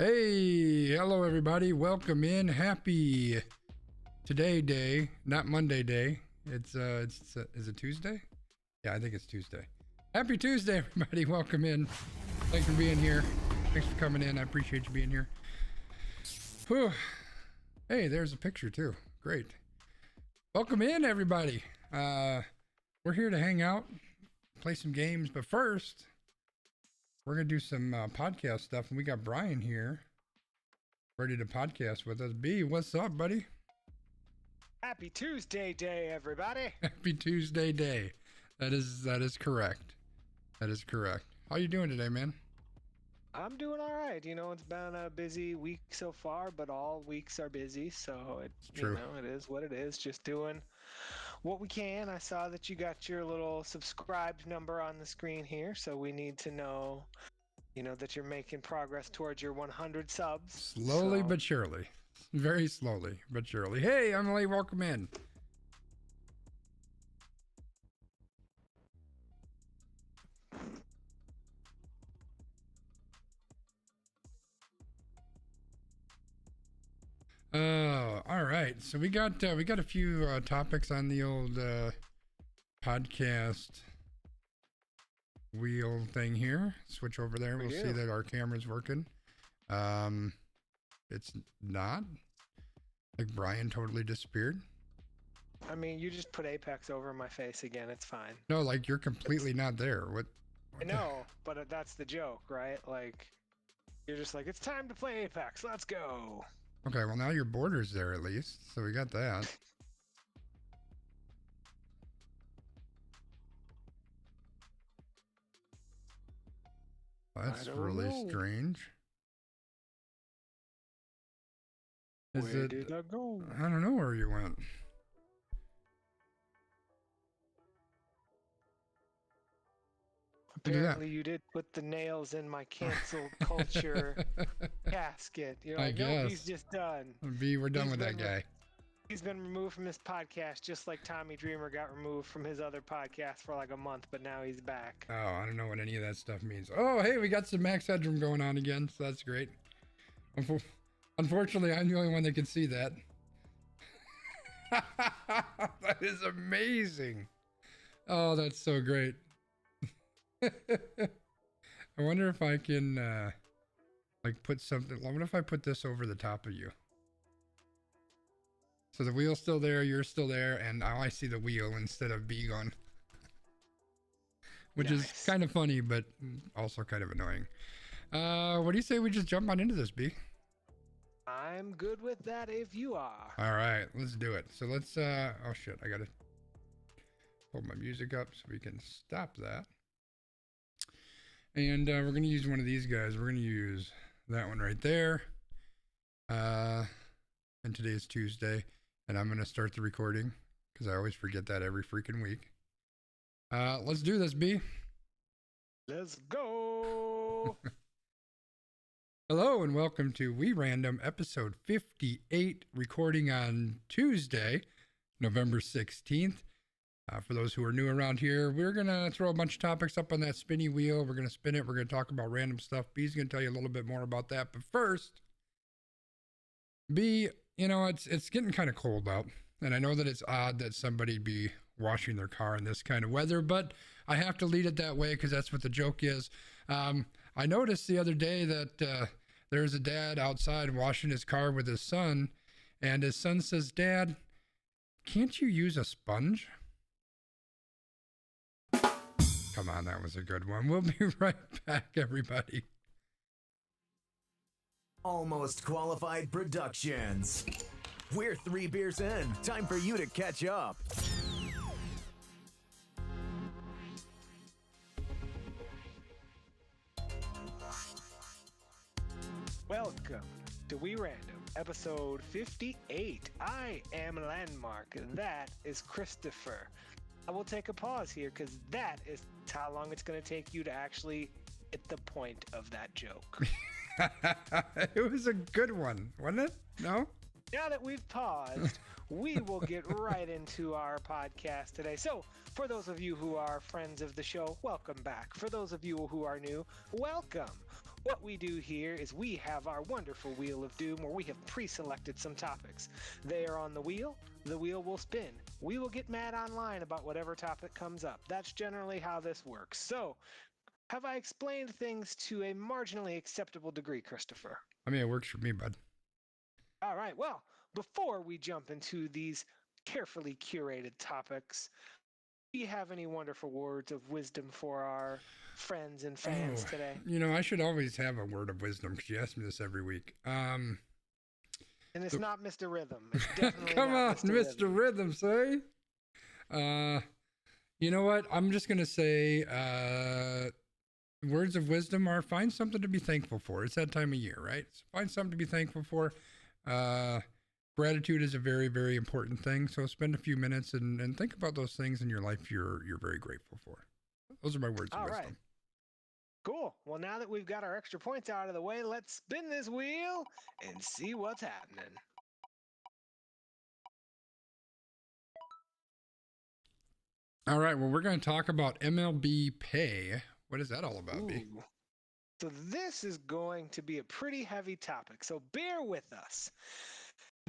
Hey, hello everybody. Welcome in. Happy Today Day, not Monday Day. Is it Tuesday? Yeah, I think it's Tuesday. Happy Tuesday, everybody. Welcome in. Thanks for being here. Thanks for coming in. I appreciate you being here. Whew. Hey, there's a picture too. Great. Welcome in, everybody. We're here to hang out, play some games, but first, we're gonna do some podcast stuff, and we got Brian here, ready to podcast with us. B, what's up, buddy? Happy Tuesday Day, everybody. Happy Tuesday Day. That is correct. That is correct. How you doing today, man? I'm doing all right. You know, it's been a busy week so far, but all weeks are busy, so it's true. It is what it is. Just doing what we can. I saw that you got your little subscribed number on the screen here, so we need to know, that you're making progress towards your 100 subs. Slowly but surely. Very slowly but surely. Hey, Emily, welcome in. All right. So we got a few topics on the old podcast wheel thing here. Switch over there. We'll see that our camera's working. It's not. Like Brian totally disappeared. I mean, you just put Apex over my face again. It's fine. No, like you're completely not there. What I know, but that's the joke, right? Like, you're just like, it's time to play Apex. Let's go. Okay, well now your border's there at least, so we got that. That's really strange. Where did I go? I don't know where you went. Apparently you did put the nails in my cancel culture casket. You're like, no, he's just done. B, we're done with that guy. He's been removed from this podcast just like Tommy Dreamer got removed from his other podcast for like a month, but now he's back. Oh, I don't know what any of that stuff means. Oh, hey, we got some Max Headroom going on again, so that's great. Unfortunately, I'm the only one that can see that. That is amazing. Oh, that's so great. I wonder if I can like put something. What if I put this over the top of you? So the wheel's still there, you're still there, and now I see the wheel instead of B gone. Which is kind of funny, but also kind of annoying. What do you say we just jump on into this, B? I'm good with that if you are. All right, let's do it. So let's, oh shit, I gotta pull my music up so we can stop that. And we're gonna use one of these guys. We're gonna use that one right there. And today's Tuesday, and I'm gonna start the recording because I always forget that every freaking week. Let's do this, B. Let's go. Hello and welcome to We Random episode 58, recording on Tuesday, November 16th. For those who are new around here, we're going to throw a bunch of topics up on that spinny wheel. We're going to spin it. We're going to talk about random stuff. B's going to tell you a little bit more about that. But first, B, it's getting kind of cold out. And I know that it's odd that somebody be washing their car in this kind of weather, but I have to lead it that way because that's what the joke is. I noticed the other day that there's a dad outside washing his car with his son, and his son says, "Dad, can't you use a sponge?" Come on, that was a good one. We'll be right back, everybody. Almost Qualified Productions. We're 3 beers in. Time for you to catch up. Welcome to We Random, episode 58. I am Landmark, and that is Christopher. I will take a pause here because that is how long it's going to take you to actually hit the point of that joke. It was a good one, wasn't it? No? Now that we've paused, we will get right into our podcast today. So, for those of you who are friends of the show, welcome back. For those of you who are new, welcome. What we do here is we have our wonderful Wheel of Doom where we have pre-selected some topics. They are on the wheel will spin. We will get mad online about whatever topic comes up. That's generally how this works. So, have I explained things to a marginally acceptable degree, Christopher? I mean, it works for me, bud. All right, well, before we jump into these carefully curated topics, do you have any wonderful words of wisdom for our friends and fans today? You know, I should always have a word of wisdom because you ask me this every week. And it's not Mr. Rhythm. It's definitely come on, not Mr. Rhythm, say. You know what? I'm just going to say words of wisdom are find something to be thankful for. It's that time of year, right? So find something to be thankful for. Gratitude is a very, very important thing. So spend a few minutes and think about those things in your life you're very grateful for. Those are my words of wisdom. All right. Cool. Well, now that we've got our extra points out of the way, let's spin this wheel and see what's happening. All right. Well, we're going to talk about MLB pay. What is that all about, B? So this is going to be a pretty heavy topic, so bear with us.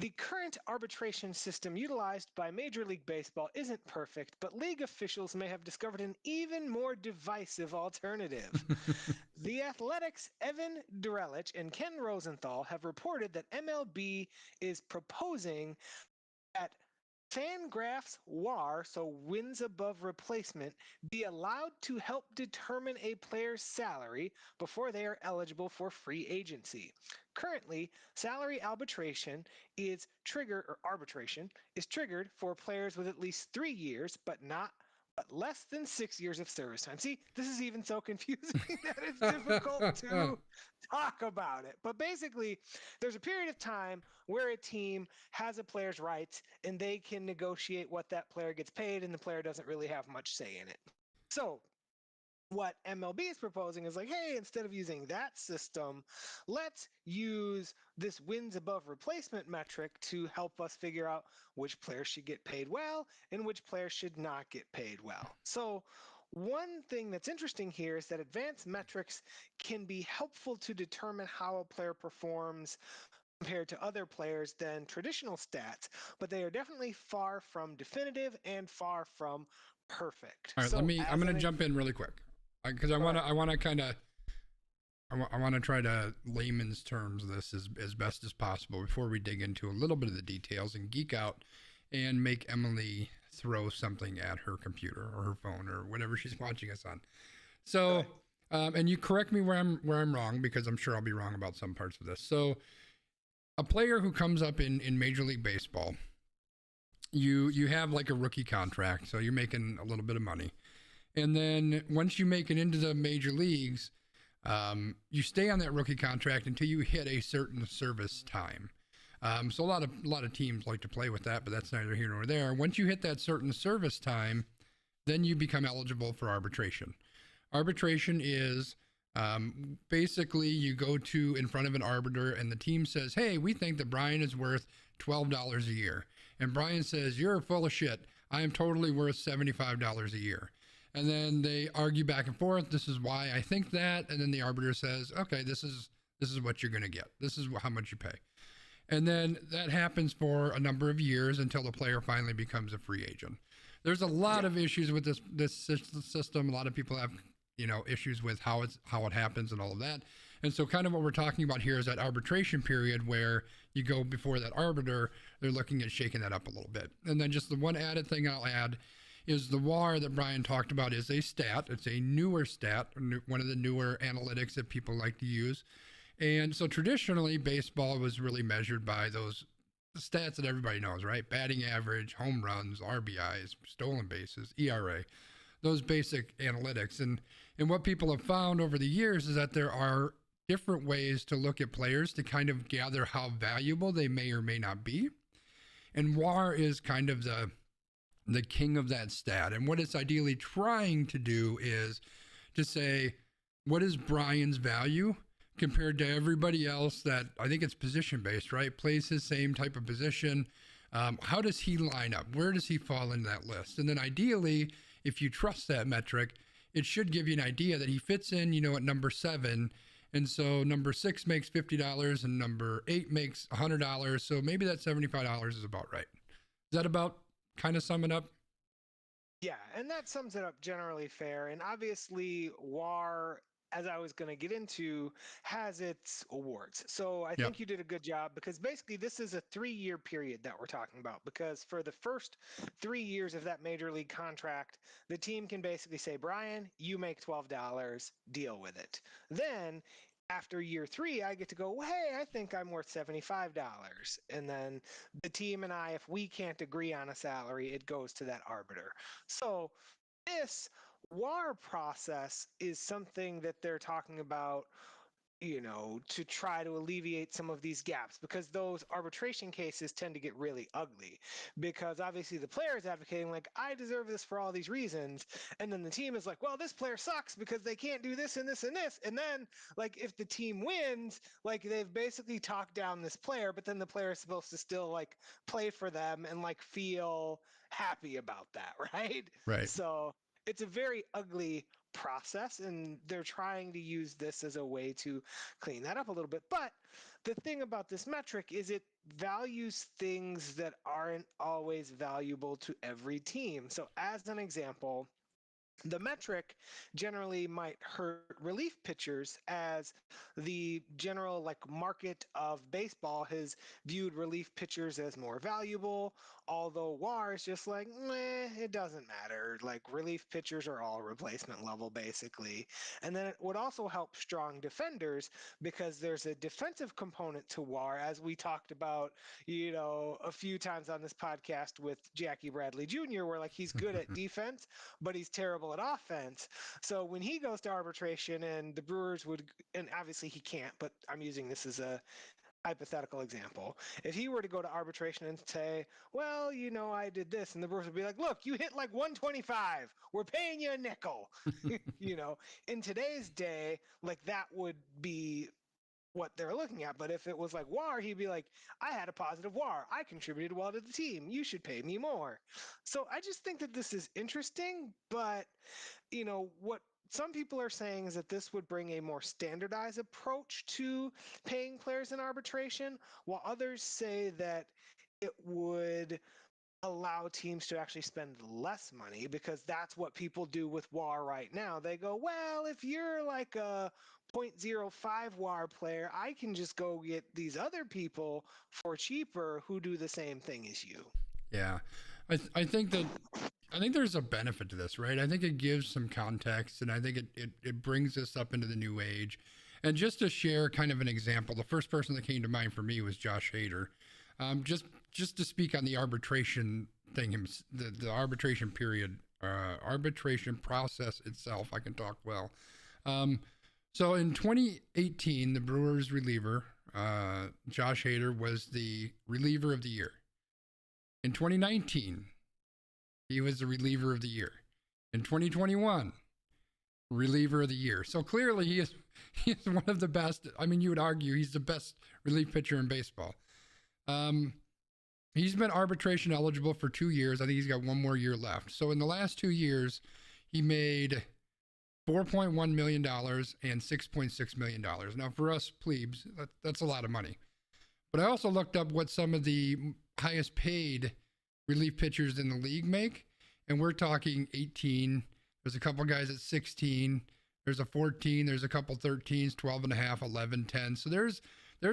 The current arbitration system utilized by Major League Baseball isn't perfect, but league officials may have discovered an even more divisive alternative. The Athletic's Evan Durelich and Ken Rosenthal have reported that MLB is proposing that Fangraphs WAR, so wins above replacement, be allowed to help determine a player's salary before they are eligible for free agency. Currently, salary arbitration is triggered for players with at least 3 years, but less than 6 years of service time. See, this is even so confusing that it's difficult to talk about it. But basically, there's a period of time where a team has a player's rights and they can negotiate what that player gets paid, and the player doesn't really have much say in it. So what MLB is proposing is like, hey, instead of using that system, let's use this wins above replacement metric to help us figure out which players should get paid well and which players should not get paid well. So one thing that's interesting here is that advanced metrics can be helpful to determine how a player performs compared to other players than traditional stats, but they are definitely far from definitive and far from perfect. All right, I'm going to jump in really quick because I want to try to layman's terms this as best as possible before we dig into a little bit of the details and geek out and make Emily throw something at her computer or her phone or whatever she's watching us on. So, and you correct me where I'm wrong, because I'm sure I'll be wrong about some parts of this. So a player who comes up in Major League Baseball, you have like a rookie contract, so you're making a little bit of money. And then once you make it into the major leagues, you stay on that rookie contract until you hit a certain service time. So a lot of teams like to play with that, but that's neither here nor there. Once you hit that certain service time, then you become eligible for arbitration. Arbitration is basically you go to in front of an arbiter and the team says, hey, we think that Brian is worth $12 a year. And Brian says, you're full of shit. I am totally worth $75 a year. And then they argue back and forth. This is why I think that. And then the arbiter says, okay, this is what you're going to get. This is how much you pay. And then that happens for a number of years until the player finally becomes a free agent. There's a lot of issues with this system. A lot of people have, issues with how it happens and all of that. And so kind of what we're talking about here is that arbitration period where you go before that arbiter. They're looking at shaking that up a little bit. And then just the one added thing I'll add is the WAR that Brian talked about is a stat. It's a newer stat, one of the newer analytics that people like to use. And so traditionally, baseball was really measured by those stats that everybody knows, right? Batting average, home runs, RBIs, stolen bases, ERA, those basic analytics. And what people have found over the years is that there are different ways to look at players to kind of gather how valuable they may or may not be. And WAR is kind of the king of that stat. And what it's ideally trying to do is to say, what is Brian's value compared to everybody else that I think it's position based, right? Plays his same type of position. How does he line up? Where does he fall in that list? And then ideally, if you trust that metric, it should give you an idea that he fits in, at number 7. And so number 6 makes $50 and number 8 makes $100. So maybe that $75 is about right. Is that about kind of sum it up? Yeah, and that sums it up generally fair. And obviously, WAR, as I was going to get into, has its awards. So I think you did a good job, because basically this is a 3-year period that we're talking about, because for the first 3 years of that major league contract, the team can basically say, Brian, you make $12, deal with it. Then after year 3, I get to go, well, hey, I think I'm worth $75. And then the team and I, if we can't agree on a salary, it goes to that arbiter. So this WAR process is something that they're talking about, to try to alleviate some of these gaps, because those arbitration cases tend to get really ugly, because obviously the player is advocating like, I deserve this for all these reasons, and then the team is like, well, this player sucks because they can't do this and this and this, and then like if the team wins, like they've basically talked down this player, but then the player is supposed to still like play for them and like feel happy about that, Right. So it's a very ugly process, and they're trying to use this as a way to clean that up a little bit. But the thing about this metric is it values things that aren't always valuable to every team. So as an example, the metric generally might hurt relief pitchers, as the general like market of baseball has viewed relief pitchers as more valuable, although WAR is just like, meh, it doesn't matter. Like relief pitchers are all replacement level basically. And then it would also help strong defenders, because there's a defensive component to WAR, as we talked about, a few times on this podcast with Jackie Bradley Jr., where like he's good at defense, but he's terrible at offense. So when he goes to arbitration and the Brewers would, and obviously he can't, but I'm using this as a hypothetical example. If he were to go to arbitration and say, well, I did this, and the Brewers would be like, look, you hit like 125. We're paying you a nickel. In today's day, like that would be what they're looking at. But if it was like WAR, he'd be like, I had a positive WAR. I contributed well to the team. You should pay me more. So I just think that this is interesting, but what some people are saying is that this would bring a more standardized approach to paying players in arbitration, while others say that it would allow teams to actually spend less money, because that's what people do with WAR right now. They go, well, if you're like a 0.05 WAR player, I can just go get these other people for cheaper who do the same thing as you. Yeah. I think there's a benefit to this, right? I think it gives some context, and I think it brings us up into the new age. And just to share kind of an example, the first person that came to mind for me was Josh Hader. Just to speak on the arbitration thing, the arbitration period, arbitration process itself, I can talk well. So in 2018, the Brewers reliever, Josh Hader, was the reliever of the year. In 2019, he was the reliever of the year. In 2021, reliever of the year. So clearly he is one of the best. I mean, you would argue he's the best relief pitcher in baseball. He's been arbitration eligible for 2 years. I think he's got 1 more year left. So in the last 2 years, he made $4.1 million and $6.6 million. Now for us plebes, that's a lot of money. But I also looked up what some of the highest paid relief pitchers in the league make, and we're talking 18. There's a couple guys at 16. There's a 14. There's a couple 13s, 12 and a half, 11, 10. So there's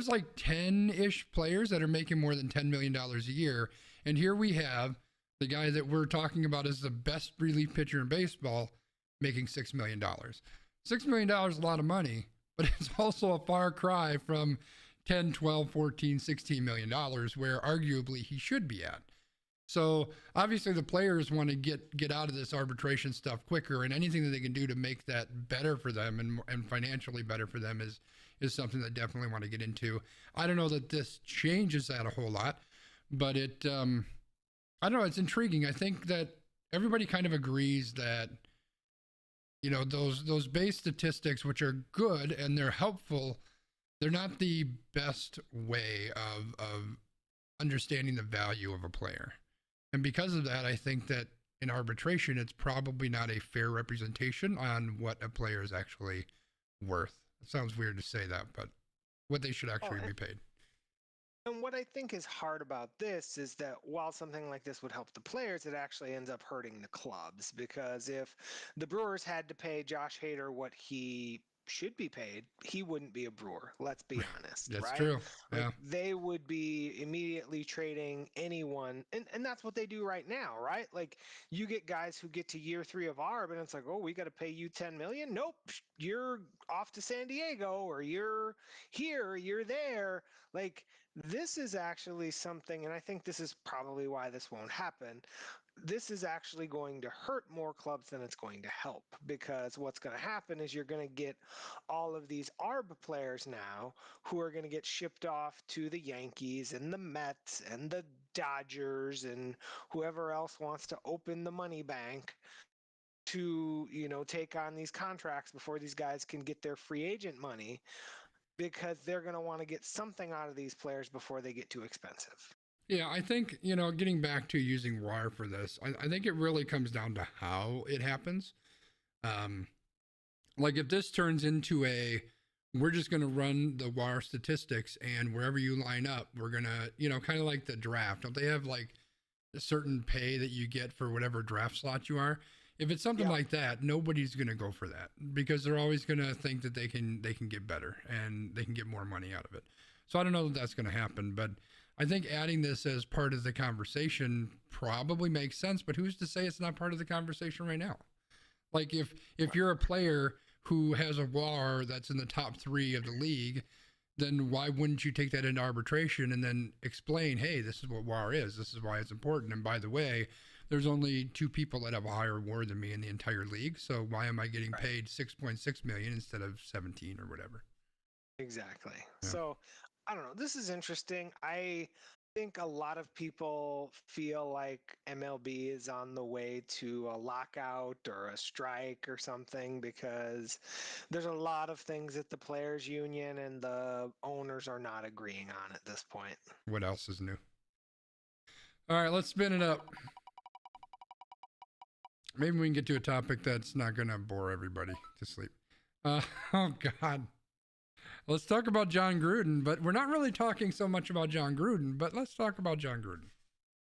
like 10-ish players that are making more than $10 million a year. And here we have the guy that we're talking about as the best relief pitcher in baseball making $6 million. $6 million is a lot of money, but it's also a far cry from 10, 12, 14, $16 million, where arguably he should be at. So obviously the players want to get out of this arbitration stuff quicker, and anything that they can do to make that better for them and financially better for them is something that definitely want to get into. I don't know that this changes that a whole lot, but I don't know, it's intriguing. I think that everybody kind of agrees that, those base statistics, which are good and they're helpful, they're not the best way of understanding the value of a player. And because of that, I think that in arbitration, it's probably not a fair representation on what a player is actually worth. It sounds weird to say that, but what they should actually be paid. And what I think is hard about this is that while something like this would help the players, it actually ends up hurting the clubs. Because if the Brewers had to pay Josh Hader what he should be paid, he wouldn't be a Brewer. Let's be honest. That's right? true. Like, Yeah. they would be immediately trading anyone. And that's what they do right now, right? Like, you get guys who get to year 3 of ARB and it's like, oh, we got to pay you $10 million. Nope. You're off to San Diego, or you're here, you're there. Like, this is actually something, and I think this is probably why this won't happen. This is actually going to hurt more clubs than it's going to help, because what's going to happen is you're going to get all of these ARB players now who are going to get shipped off to the Yankees and the Mets and the Dodgers and whoever else wants to open the money bank to, take on these contracts before these guys can get their free agent money, because they're going to want to get something out of these players before they get too expensive. Yeah, I think, getting back to using WAR for this, I think it really comes down to how it happens. Like if this turns into we're just going to run the WAR statistics, and wherever you line up, we're going to, kind of like the draft. Don't they have like a certain pay that you get for whatever draft slot you are? If it's something like that, nobody's going to go for that, because they're always going to think that they can get better and they can get more money out of it. So I don't know that that's going to happen, but I think adding this as part of the conversation probably makes sense. But who's to say it's not part of the conversation right now? Like if you're a player who has a WAR that's in the top 3 of the league, then why wouldn't you take that into arbitration and then explain, hey, this is what WAR is. This is why it's important. And by the way, there's only 2 people that have a higher WAR than me in the entire league. So why am I getting paid $6.6 million instead of 17 or whatever? Exactly. Yeah. So I don't know. This is interesting. I think a lot of people feel like MLB is on the way to a lockout or a strike or something, because there's a lot of things that the players union and the owners are not agreeing on at this point. What else is new? All right, let's spin it up. Maybe we can get to a topic that's not going to bore everybody to sleep. Oh, God. Let's talk about Jon Gruden, but we're not really talking so much about Jon Gruden, but let's talk about Jon Gruden.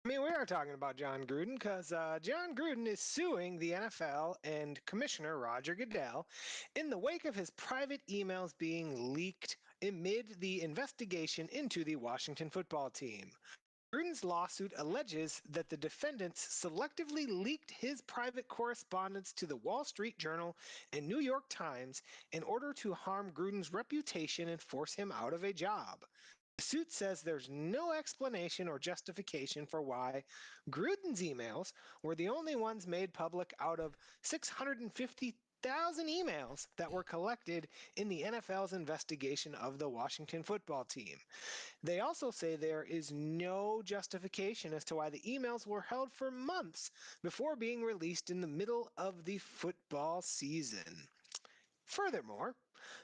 I mean, we are talking about Jon Gruden because Jon Gruden is suing the NFL and Commissioner Roger Goodell in the wake of his private emails being leaked amid the investigation into the Washington football team. Gruden's lawsuit alleges that the defendants selectively leaked his private correspondence to the Wall Street Journal and New York Times in order to harm Gruden's reputation and force him out of a job. The suit says there's no explanation or justification for why Gruden's emails were the only ones made public out of 650,000 emails that were collected in the NFL's investigation of the Washington football team. They also say there is no justification as to why the emails were held for months before being released in the middle of the football season. Furthermore,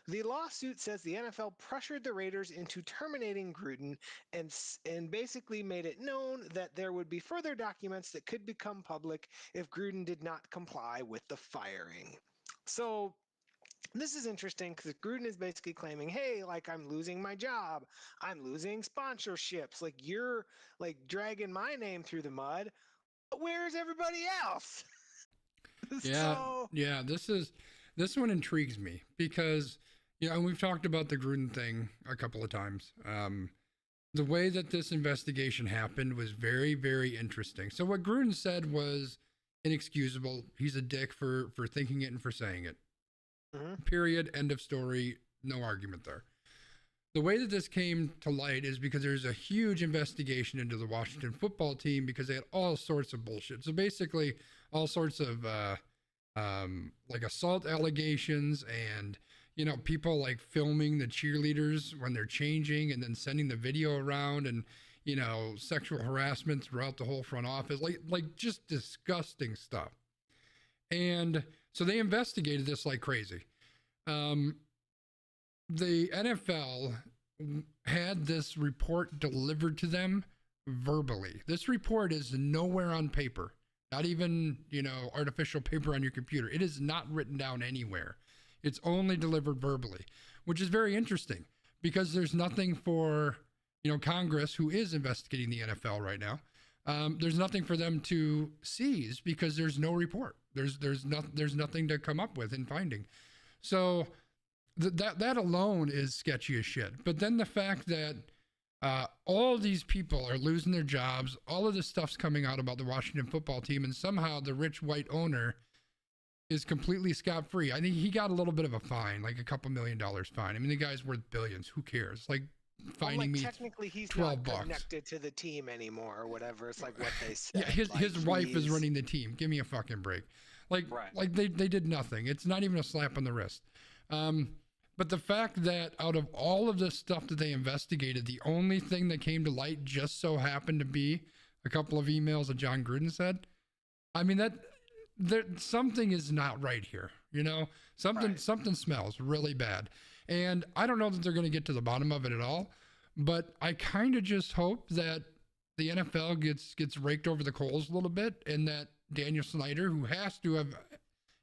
the lawsuit says the NFL pressured the Raiders into terminating Gruden and basically made it known that there would be further documents that could become public if Gruden did not comply with the firing. So this is interesting because Gruden is basically claiming, hey, like, I'm losing my job. I'm losing sponsorships. Like, you're like dragging my name through the mud. But where's everybody else? Yeah, this one intrigues me because, and we've talked about the Gruden thing a couple of times. The way that this investigation happened was very, very interesting. So what Gruden said was inexcusable. He's a dick for thinking it and for saying it. Mm-hmm. Period. End of story. No argument there. The way that this came to light is because there's a huge investigation into the Washington football team because they had all sorts of bullshit. So basically all sorts of like assault allegations and, people like filming the cheerleaders when they're changing and then sending the video around and, sexual harassment throughout the whole front office, like just disgusting stuff. And so they investigated this like crazy. the NFL had this report delivered to them verbally. This report is nowhere on paper, not even, artificial paper on your computer. It is not written down anywhere. It's only delivered verbally, which is very interesting because there's nothing for, Congress, who is investigating the NFL right now. There's nothing for them to seize because there's no report. There's nothing to come up with in finding. So that alone is sketchy as shit. But then the fact that all these people are losing their jobs, all of this stuff's coming out about the Washington football team, and somehow the rich white owner is completely scot-free. I think he got a little bit of a fine, like a couple $1 million fine. I mean, the guy's worth billions. Who cares? Like, finding me technically he's $12 not connected to the team anymore or whatever. It's like what they said. Yeah, his wife is running the team. Give me a fucking break. Like they did nothing. It's not even a slap on the wrist. But the fact that out of all of the stuff that they investigated, the only thing that came to light just so happened to be a couple of emails that John Gruden said. I mean, something is not right here. Something smells really bad. And I don't know that they're going to get to the bottom of it at all, but I kind of just hope that the NFL gets raked over the coals a little bit, and that Daniel Snyder, who has to have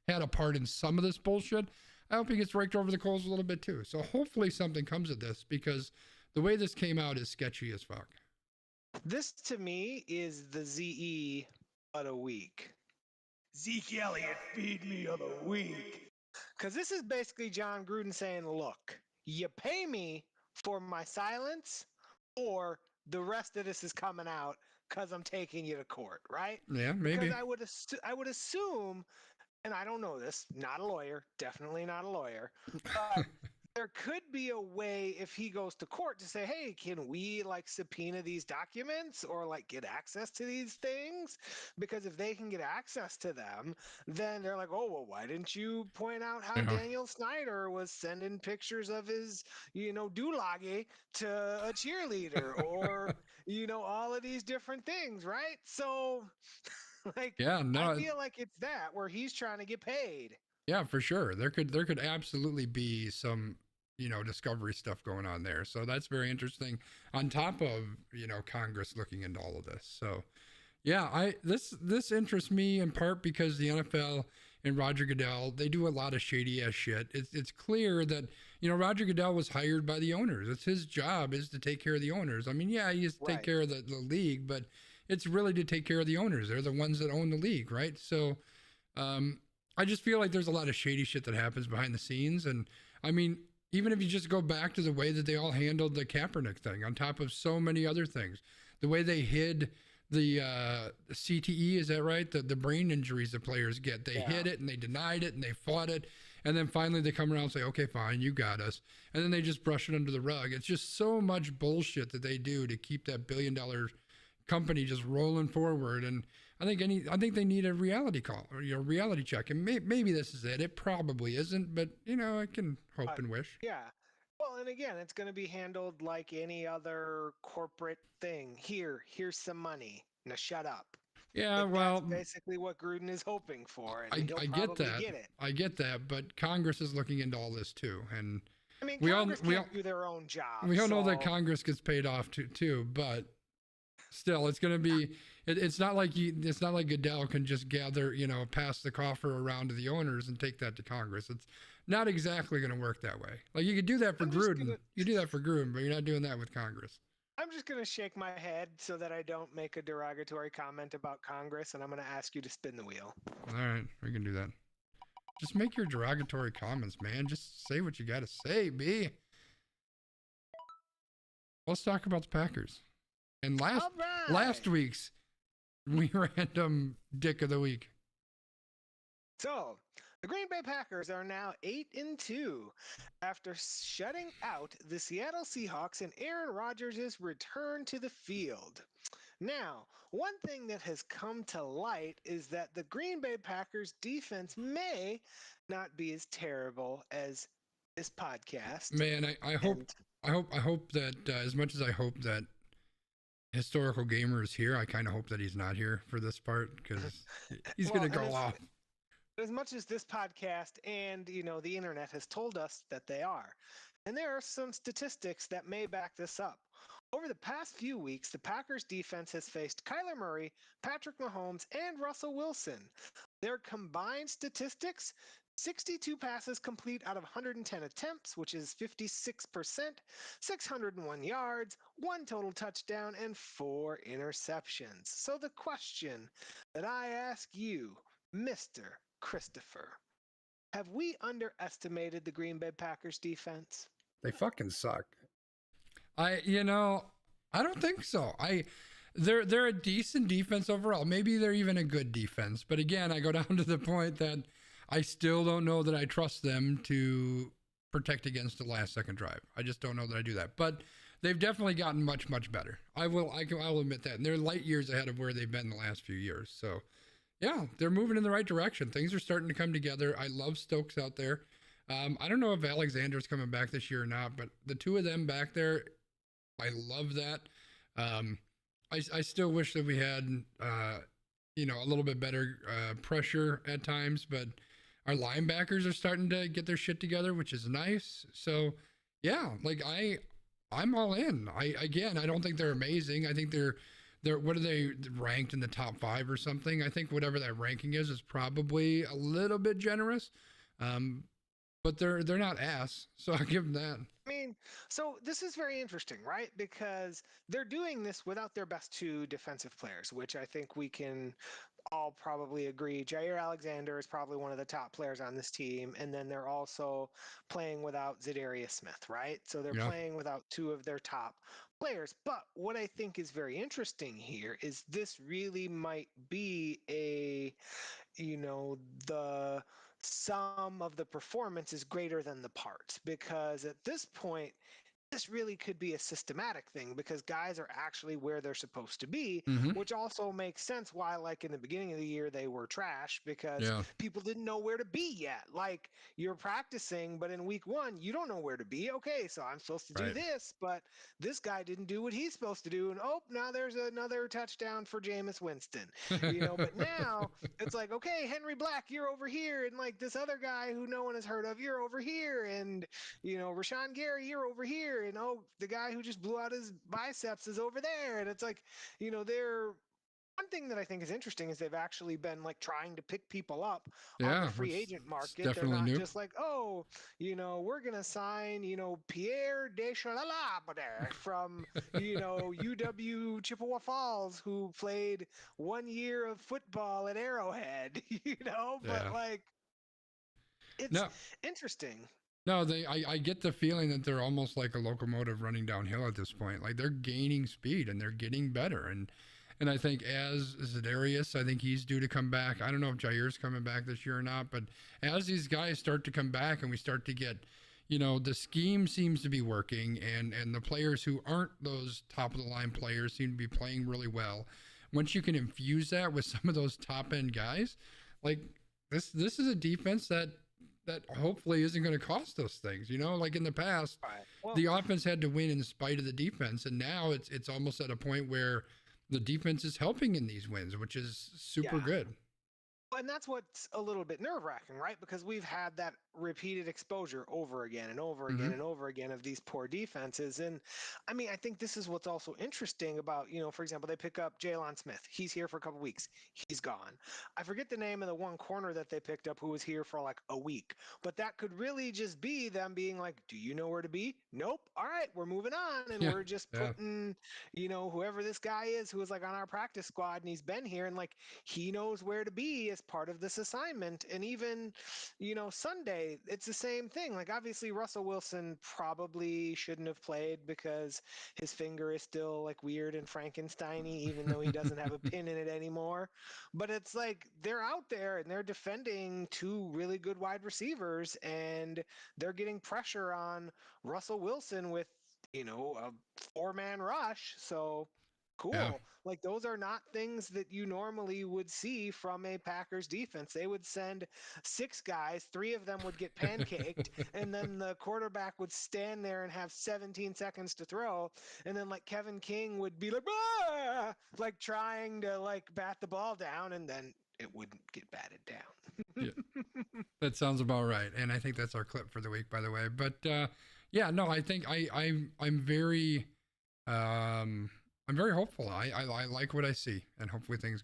had a part in some of this bullshit, I hope he gets raked over the coals a little bit too. So hopefully something comes of this, because the way this came out is sketchy as fuck. This to me is the ZE of the week. Zeke Elliott, feed me of the week. Because this is basically John Gruden saying, look, you pay me for my silence, or the rest of this is coming out because I'm taking you to court, right? Yeah, maybe. Because I would assume, and I don't know this, not a lawyer, definitely not a lawyer, but there could be a way if he goes to court to say, hey, can we subpoena these documents or get access to these things? Because if they can get access to them, then they're like, oh, well, why didn't you point out how Daniel Snyder was sending pictures of his, doulage to a cheerleader or, all of these different things, right? So I feel like it's that where he's trying to get paid. Yeah, for sure. There could absolutely be some, discovery stuff going on there. So that's very interesting, on top of, Congress looking into all of this. So yeah, this interests me in part because the NFL and Roger Goodell, they do a lot of shady ass shit. It's clear that, Roger Goodell was hired by the owners. It's his job is to take care of the owners. I mean, yeah, he has to take care of the league, but it's really to take care of the owners. They're the ones that own the league, right? So I just feel like there's a lot of shady shit that happens behind the scenes. And I mean, even if you just go back to the way that they all handled the Kaepernick thing, on top of so many other things, the way they hid the CTE, is that right? The brain injuries that players get, they hid it and they denied it and they fought it. And then finally they come around and say, okay, fine, you got us. And then they just brush it under the rug. It's just so much bullshit that they do to keep that $1 billion company just rolling forward. And I think they need a reality call or reality check, and maybe this is it. It probably isn't, but I can hope and wish. Yeah. Well, and again, it's going to be handled like any other corporate thing. Here's some money. Now shut up. Yeah, that's basically what Gruden is hoping for. And I get that. I get that, but Congress is looking into all this too, and I mean, Congress can't do their own job. We all know that Congress gets paid off too, but still, it's going to be. It's not like Goodell can just gather, pass the coffer around to the owners and take that to Congress. It's not exactly going to work that way. Like, you could do that for Gruden. You do that for Gruden, but you're not doing that with Congress. I'm just going to shake my head so that I don't make a derogatory comment about Congress, and I'm going to ask you to spin the wheel. All right, we can do that. Just make your derogatory comments, man. Just say what you got to say, B. Let's talk about the Packers. And last week's random dick of the week. So, the Green Bay Packers are now 8-2 after shutting out the Seattle Seahawks and Aaron Rodgers' return to the field. Now, one thing that has come to light is that the Green Bay Packers defense may not be as terrible as this podcast. Man, I hope that as much as I hope that Historical Gamer is here, I kind of hope that he's not here for this part, because he's going to go off. as much as this podcast and the internet has told us that they are. And there are some statistics that may back this up. Over the past few weeks, the Packers defense has faced Kyler Murray, Patrick Mahomes, and Russell Wilson. Their combined statistics: 62 passes complete out of 110 attempts, which is 56%, 601 yards, one total touchdown, and 4 interceptions. So the question that I ask you, Mr. Christopher, have we underestimated the Green Bay Packers defense? They fucking suck. I don't think so. They're a decent defense overall. Maybe they're even a good defense. But again, I go down to the point that I still don't know that I trust them to protect against the last second drive. I just don't know that I do that. But they've definitely gotten much, much better. I'll admit that. And they're light years ahead of where they've been the last few years. So yeah, they're moving in the right direction. Things are starting to come together. I love Stokes out there. I don't know if Alexander's coming back this year or not, but the two of them back there, I love that. I still wish that we had, a little bit better pressure at times, but our linebackers are starting to get their shit together, which is nice. So yeah, like I'm all in. I don't think they're amazing. I think they're what are they ranked in the top 5 or something? I think whatever that ranking is probably a little bit generous. But they're not ass, so I'll give them that. I mean, so this is very interesting, right? Because they're doing this without their best 2 defensive players, which I think we can all probably agree. Jair Alexander is probably one of the top players on this team, and then they're also playing without Za'Darius Smith, right? So they're playing without 2 of their top players. But what I think is very interesting here is this really might be the sum of the performance is greater than the parts, because at this point this really could be a systematic thing, because guys are actually where they're supposed to be, which also makes sense why, like, in the beginning of the year, they were trash because people didn't know where to be yet. Like, you're practicing, but in week 1, you don't know where to be. Okay, so I'm supposed to do this, but this guy didn't do what he's supposed to do. And now there's another touchdown for Jameis Winston, but now it's like, okay, Henry Black, you're over here. And like this other guy who no one has heard of, you're over here. And, Rashawn Gary, you're over here. And the guy who just blew out his biceps is over there. And it's like, they're one thing that I think is interesting is they've actually been like trying to pick people up on the free agent market. They're not just like, we're gonna sign, Pierre Deschalabre from, UW Chippewa Falls, who played 1 year of football at Arrowhead, but like, it's interesting. No, I get the feeling that they're almost like a locomotive running downhill at this point. Like, they're gaining speed and they're getting better. And I think as Za'Darius, I think he's due to come back. I don't know if Jair's coming back this year or not, but as these guys start to come back and we start to get, the scheme seems to be working, and the players who aren't those top of the line players seem to be playing really well. Once you can infuse that with some of those top end guys, like this is a defense that hopefully isn't going to cost us things. Like in the past, the offense had to win in spite of the defense, and now it's almost at a point where the defense is helping in these wins, which is super good. And that's what's a little bit nerve-wracking, right? Because we've had that repeated exposure over again and over again and over again of these poor defenses. And I mean, I think this is what's also interesting about, for example, they pick up Jalen Smith. He's here for a couple weeks. He's gone. I forget the name of the one corner that they picked up who was here for like a week. But that could really just be them being like, do you know where to be? Nope. All right, we're moving on. And we're just putting, whoever this guy is who is like on our practice squad and he's been here and like he knows where to be as part of this assignment. And even, Sunday, it's the same thing. Like, obviously Russell Wilson probably shouldn't have played because his finger is still like weird and Frankenstein-y, even though he doesn't have a pin in it anymore. But it's like they're out there and they're defending 2 really good wide receivers and they're getting pressure on Russell Wilson with, a 4-man rush. So cool. Yeah. Like, those are not things that you normally would see from a Packers defense. They would send 6 guys, 3 of them would get pancaked, and then the quarterback would stand there and have 17 seconds to throw. And then like Kevin King would be like, ah! Like trying to like bat the ball down, and then it wouldn't get batted down. That sounds about right. And I think that's our clip for the week, by the way. But yeah, no, I think I'm very hopeful. I like what I see, and hopefully things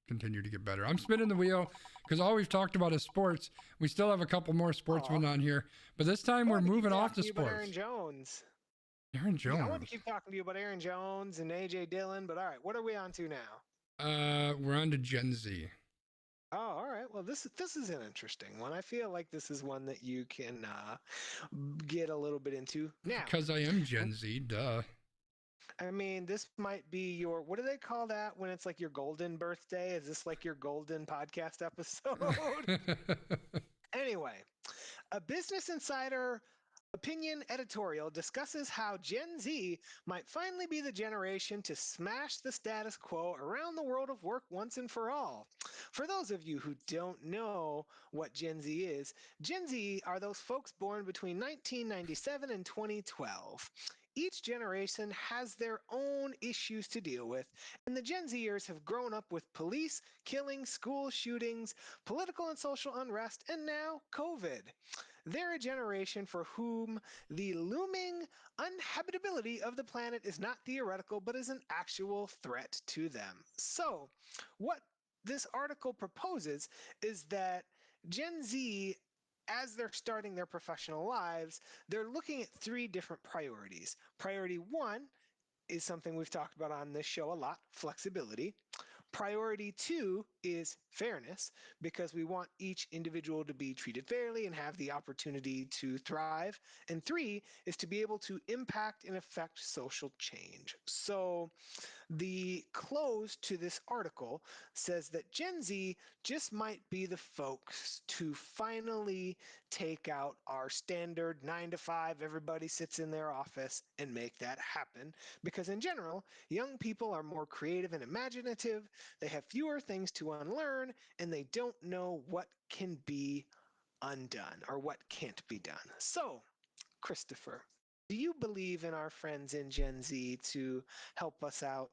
continue to get better. I'm spinning the wheel because all we've talked about is sports. We still have a couple more sportsmen on here, but this time we're moving off to sports. Aaron Jones. Aaron Jones. Yeah, I want to keep talking to you about Aaron Jones and AJ Dillon, but all right, what are we on to now? We're on to Gen Z. Oh, all right. Well, this is an interesting one. I feel like this is one that you can get a little bit into now. Because I am Gen Z, duh. I mean, this might be your, what do they call that when it's like your golden birthday? Is this like your golden podcast episode? Anyway, a Business Insider opinion editorial discusses how Gen Z might finally be the generation to smash the status quo around the world of work once and for all. For those of you who don't know what Gen Z is, Gen Z are those folks born between 1997 and 2012. Each generation has their own issues to deal with, and the Gen Zers have grown up with police killings, school shootings, political and social unrest, and now COVID. They're a generation for whom the looming uninhabitability of the planet is not theoretical, but is an actual threat to them. So, what this article proposes is that Gen Z, as they're starting their professional lives, they're looking at three different priorities. Priority one is something we've talked about on this show a lot, flexibility. Priority two is fairness, because we want each individual to be treated fairly and have the opportunity to thrive. And three is to be able to impact and affect social change. So the close to this article says that Gen Z just might be the folks to finally take out our standard 9 to 5, everybody sits in their office, and make that happen. Because in general, young people are more creative and imaginative, they have fewer things to unlearn, and they don't know what can be undone or what can't be done. So, Christopher, do you believe in our friends in Gen Z to help us out?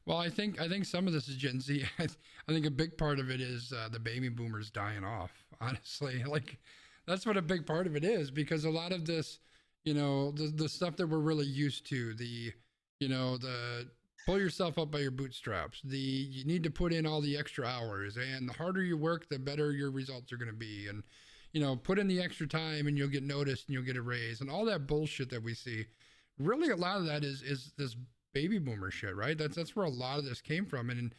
Well, I think some of this is Gen Z. I think a big part of it is the baby boomers dying off. Honestly, like that's what a big part of it is, because a lot of this, you know, the stuff that we're really used to, the pull yourself up by your bootstraps, you need to put in all the extra hours, and the harder you work, the better your results are going to be, and put in the extra time and you'll get noticed and you'll get a raise, and all that bullshit that we see. Really, a lot of that is this baby boomer shit, right? That's where a lot of this came from, and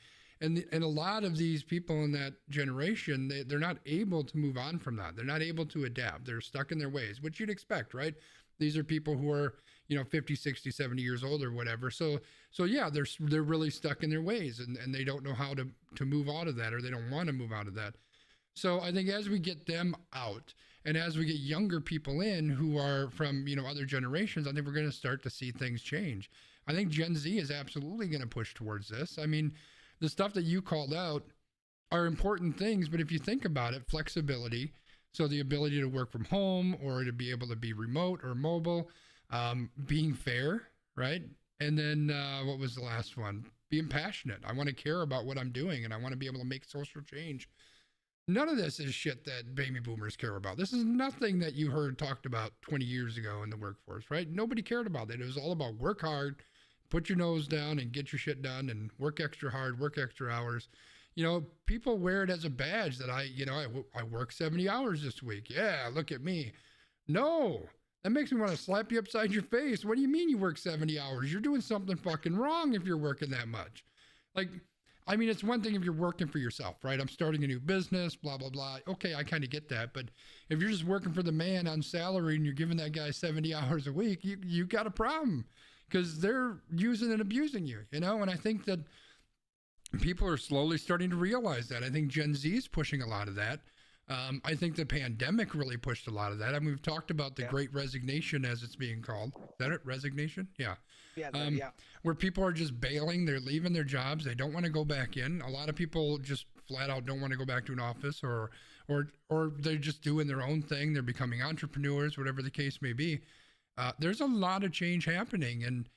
a lot of these people in that generation, they're not able to move on from that. They're not able to adapt. They're stuck in their ways, which you'd expect, right? These are people who are 50, 60, 70 years old or whatever. So yeah, they're really stuck in their ways, and they don't know how to move out of that, or they don't want to move out of that. So I think as we get them out, and as we get younger people in who are from other generations, I think we're going to start to see things change. I think Gen Z is absolutely going to push towards this. I mean, the stuff that you called out are important things, but if you think about it, flexibility, so the ability to work from home or to be able to be remote or mobile, being fair, right? And then what was the last one? Being passionate. I want to care about what I'm doing, and I want to be able to make social change. None of this is shit that baby boomers care about. This is nothing that you heard talked about 20 years ago in the workforce, right? Nobody cared about that. It was all about work hard, put your nose down and get your shit done, and work extra hard, work extra hours. People wear it as a badge that I work 70 hours this week. Yeah, look at me. No, that makes me want to slap you upside your face. What do you mean you work 70 hours? You're doing something fucking wrong if you're working that much. It's one thing if you're working for yourself, right? I'm starting a new business, blah, blah, blah. Okay, I kind of get that. But if you're just working for the man on salary and you're giving that guy 70 hours a week, you got a problem, because they're using and abusing you, And I think that people are slowly starting to realize that. I think Gen Z is pushing a lot of that. I think the pandemic really pushed a lot of that. I mean, we've talked about the Great Resignation, as it's being called. Is that it? Resignation? Yeah. Yeah. Where people are just bailing. They're leaving their jobs. They don't want to go back in. A lot of people just flat out don't want to go back to an office, or they're just doing their own thing. They're becoming entrepreneurs, whatever the case may be. There's a lot of change happening. And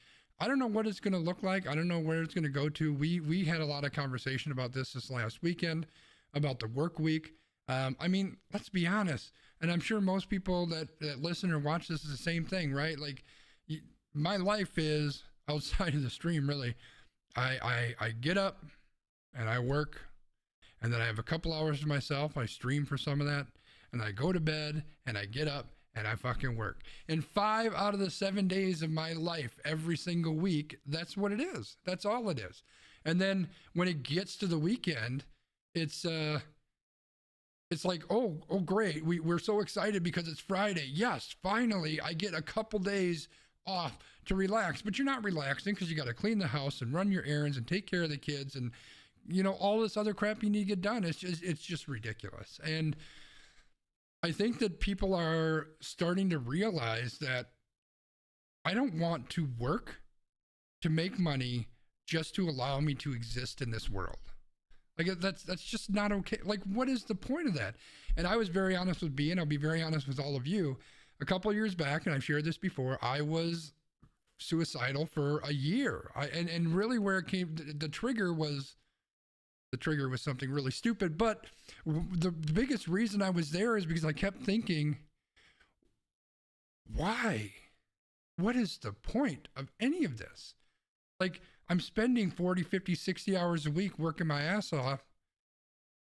I don't know what it's going to look like. I don't know where it's going to go to. We had a lot of conversation about this last weekend, about the work week. I mean, let's be honest. And I'm sure most people that listen or watch this is the same thing, right? Like, my life is outside of the stream, really. I get up and I work, and then I have a couple hours to myself. I stream for some of that, and I go to bed and I get up and I fucking work. And 5 out of the 7 days of my life, every single week, that's what it is. That's all it is. And then when it gets to the weekend, it's like, oh great, we're so excited because it's Friday. Yes, finally I get a couple days off to relax. But you're not relaxing because you got to clean the house and run your errands and take care of the kids and, you know, all this other crap you need to get done. It's just ridiculous. And I think that people are starting to realize that I don't want to work to make money just to allow me to exist in this world. Like, that's just not okay. Like, what is the point of that? And I was very honest with B, and I'll be very honest with all of you. A couple of years back, and I've shared this before, I was suicidal for a year. And really where it came, the trigger was something really stupid. But the biggest reason I was there is because I kept thinking, why? What is the point of any of this? Like, I'm spending 40, 50, 60 hours a week working my ass off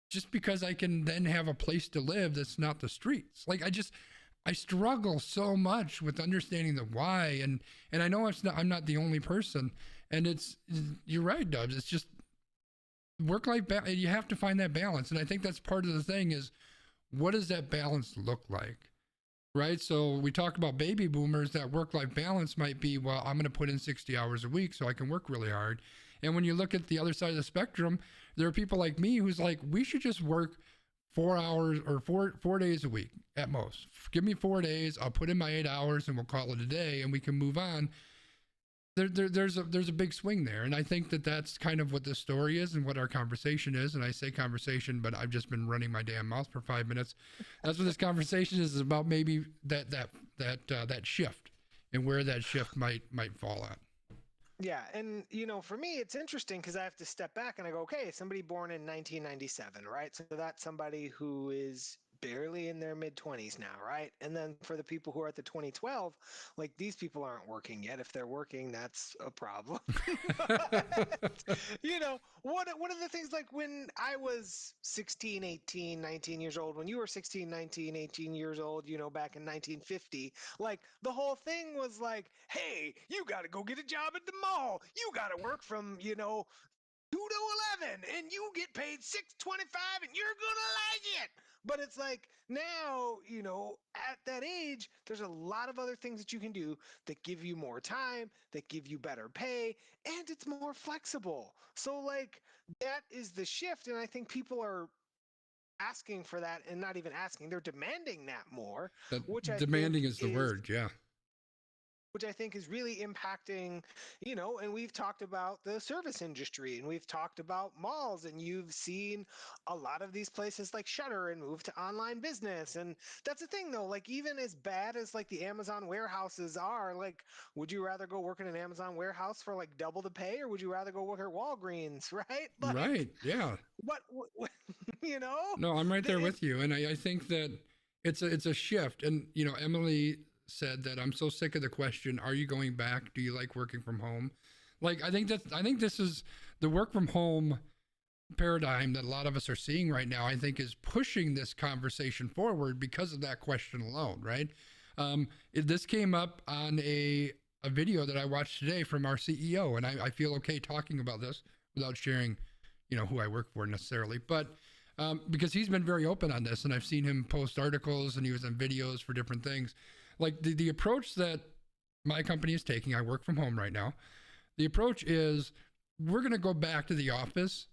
just because I can then have a place to live that's not the streets. Like, I struggle so much with understanding the why. And I know I'm not the only person. And you're right, Dubs. It's just work-life balance. You have to find that balance. And I think that's part of the thing is, what does that balance look like? Right? So we talk about baby boomers, that work-life balance might be, well, I'm going to put in 60 hours a week so I can work really hard. And when you look at the other side of the spectrum, there are people like me who's like, we should just work 4 hours or four days a week at most. Give me 4 days. I'll put in my 8 hours and we'll call it a day and we can move on. There's a big swing there. And I think that that's kind of what this story is and what our conversation is. And I say conversation, but I've just been running my damn mouth for 5 minutes. That's what this conversation is about. Maybe that shift and where that shift might fall at. Yeah, and you know, for me, it's interesting because I have to step back and I go, okay, somebody born in 1997, right? So that's somebody who is barely in their mid-20s now, right? And then for the people who are at the 2012, like, these people aren't working yet. If they're working, that's a problem. But, you know, one of the things, like, when I was 16, 18, 19 years old, when you were 16, 19, 18 years old, you know, back in 1950, like, the whole thing was like, hey, you got to go get a job at the mall. You got to work from, you know, 2 to 11 and you get paid $6.25 and you're gonna like it. But it's like, now, you know, at that age, there's a lot of other things that you can do that give you more time, that give you better pay, and it's more flexible. So, like, that is the shift. And I think people are asking for that, and not even asking, they're demanding that more. Demanding is the word. Yeah. Which I think is really impacting, you know, and we've talked about the service industry and we've talked about malls, and you've seen a lot of these places like Shutter and move to online business. And that's the thing though, like, even as bad as like the Amazon warehouses are, like, would you rather go work in an Amazon warehouse for like double the pay, or would you rather go work at Walgreens, right? Like, right. Yeah. What you know? No, I'm right there with you. And I think that it's a shift. And, you know, Emily said that, I'm so sick of the question, are you going back? Do you like working from home? Like, I think this is the work from home paradigm that a lot of us are seeing right now, I think is pushing this conversation forward because of that question alone, right? This came up on a video that I watched today from our CEO, and I feel okay talking about this without sharing, you know, who I work for necessarily, but because he's been very open on this, and I've seen him post articles and he was in videos for different things. Like, the approach that my company is taking, I work from home right now. The approach is, we're going to go back to the office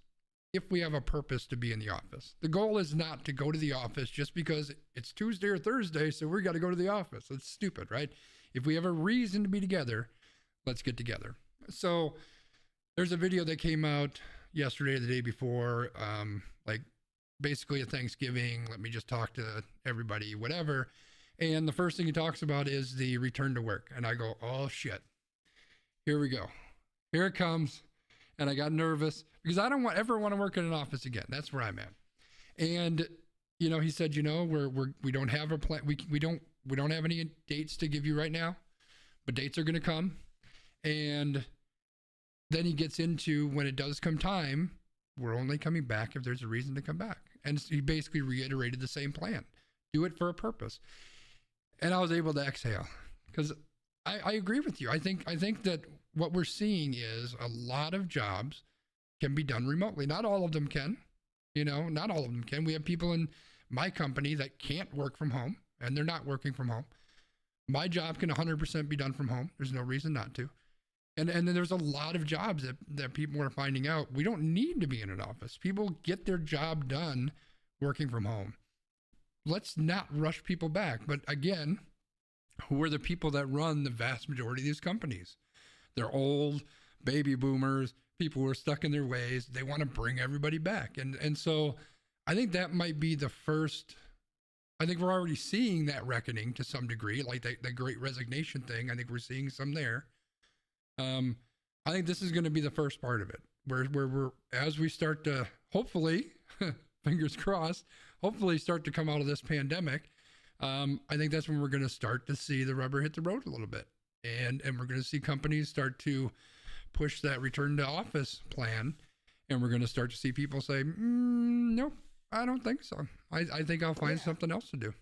if we have a purpose to be in the office. The goal is not to go to the office just because it's Tuesday or Thursday, so we got to go to the office. It's stupid, right? If we have a reason to be together, let's get together. So there's a video that came out yesterday or the day before, like, basically a Thanksgiving, let me just talk to everybody, whatever. And the first thing he talks about is the return to work. And I go, oh shit. here we go. Here it comes. And I got nervous because I don't ever want to work in an office again. That's where I'm at. And, you know, he said, you know, we don't have a plan. We don't have any dates to give you right now, but dates are going to come. And then he gets into, when it does come time, we're only coming back if there's a reason to come back. And he basically reiterated the same plan. Do it for a purpose. And I was able to exhale because I agree with you. I think that what we're seeing is a lot of jobs can be done remotely. Not all of them can, you know, not all of them can. We have people in my company that can't work from home and they're not working from home. My job can 100% be done from home. There's no reason not to. And then there's a lot of jobs that people are finding out we don't need to be in an office. People get their job done working from home. Let's not rush people back. But again, who are the people that run the vast majority of these companies? They're old baby boomers, people who are stuck in their ways. They want to bring everybody back. And so I think that might be the first. I think we're already seeing that reckoning to some degree, like the great resignation thing. I think we're seeing some there. I think this is going to be the first part of it, where we're, as we start to hopefully, fingers crossed, hopefully start to come out of this pandemic. I think that's when we're going to start to see the rubber hit the road a little bit. And we're going to see companies start to push that return to office plan. And we're going to start to see people say, nope, I don't think so. I think I'll find something else to do.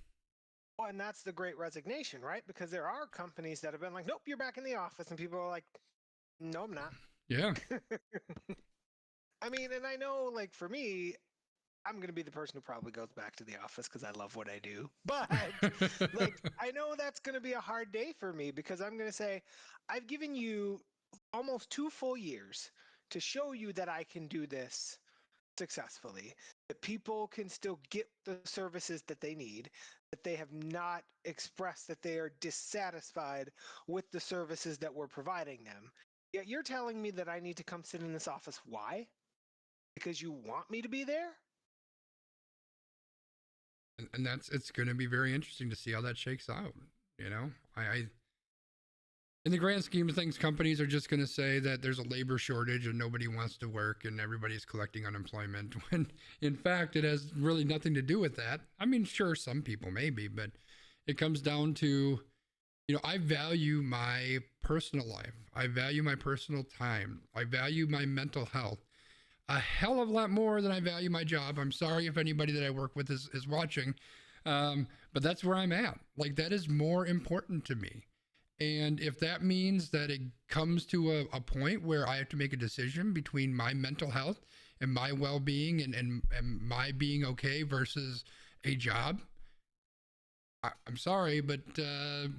Well, and that's the great resignation, right? Because there are companies that have been like, nope, you're back in the office. And people are like, no, I'm not. Yeah. I mean, and I know, like, for me, I'm going to be the person who probably goes back to the office because I love what I do. But, like, I know that's going to be a hard day for me because I'm going to say, I've given you almost 2 full years to show you that I can do this successfully, that people can still get the services that they need, that they have not expressed that they are dissatisfied with the services that we're providing them. Yet you're telling me that I need to come sit in this office. Why? Because you want me to be there? And it's going to be very interesting to see how that shakes out. You know, I in the grand scheme of things, companies are just going to say that there's a labor shortage and nobody wants to work and everybody's collecting unemployment, when in fact it has really nothing to do with that. I mean, sure, some people maybe, but it comes down to, you know, I value my personal life. I value my personal time. I value my mental health a hell of a lot more than I value my job. I'm sorry if anybody that I work with is watching, but that's where I'm at. Like, that is more important to me. And if that means that it comes to a point where I have to make a decision between my mental health and my well-being and my being okay versus a job, I'm sorry, but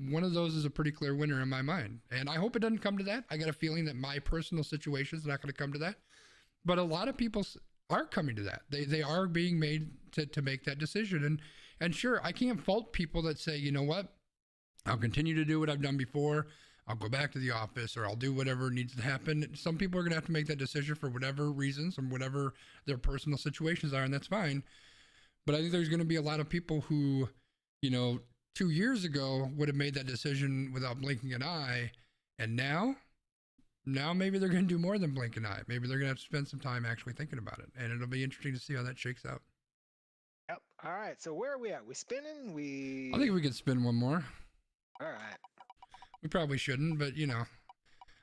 one of those is a pretty clear winner in my mind. And I hope it doesn't come to that. I got a feeling that my personal situation is not going to come to that. But a lot of people are coming to that. They are being made to make that decision. And sure, I can't fault people that say, you know what, I'll continue to do what I've done before. I'll go back to the office, or I'll do whatever needs to happen. Some people are going to have to make that decision for whatever reasons and whatever their personal situations are, and that's fine. But I think there's going to be a lot of people who, you know, 2 years ago would have made that decision without blinking an eye. And now maybe they're going to do more than blink an eye. Maybe they're going to have to spend some time actually thinking about it. And it'll be interesting to see how that shakes out. Yep. All right. So where are we at? We spinning? I think we could spin one more. All right. We probably shouldn't, but, you know,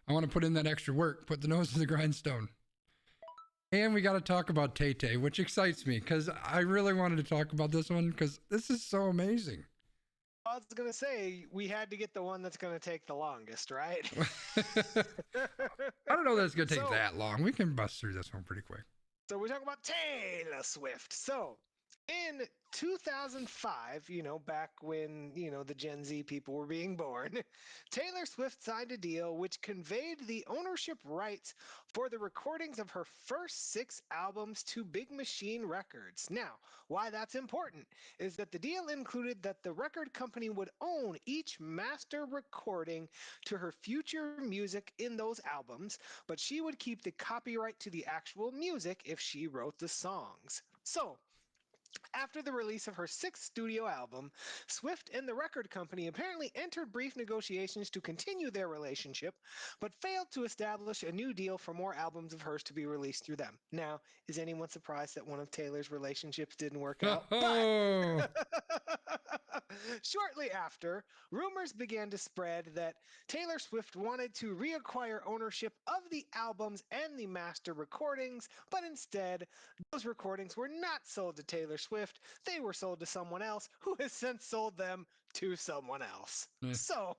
I want to put in that extra work, put the nose to the grindstone. And we got to talk about Tay-Tay, which excites me because I really wanted to talk about this one because this is so amazing. I was going to say, we had to get the one that's going to take the longest, right? I don't know that it's going to take that long. We can bust through this one pretty quick. So we're talking about Taylor Swift. So in 2005, you know, back when, you know, the Gen Z people were being born, Taylor Swift signed a deal which conveyed the ownership rights for the recordings of her first 6 albums to Big Machine Records. Now, why that's important is that the deal included that the record company would own each master recording to her future music in those albums, but she would keep the copyright to the actual music if she wrote the songs. So, After the release of her sixth studio album, Swift and the record company apparently entered brief negotiations to continue their relationship, but failed to establish a new deal for more albums of hers to be released through them. Now, is anyone surprised that one of Taylor's relationships didn't work out? Oh, Shortly after, rumors began to spread that Taylor Swift wanted to reacquire ownership of the albums and the master recordings, but instead, those recordings were not sold to Taylor Swift. They were sold to someone else who has since sold them to someone else. Yeah. So,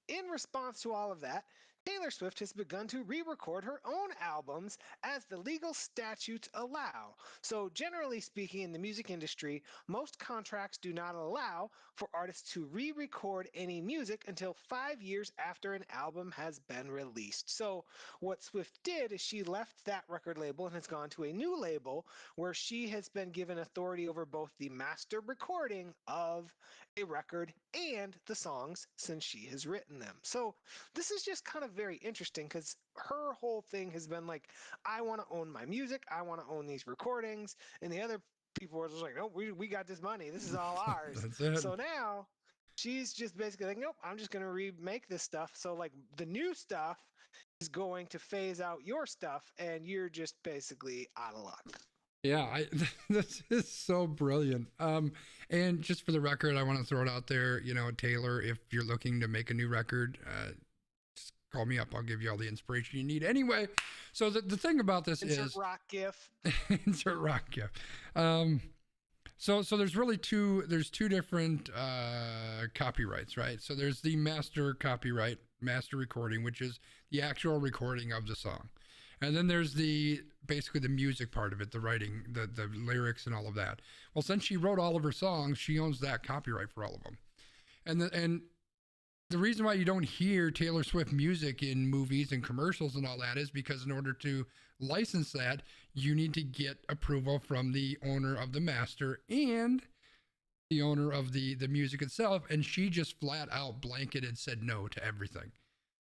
in response to all of that, Taylor Swift has begun to re record her own albums as the legal statutes allow. So, generally speaking, in the music industry, most contracts do not allow for artists to re record any music until 5 years after an album has been released. So, what Swift did is she left that record label and has gone to a new label where she has been given authority over both the master recording of a record and the songs since she has written them. So, this is just kind of very interesting because her whole thing has been like, I want to own my music, I want to own these recordings, and the other people were just like, no, we got this money, this is all ours. that's it. So now she's just basically like, nope, I'm just going to remake this stuff. So like the new stuff is going to phase out your stuff, and you're just basically out of luck. Yeah, this is so brilliant. And just for the record, I want to throw it out there, you know, Taylor, if you're looking to make a new record, just call me up. I'll give you all the inspiration you need. Anyway, so the thing about this Insert rock gif. insert rock gif. So there's really two different copyrights, right? So there's the master copyright, master recording, which is the actual recording of the song. And then there's basically the music part of it, the writing, the lyrics and all of that. Well, since she wrote all of her songs, she owns that copyright for all of them. And the reason why you don't hear Taylor Swift music in movies and commercials and all that is because in order to license that, you need to get approval from the owner of the master and the owner of the music itself. And she just flat out blanketed said no to everything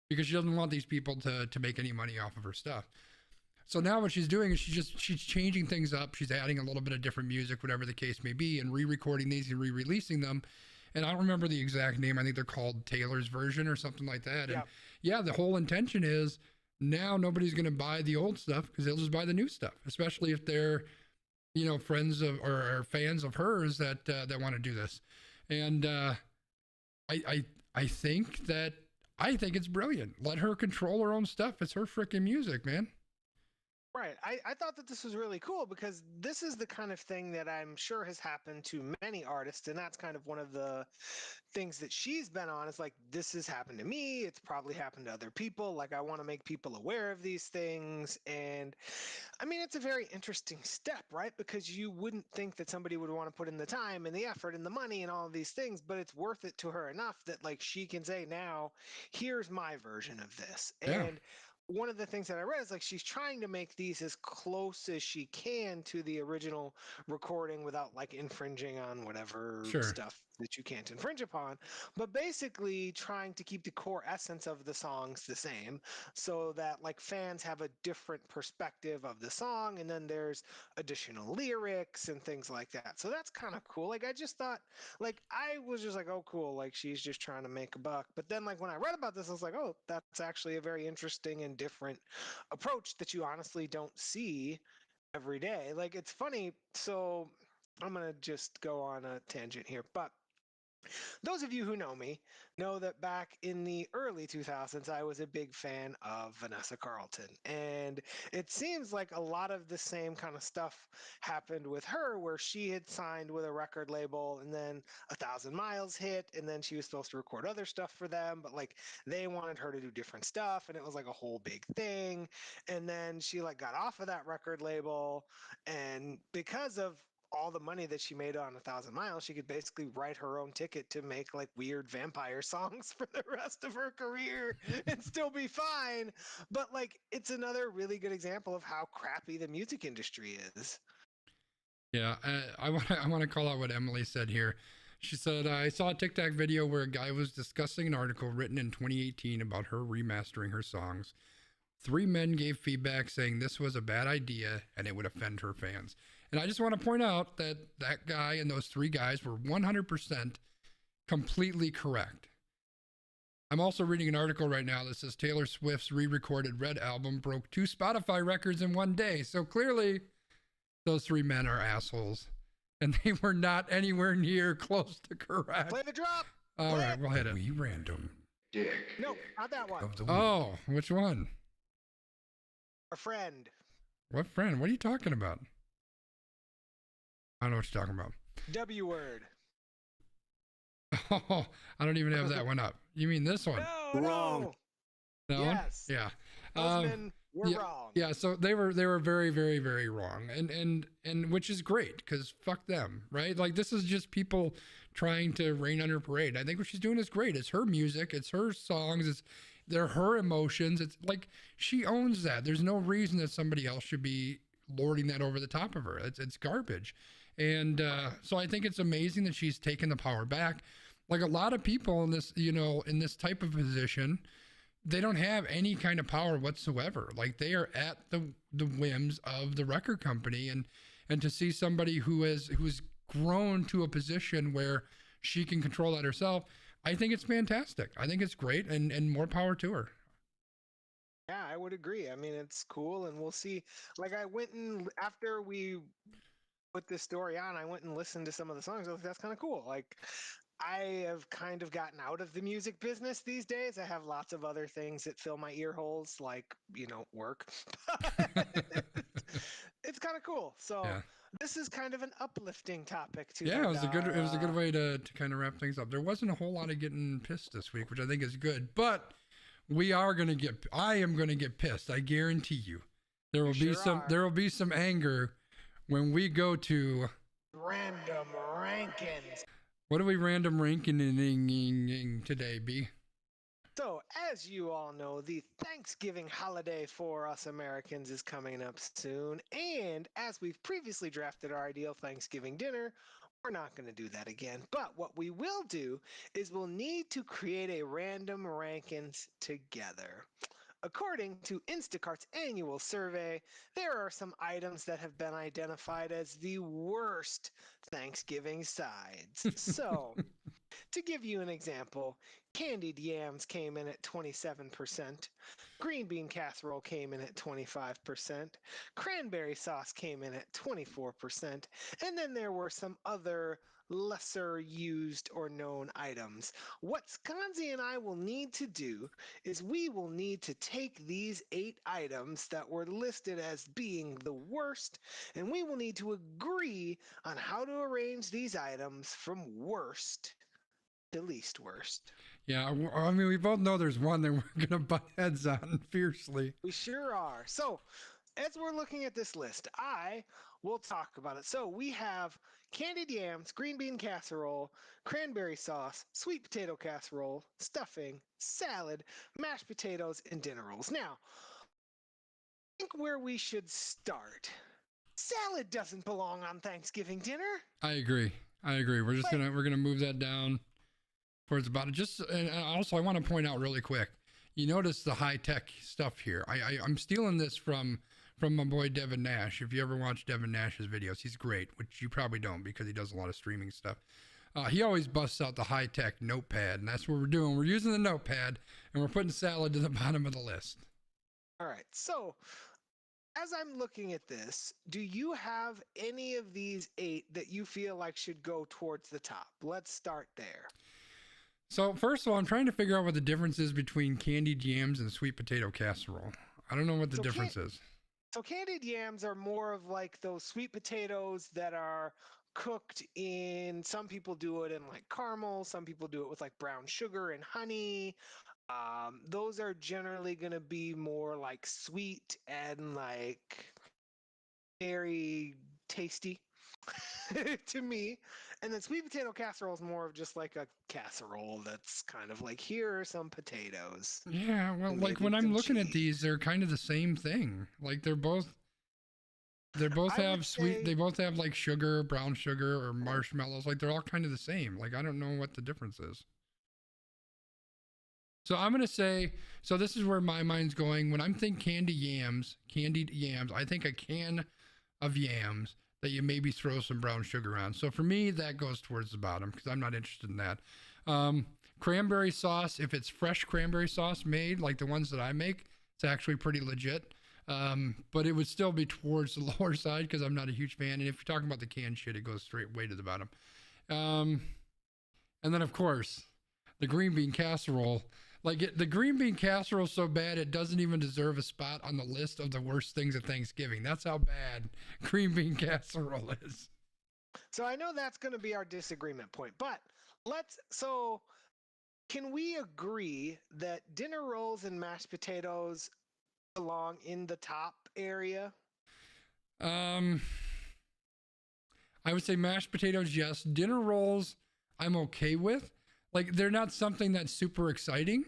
because she doesn't want these people to make any money off of her stuff. So now what she's doing is she's changing things up. She's adding a little bit of different music, whatever the case may be, and re-recording these and re-releasing them. And I don't remember the exact name. I think they're called Taylor's Version or something like that. And yeah, the whole intention is now nobody's going to buy the old stuff because they'll just buy the new stuff, especially if they're, you know, friends of or fans of hers that want to do this. And I think it's brilliant. Let her control her own stuff. It's her freaking music, man. Right. I thought that this was really cool because this is the kind of thing that I'm sure has happened to many artists. And that's kind of one of the things that she's been on is like, this has happened to me. It's probably happened to other people. Like, I want to make people aware of these things. And I mean, it's a very interesting step, right? Because you wouldn't think that somebody would want to put in the time and the effort and the money and all of these things, but it's worth it to her enough that like she can say, now, here's my version of this. Yeah. And one of the things that I read is like she's trying to make these as close as she can to the original recording without like infringing on whatever stuff that you can't infringe upon, but basically trying to keep the core essence of the songs the same so that like fans have a different perspective of the song, and then there's additional lyrics and things like that. So that's kind of cool. Like I just thought, like I was just like, oh cool, like she's just trying to make a buck. But then like when I read about this, I was like, oh, that's actually a very interesting and different approach that you honestly don't see every day. Like it's funny, so I'm gonna just go on a tangent here, but those of you who know me know that back in the early 2000s, I was a big fan of Vanessa Carlton. And it seems like a lot of the same kind of stuff happened with her, where she had signed with a record label and then 1,000 Miles hit, and then she was supposed to record other stuff for them, but like they wanted her to do different stuff, and it was like a whole big thing. And then she like got off of that record label, and because of all the money that she made on 1,000 Miles, she could basically write her own ticket to make like weird vampire songs for the rest of her career and still be fine. But like, it's another really good example of how crappy the music industry is. Yeah, I want to call out what Emily said here. She said, I saw a TikTok video where a guy was discussing an article written in 2018 about her remastering her songs. 3 men gave feedback saying this was a bad idea and it would offend her fans. And I just want to point out that that guy and those three guys were 100% completely correct. I'm also reading an article right now that says Taylor Swift's re-recorded Red album broke 2 Spotify records in one day. So clearly those three men are assholes and they were not anywhere near close to correct. Play the drop. All right, we'll hit it. We random Dick. No, not that one. of the week. Oh, which one? Our friend. What friend? What are you talking about? I don't know what you're talking about. W word. Oh, I don't even have that one up. You mean this one? No, Wrong. no. That Yes. one? Yeah. Those men were yeah, wrong. Yeah, so they were very, very, very wrong. And which is great, because fuck them, right? Like, this is just people trying to rain on her parade. I think what she's doing is great. It's her music, it's her songs, they're her emotions. It's like she owns that. There's no reason that somebody else should be lording that over the top of her. It's garbage. And so I think it's amazing that she's taken the power back. Like a lot of people in this, in this type of position, they don't have any kind of power whatsoever. Like they are at the whims of the record company, and to see somebody who's grown to a position where she can control that herself, I think it's fantastic. I think it's great, and more power to her. Yeah, I would agree. I mean, it's cool, and we'll see. Like, I went and after we put this story on, I went and listened to some of the songs. I was like, that's kind of cool. Like, I have kind of gotten out of the music business these days. I have lots of other things that fill my ear holes, like, work. It's kind of cool. So Yeah. this is kind of an uplifting topic to Yeah, it was a good way to kind of wrap things up. There wasn't a whole lot of getting pissed this week, which I think is good. But I am gonna get pissed. I guarantee you. There will be some anger when we go to random rankings. what are we random ranking today, B? So, as you all know, the Thanksgiving holiday for us Americans is coming up soon. And as we've previously drafted our ideal Thanksgiving dinner, we're not going to do that again. But what we will do is we'll need to create a random rankings together. According to Instacart's annual survey, there are some items that have been identified as the worst Thanksgiving sides. So, to give you an example, candied yams came in at 27%, green bean casserole came in at 25%, cranberry sauce came in at 24%, and then there were some other lesser used or known items. What Sconzi and I will need to do is we will need to take these 8 items that were listed as being the worst, and we will need to agree on how to arrange these items from worst to least worst. Yeah, I mean, we both know there's one that we're gonna butt heads on fiercely. We sure are. So, as we're looking at this list, I will talk about it. So, we have candied yams, green bean casserole, cranberry sauce, sweet potato casserole, stuffing, salad, mashed potatoes, and dinner rolls. Now, I think where we should start. Salad doesn't belong on Thanksgiving dinner. I agree. We're just we're gonna move that down towards the bottom. And also I want to point out really quick. You notice the high tech stuff here. I'm stealing this from my boy Devin Nash. If you ever watch Devin Nash's videos, he's great, which you probably don't because he does a lot of streaming stuff. He always busts out the high tech notepad, and that's what we're doing. We're using the notepad, and we're putting salad to the bottom of the list. All right. So, as I'm looking at this, do you have any of these 8 that you feel like should go towards the top? Let's start there. So first of all, I'm trying to figure out what the difference is between candied yams and sweet potato casserole. I don't know what the difference is. So candied yams are more of like those sweet potatoes that are cooked in, some people do it in like caramel, some people do it with like brown sugar and honey. Those are generally going to be more like sweet and like very tasty to me. And then sweet potato casserole is more of just like a casserole that's kind of like, here are some potatoes. Yeah, well, and like maybe when I'm some looking at cheese. these, they're kind of the same thing. Like they both I have would sweet, say- they both have like sugar, brown sugar, or marshmallows. Like they're all kind of the same. Like I don't know what the difference is. So I'm gonna say, so this is where my mind's going. When I'm thinking candied yams, I think a can of yams that you maybe throw some brown sugar on. So for me, that goes towards the bottom because I'm not interested in that. Cranberry sauce, if it's fresh cranberry sauce made, like the ones that I make, it's actually pretty legit. But it would still be towards the lower side because I'm not a huge fan. And if you're talking about the canned shit, it goes straight way to the bottom. And then, of course, the green bean casserole. Like the green bean casserole is so bad it doesn't even deserve a spot on the list of the worst things at Thanksgiving. That's how bad green bean casserole is. So I know that's going to be our disagreement point, but so can we agree that dinner rolls and mashed potatoes belong in the top area? I would say mashed potatoes, yes. Dinner rolls, I'm okay with. Like, they're not something that's super exciting.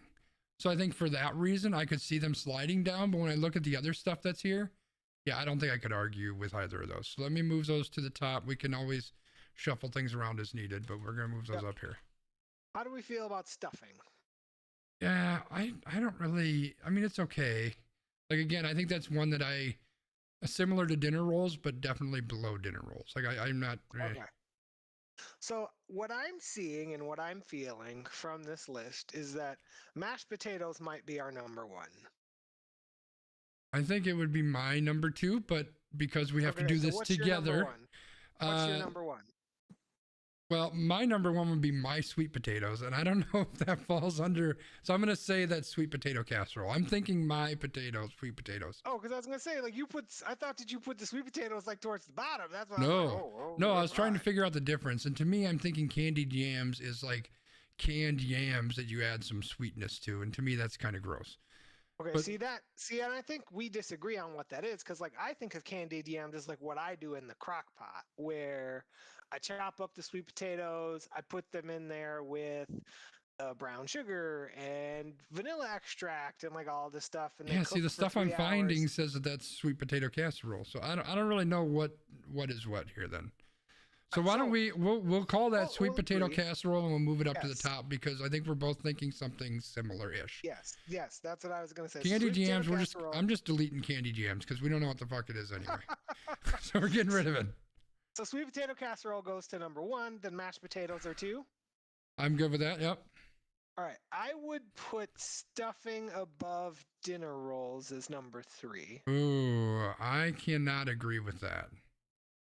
So I think for that reason, I could see them sliding down. But when I look at the other stuff that's here, yeah, I don't think I could argue with either of those. So let me move those to the top. We can always shuffle things around as needed, but we're going to move those up here. How do we feel about stuffing? Yeah, I don't really, I mean, it's okay. Like, again, I think that's one that similar to dinner rolls, but definitely below dinner rolls. Like, I'm not. Okay. So what I'm seeing and what I'm feeling from this list is that mashed potatoes might be our number one. I think it would be my number two, but because we have to do this together. What's your number one? Well, my number one would be my sweet potatoes, and I don't know if that falls under. So I'm going to say that sweet potato casserole. I'm thinking my potatoes, sweet potatoes. Oh, because I was going to say, like, I thought that you put the sweet potatoes like towards the bottom. That's why. No, I was trying to figure out the difference, and to me, I'm thinking candied yams is like canned yams that you add some sweetness to, and to me, that's kind of gross. Okay, and I think we disagree on what that is, because like I think of candied yams as like what I do in the crock pot, where I chop up the sweet potatoes, I put them in there with brown sugar and vanilla extract and like all this stuff. And yeah, see, the stuff I'm finding says that that's sweet potato casserole, so I don't really know what is what here then. So why don't we'll call that sweet potato casserole and we'll move it up to the top because I think we're both thinking something similar-ish. Yes, that's what I was gonna say. Candied yams, I'm just deleting candied yams because we don't know what the fuck it is anyway. So we're getting rid of it. So sweet potato casserole goes to number one, then mashed potatoes are two. I'm good with that, yep. All right, I would put stuffing above dinner rolls as number three. Ooh, I cannot agree with that.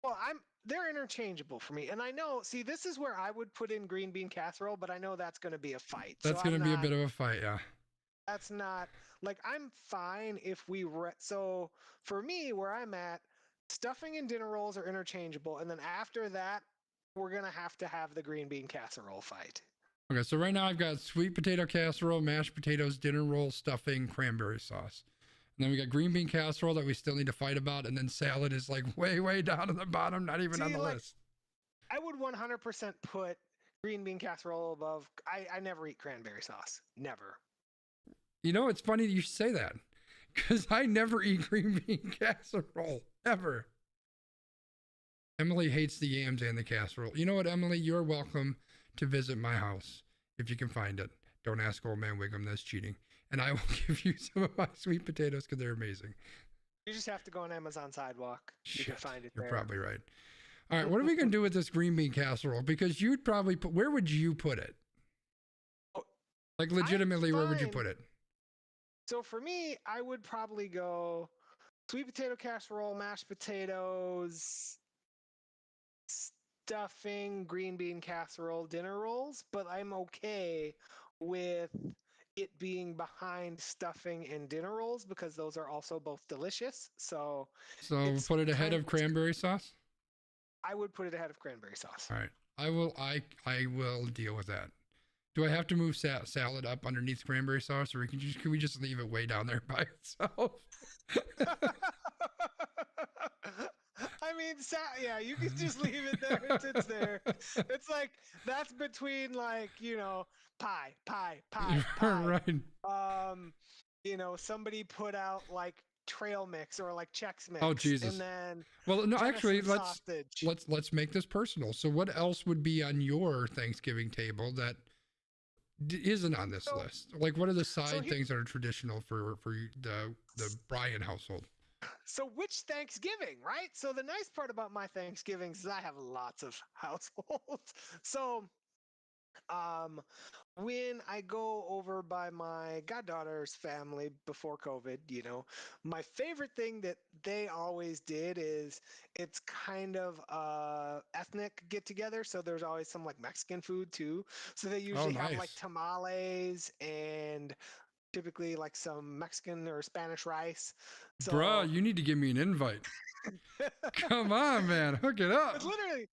Well, they're interchangeable for me. And I know, see, this is where I would put in green bean casserole, but I know that's going to be a fight. That's going to be a bit of a fight, yeah. That's not, like, I'm fine if so for me, where I'm at, stuffing and dinner rolls are interchangeable. And then after that, we're going to have the green bean casserole fight. Okay, so right now I've got sweet potato casserole, mashed potatoes, dinner roll, stuffing, cranberry sauce. And then we got green bean casserole that we still need to fight about. And then salad is like way, way down at the bottom, not even on the list. I would 100% put green bean casserole above. I never eat cranberry sauce. Never. You know, it's funny you say that because I never eat green bean casserole, ever. Emily hates the yams and the casserole. You know what, Emily? You're welcome to visit my house if you can find it. Don't ask old man Wiggum, that's cheating. And I will give you some of my sweet potatoes because they're amazing. You just have to go on Amazon Sidewalk. You can find it there. You're probably right. All right, what are we going to do with this green bean casserole? Because you'd probably where would you put it? Like legitimately, where would you put it? So for me, I would probably go sweet potato casserole, mashed potatoes, stuffing, green bean casserole, dinner rolls, but I'm okay with it being behind stuffing and dinner rolls because those are also both delicious. So put it ahead of cranberry sauce? I would put it ahead of cranberry sauce. All right. I will deal with that. Do I have to move salad up underneath cranberry sauce, or can we just leave it way down there by itself? I mean, yeah, you can just leave it there. It's there. It's like that's between pie. Right. Somebody put out like trail mix or like Chex Mix. Oh Jesus. And then no, actually, let's make this personal. So what else would be on your Thanksgiving table that isn't on this list? Like, what are the side things that are traditional for the Bryan household? So which Thanksgiving, right? So the nice part about my Thanksgivings is I have lots of households. So um when I go over by my goddaughter's family before COVID, my favorite thing that they always did is it's kind of ethnic get together. So there's always some like Mexican food too. So they Oh, usually have like nice. tamales and typically like some Mexican or Spanish rice. Bruh, So you need to give me an invite. Come on, man. Hook it it's up. literally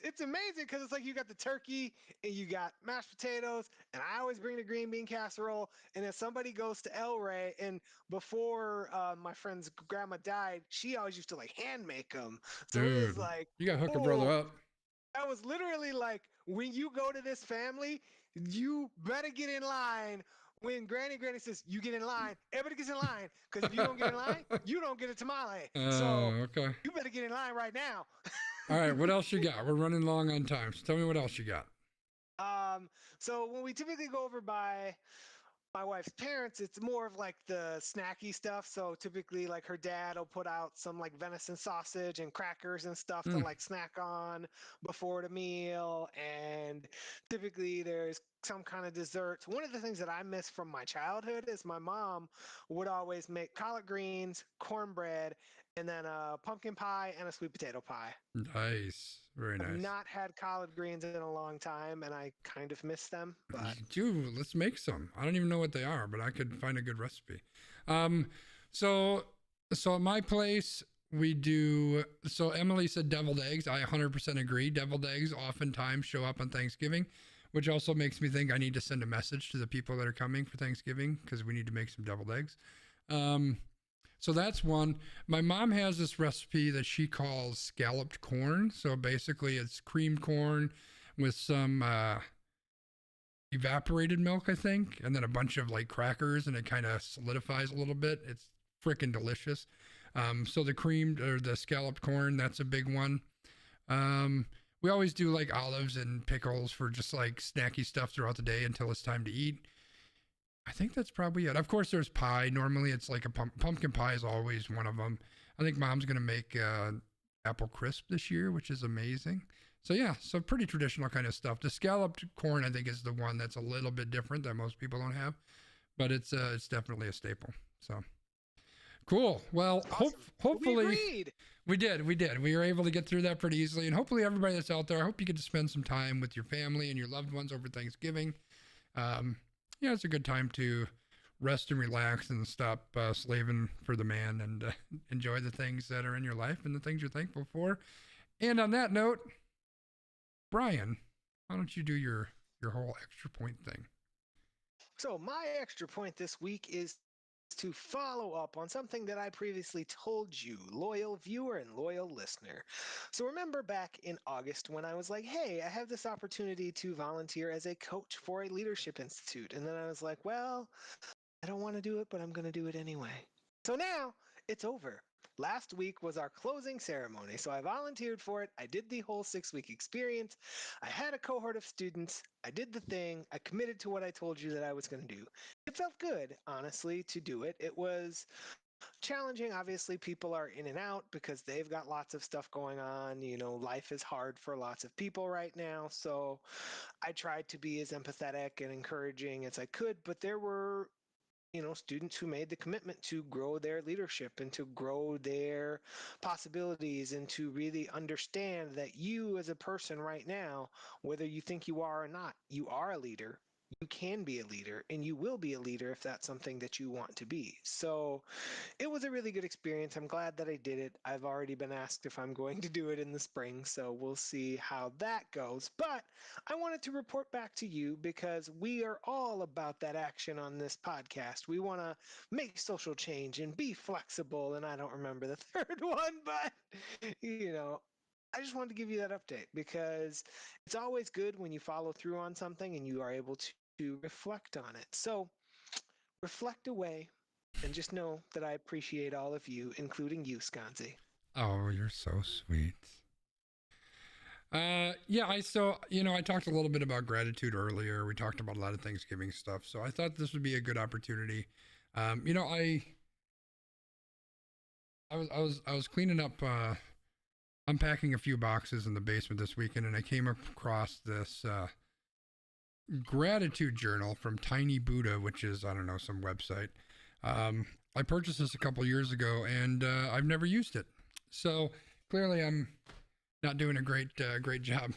it's amazing because it's like you got the turkey and you got mashed potatoes, and I always bring the green bean casserole. And if somebody goes to El Rey, and before my friend's grandma died, she always used to like hand make them. So it was Dude, like, you got to hook a brother oh, up. that was literally like when you go to this family, you better get in line. When Granny says you get in line, everybody gets in line because if you don't get in line, you don't get a tamale. So Oh, okay. you better get in line right now. All right, what else you got? We're running long on time, so tell me what else you got. So when we typically go over by my wife's parents, it's more of like the snacky stuff. So typically, like her dad will put out some like venison sausage and crackers and stuff to Mm, like snack on before the meal. And typically, there's some kind of dessert. One of the things that I miss from my childhood is my mom would always make collard greens, cornbread, and then a pumpkin pie and a sweet potato pie. nice. Very I've nice. not had collard greens in a long time, and I kind of miss them. But Dude, let's make some. I don't even know what they are, but I could find a good recipe. Um, so so at my place we do. So Emily said deviled eggs. I 100% agree. Deviled eggs oftentimes show up on Thanksgiving, which also makes me think I need to send a message to the people that are coming for Thanksgiving because we need to make some deviled eggs. Um, so that's one. My mom has this recipe that she calls scalloped corn. So basically, it's creamed corn with some evaporated milk, I think, and then a bunch of like crackers, and it kind of solidifies a little bit. It's freaking delicious. So the creamed or the scalloped corn, that's a big one. Um, we always do like olives and pickles for just like snacky stuff throughout the day until it's time to eat. I think that's probably it. Of course, there's pie. Normally, it's like a pumpkin pie is always one of them. I think Mom's gonna make apple crisp this year, which is amazing. So yeah, so pretty traditional kind of stuff. The scalloped corn, I think, is the one that's a little bit different that most people don't have, but it's definitely a staple. So cool. Well, awesome. We hopefully agreed. we did. We were able to get through that pretty easily, and hopefully everybody that's out there, I hope you get to spend some time with your family and your loved ones over Thanksgiving. Um, yeah, it's a good time to rest and relax and stop slaving for the man and enjoy the things that are in your life and the things you're thankful for. And on that note, Brian, why don't you do your whole extra point thing? So my extra point this week is to follow up on something that I previously told you, loyal viewer and loyal listener. So remember back in August when I was like, hey, I have this opportunity to volunteer as a coach for a leadership institute. And then I was like, well, I don't want to do it, but I'm going to do it anyway. So now it's over. Last week was our closing ceremony, so I volunteered for it. I did the whole 6-week experience. I had a cohort of students. I did the thing. I committed to what I told you that I was going to do. It felt good, honestly, to do it. It was challenging. Obviously, people are in and out because they've got lots of stuff going on. Life is hard for lots of people right now. So I tried to be as empathetic and encouraging as I could, but there were students who made the commitment to grow their leadership and to grow their possibilities and to really understand that you as a person right now, whether you think you are or not, you are a leader. You can be a leader and you will be a leader if that's something that you want to be. So it was a really good experience. I'm glad that I did it. I've already been asked if I'm going to do it in the spring, so we'll see how that goes. But I wanted to report back to you because we are all about that action on this podcast. We want to make social change and be flexible. And I don't remember the third one, but I just wanted to give you that update because it's always good when you follow through on something and you are able to reflect on it. So reflect away and just know that I appreciate all of you, including you, Skanzi. Oh, you're so sweet. Yeah, I talked a little bit about gratitude earlier. We talked about a lot of Thanksgiving stuff. So I thought this would be a good opportunity. I I was cleaning up, unpacking a few boxes in the basement this weekend, and I came across this gratitude journal from Tiny Buddha, which is, I don't know, some website. I purchased this a couple years ago, and I've never used it. So clearly, I'm not doing a great job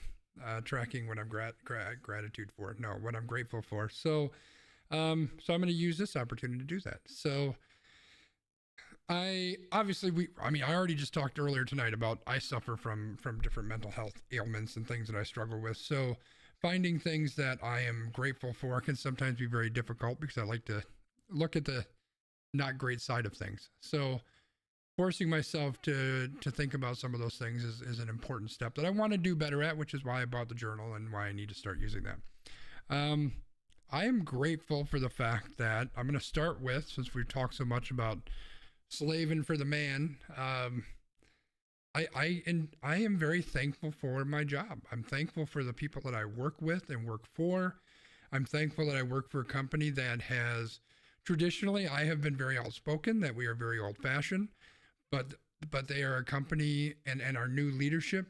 tracking what I'm gratitude for. No, what I'm grateful for. So I'm going to use this opportunity to do that. So I already just talked earlier tonight about I suffer from different mental health ailments and things that I struggle with. So finding things that I am grateful for can sometimes be very difficult because I like to look at the not great side of things. So forcing myself to think about some of those things is an important step that I want to do better at, which is why I bought the journal and why I need to start using that. I am grateful for the fact that I'm going to start with, since we've talked so much about slaving for the man, I am very thankful for my job. I'm thankful for the people that I work with and work for. I'm thankful that I work for a company that has traditionally, I have been very outspoken, that we are very old fashioned, but they are a company, and our new leadership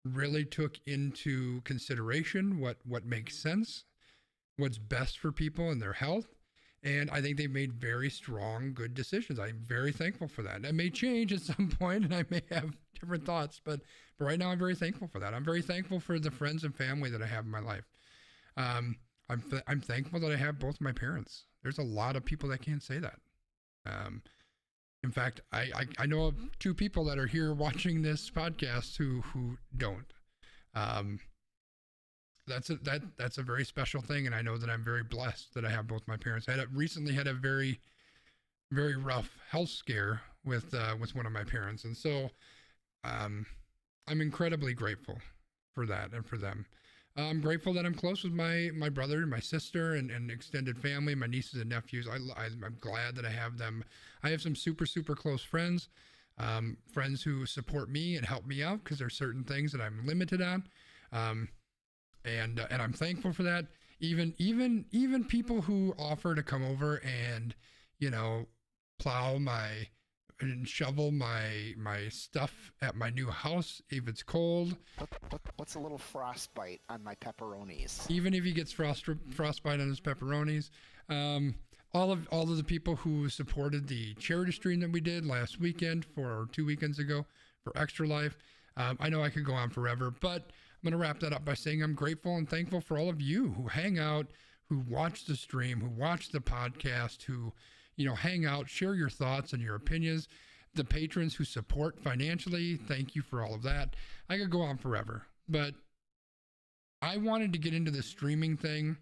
really took into consideration what makes sense, what's best for people and their health. And I think they made very strong, good decisions. I'm very thankful for that. It may change at some point, and I may have different thoughts, but right now I'm very thankful for that. I'm very thankful for the friends and family that I have in my life. I'm thankful that I have both my parents. There's a lot of people that can't say that. In fact, I know of two people that are here watching this podcast who don't. That's a very special thing, and I know that I'm very blessed that I have both my parents. I recently had a very, very rough health scare with one of my parents, and so I'm incredibly grateful for that and for them. I'm grateful that I'm close with my brother and my sister and extended family, my nieces and nephews. I'm glad that I have them. I have some super, super close friends, friends who support me and help me out because there's certain things that I'm limited on. And I'm thankful for that. Even people who offer to come over and, plow and shovel my stuff at my new house if it's cold. What's a little frostbite on my pepperonis? Even if he gets frostbite on his pepperonis. All of the people who supported the charity stream that we did last weekend or 2 weekends ago for Extra Life. I know I could go on forever, but I'm going to wrap that up by saying I'm grateful and thankful for all of you who hang out, who watch the stream, who watch the podcast, who, hang out, share your thoughts and your opinions. The patrons who support financially, thank you for all of that. I could go on forever, but I wanted to get into the streaming thing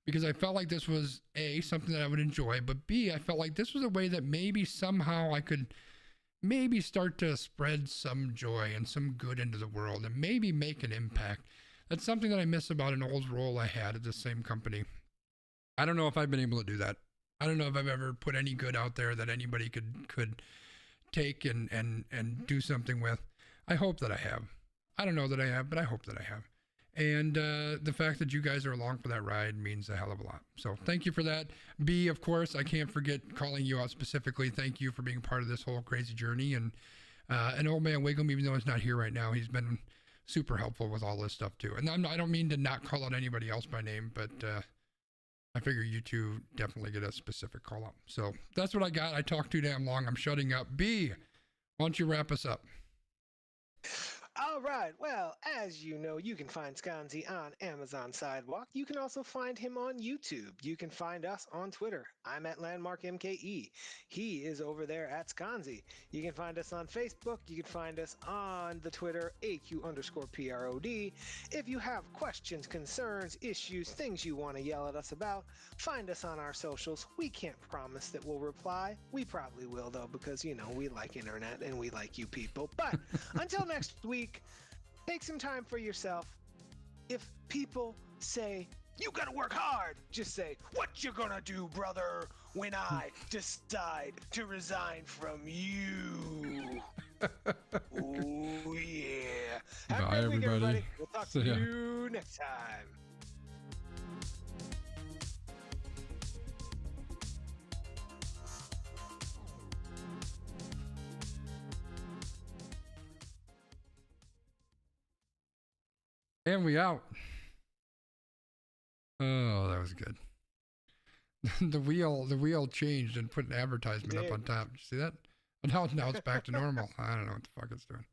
because I felt like this was A, something that I would enjoy, but B, I felt like this was a way that maybe somehow I could maybe start to spread some joy and some good into the world and maybe make an impact. That's something that I miss about an old role I had at the same company. I don't know if I've been able to do that. I don't know if I've ever put any good out there that anybody could take and do something with. I hope that I have. I don't know that I have, but I hope that I have. And the fact that you guys are along for that ride means a hell of a lot. So thank you for that. B, of course, I can't forget calling you out specifically. Thank you for being part of this whole crazy journey. And Old Man Wiggum, even though he's not here right now, he's been super helpful with all this stuff too. And I don't mean to not call out anybody else by name, but I figure you two definitely get a specific call out. So that's what I got. I talked too damn long. I'm shutting up. B, why don't you wrap us up? All right. Well, as you know, you can find Skanzi on Amazon Sidewalk. You can also find him on YouTube. You can find us on Twitter. I'm at Landmark MKE. He is over there at Skanzi. You can find us on Facebook. You can find us on the Twitter, AQ_PROD. If you have questions, concerns, issues, things you want to yell at us about, find us on our socials. We can't promise that we'll reply. We probably will, though, because, we like internet and we like you people. But until next week, take some time for yourself. If people say, you gotta work hard, just say, what you gonna do, brother, when I decide to resign from you? Oh, yeah. Have Bye, a great week, everybody. We'll talk to you next time. And we out. Oh, that was good. the wheel changed and put an advertisement up on top. Did you see that? And now it's back to normal. I don't know what the fuck it's doing.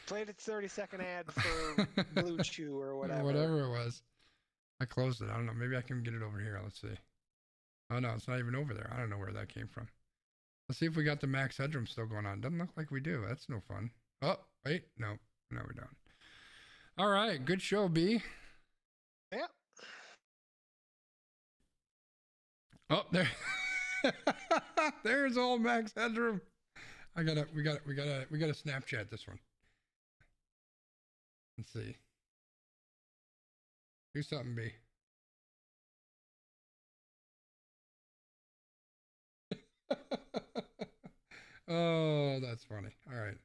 Played its 30-second ad for Blue Chew or whatever. Whatever it was. I closed it. I don't know. Maybe I can get it over here. Let's see. Oh no, it's not even over there. I don't know where that came from. Let's see if we got the max headroom still going on. Doesn't look like we do. That's no fun. Oh, wait. No, we don't. All right. Good show, B. Yep. Oh, there. There's old max headroom. We gotta Snapchat this one. Let's see. Do something, B. Oh, that's funny. All right.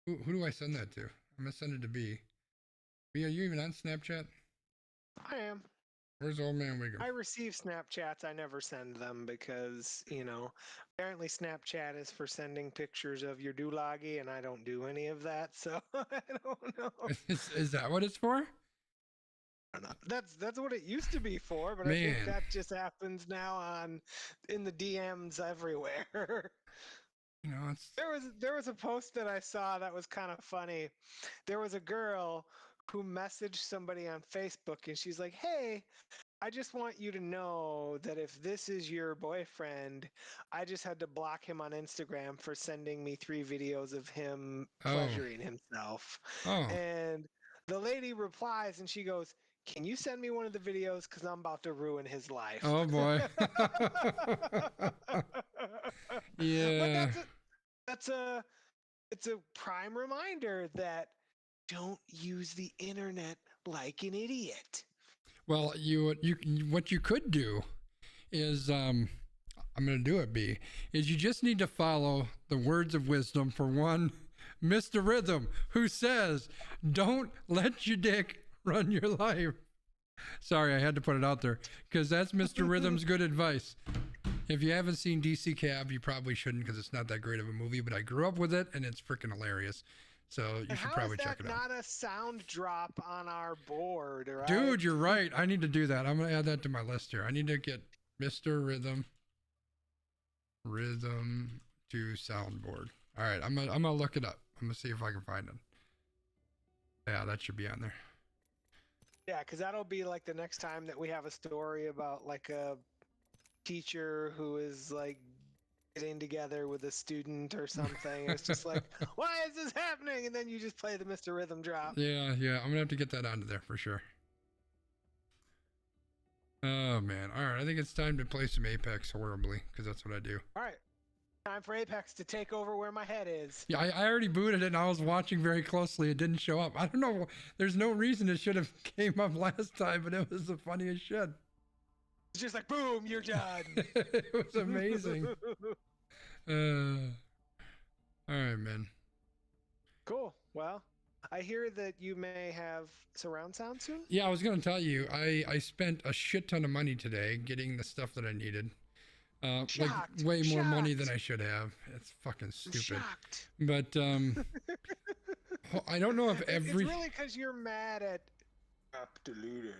Who do I send that to? I'm gonna send it to B. B, are you even on Snapchat? I am. Where's old man Wiggum? I receive Snapchats. I never send them because, apparently Snapchat is for sending pictures of your doologgy, and I don't do any of that, so I don't know. Is that what it's for? That's what it used to be for, but I think that just happens now in the DMs everywhere. There was a post that I saw that was kind of funny. There was a girl who messaged somebody on Facebook, and she's like, "Hey, I just want you to know that if this is your boyfriend, I just had to block him on Instagram for sending me 3 videos of him pleasuring himself." Oh. And the lady replies, and she goes, "Can you send me one of the videos? Because I'm about to ruin his life." Oh, boy. Yeah. But it's a prime reminder that don't use the internet like an idiot. Well, what you could do is, I'm going to do it, B, is you just need to follow the words of wisdom for one, Mr. Rhythm, who says, don't let your dick run your life. Sorry, I had to put it out there because that's Mr. Rhythm's good advice. If you haven't seen DC Cab, you probably shouldn't because it's not that great of a movie, but I grew up with it and it's freaking hilarious. So you should probably check it out. How is that not a sound drop on our board, right? Dude, you're right. I need to do that. I'm going to add that to my list here. I need to get Mr. Rhythm to soundboard. All right, I'm gonna look it up. I'm going to see if I can find it. Yeah, that should be on there. Yeah, because that'll be like the next time that we have a story about like a teacher who is like getting together with a student or something. It's just like, why is this happening? And then you just play the Mr. Rhythm drop. Yeah. I'm going to have to get that onto there for sure. Oh, man. All right. I think it's time to play some Apex horribly because that's what I do. All right. Time for Apex to take over where my head is. Yeah, I already booted it and I was watching very closely. It didn't show up. I don't know. There's no reason it should have came up last time, but it was the funniest shit. It's just like, boom, you're done. It was amazing. All right, man. Cool. Well, I hear that you may have surround sound soon. Yeah, I was going to tell you, I spent a shit ton of money today getting the stuff that I needed. Like way more money than I should have. It's fucking stupid. But I don't know if every. It's really because you're mad at app deleted.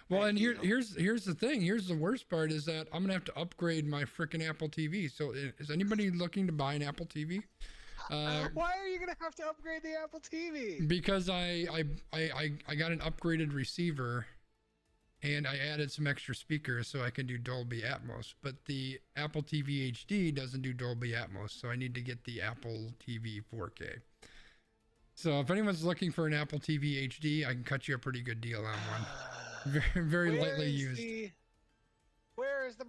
Well, and here's the thing. Here's the worst part is that I'm gonna have to upgrade my freaking Apple TV. So is anybody looking to buy an Apple TV? Why are you gonna have to upgrade the Apple TV? Because I got an upgraded receiver, and I added some extra speakers so I can do Dolby Atmos. But the Apple TV HD doesn't do Dolby Atmos, so I need to get the Apple TV 4K. So if anyone's looking for an Apple TV HD, I can cut you a pretty good deal on one. Very, very lightly used. Where is the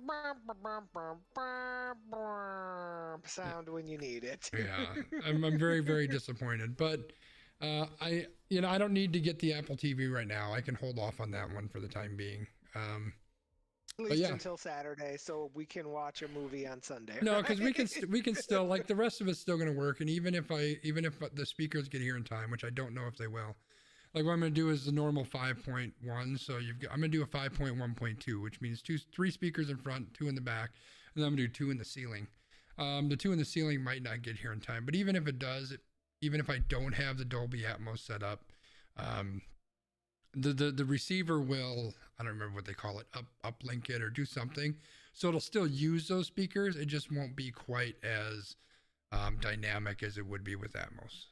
sound when you need it? Yeah, I'm very, very disappointed. But I don't need to get the Apple TV right now. I can hold off on that one for the time being. At least until Saturday, so we can watch a movie on Sunday. No, because we can still, like, the rest of it's still going to work. And even if the speakers get here in time, which I don't know if they will, like what I'm going to do is the normal 5.1. So I'm going to do a 5.1.2, which means 3 speakers in front, 2 in the back, and then I'm going to do 2 in the ceiling. The 2 in the ceiling might not get here in time, but even if it does, even if I don't have the Dolby Atmos set up, the receiver will, I don't remember what they call it, uplink it or do something. So it'll still use those speakers. It just won't be quite as dynamic as it would be with Atmos.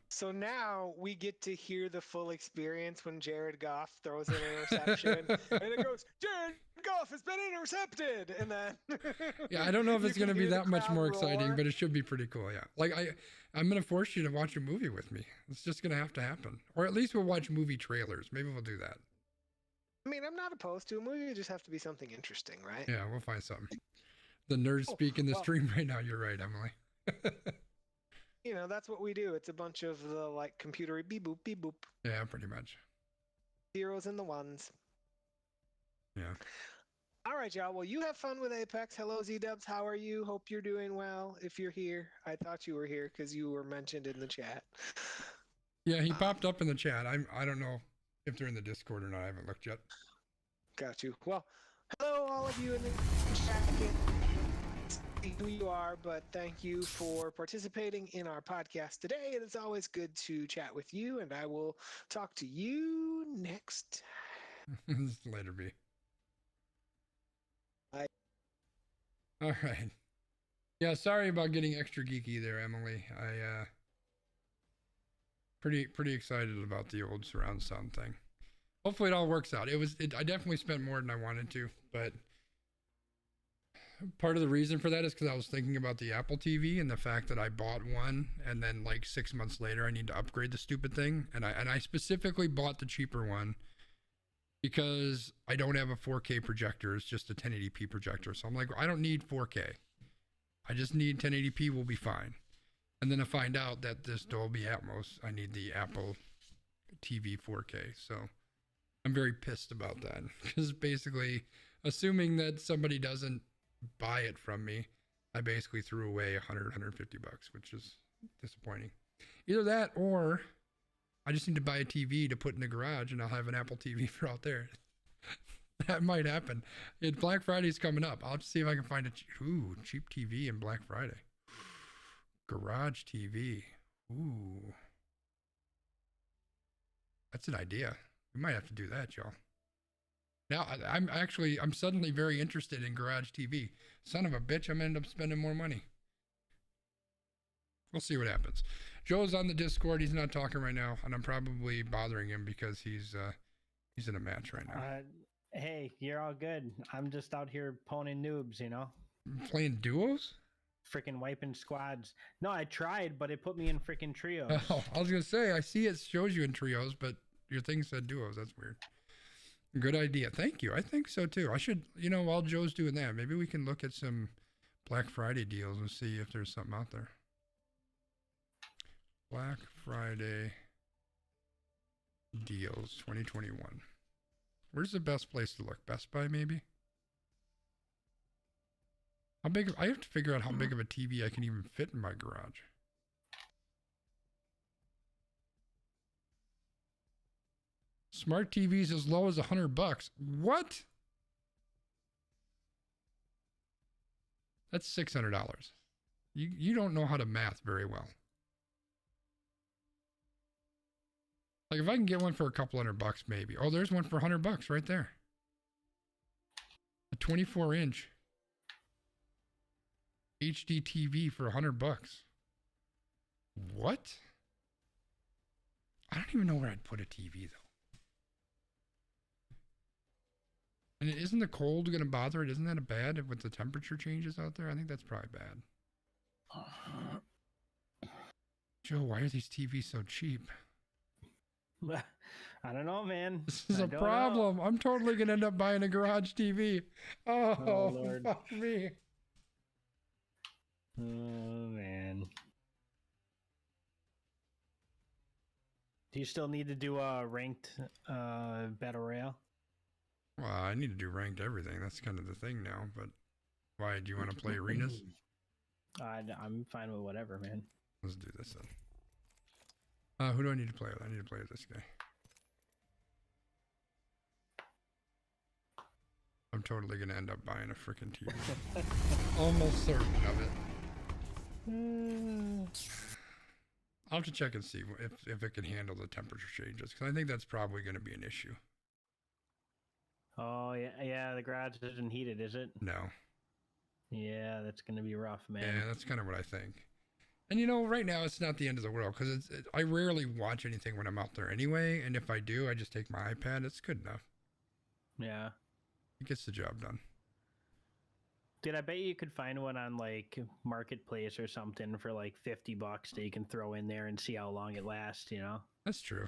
So now we get to hear the full experience when Jared Goff throws an interception, and it goes, Jared Goff has been intercepted, and then yeah, I don't know if it's you going to can be hear the that much crowd more exciting, roar. but it should be pretty cool. Yeah, like I'm going to force you to watch a movie with me. It's just going to have to happen, or at least we'll watch movie trailers. Maybe we'll do that. I mean, I'm not opposed to a movie. It just have to be something interesting, right? Yeah, we'll find something. The nerds speak in the well- stream right now. You're right, Emily. You know, that's what we do. It's a bunch of the like computery beep boop, Yeah, pretty much. zeros and the ones. Yeah. All right, y'all. Well, you have fun with Apex. Hello, Z-Dubs. How are you? Hope you're doing well. If you're here, I thought you were here because you were mentioned in the chat. Yeah, he popped up in the chat. I don't know if they're in the Discord or not. I haven't looked yet. Got you. Well, hello, all of you in the chat. I can't see who you are, but thank you for participating in our podcast today. It is always good to chat with you, and I will talk to you next. Later, B. Bye. All right. Yeah, sorry about getting extra geeky there, Emily. I pretty excited about the old surround sound thing. Hopefully it all works out. I definitely spent more than I wanted to, but part of the reason for that is because I was thinking about the Apple TV and the fact that I bought one and then like 6 months later I need to upgrade the stupid thing, and I specifically bought the cheaper one because I don't have a 4K projector. It's just a 1080p projector. So I'm like, I don't need 4K. I just need 1080p will be fine. And then I find out that this Dolby Atmos, I need the Apple TV 4K. So I'm very pissed about that because basically, assuming that somebody doesn't buy it from me, I basically threw away 150 bucks, which is disappointing. Either that or I just need to buy a TV to put in the garage and I'll have an Apple TV for out there. That might happen. Black Friday's coming up. I'll just see if I can find a cheap TV in Black Friday. Garage TV. Ooh. That's an idea. We might have to do that, y'all. Now, I'm suddenly very interested in garage TV. Son of a bitch, I'm gonna end up spending more money. We'll see what happens. Joe's on the Discord. He's not talking right now, and I'm probably bothering him because he's in a match right now. Hey, you're all good. I'm just out here pwning noobs, you know? Playing duos? Freaking wiping squads. No, I tried, but it put me in freaking trios. Oh, I was gonna say, I see it shows you in trios, but your thing said duos. That's weird. Good idea. Thank you. I think so too. I should, while Joe's doing that, maybe we can look at some Black Friday deals and see if there's something out there. Black Friday deals 2021. Where's the best place to look? Best Buy, maybe? I have to figure out how big of a TV I can even fit in my garage. Smart TVs as low as $100. What? That's $600. You don't know how to math very well. Like if I can get one for a couple $100, maybe. Oh, there's one for $100 right there. A 24-inch HD TV for $100. What? I don't even know where I'd put a TV though. And isn't the cold going to bother it? Isn't that a bad with the temperature changes out there? I think that's probably bad. Joe, why are these TVs so cheap? I don't know, man. This is I a don't problem. I'm totally going to end up buying a garage TV. Oh, Lord. fuck me. Oh, man. Do you still need to do a ranked battle royale? Well, I need to do ranked everything. That's kind of the thing now. But why? Do you want to play arenas? I'm fine with whatever, man. Let's do this then. Who do I need to play with? I need to play with this guy. I'm totally going to end up buying a freaking TV. Almost certain of it. I'll have to check and see if it can handle the temperature changes, because I think that's probably going to be an issue. Oh yeah. The garage isn't heated, is it? No. Yeah, that's gonna be rough, man. Yeah, that's kind of what I think. And right now it's not the end of the world, because I rarely watch anything when I'm out there anyway. And if I do, I just take my iPad. It's good enough. Yeah. It gets the job done. Dude, I bet you could find one on like Marketplace or something for like $50 that you can throw in there and see how long it lasts, That's true.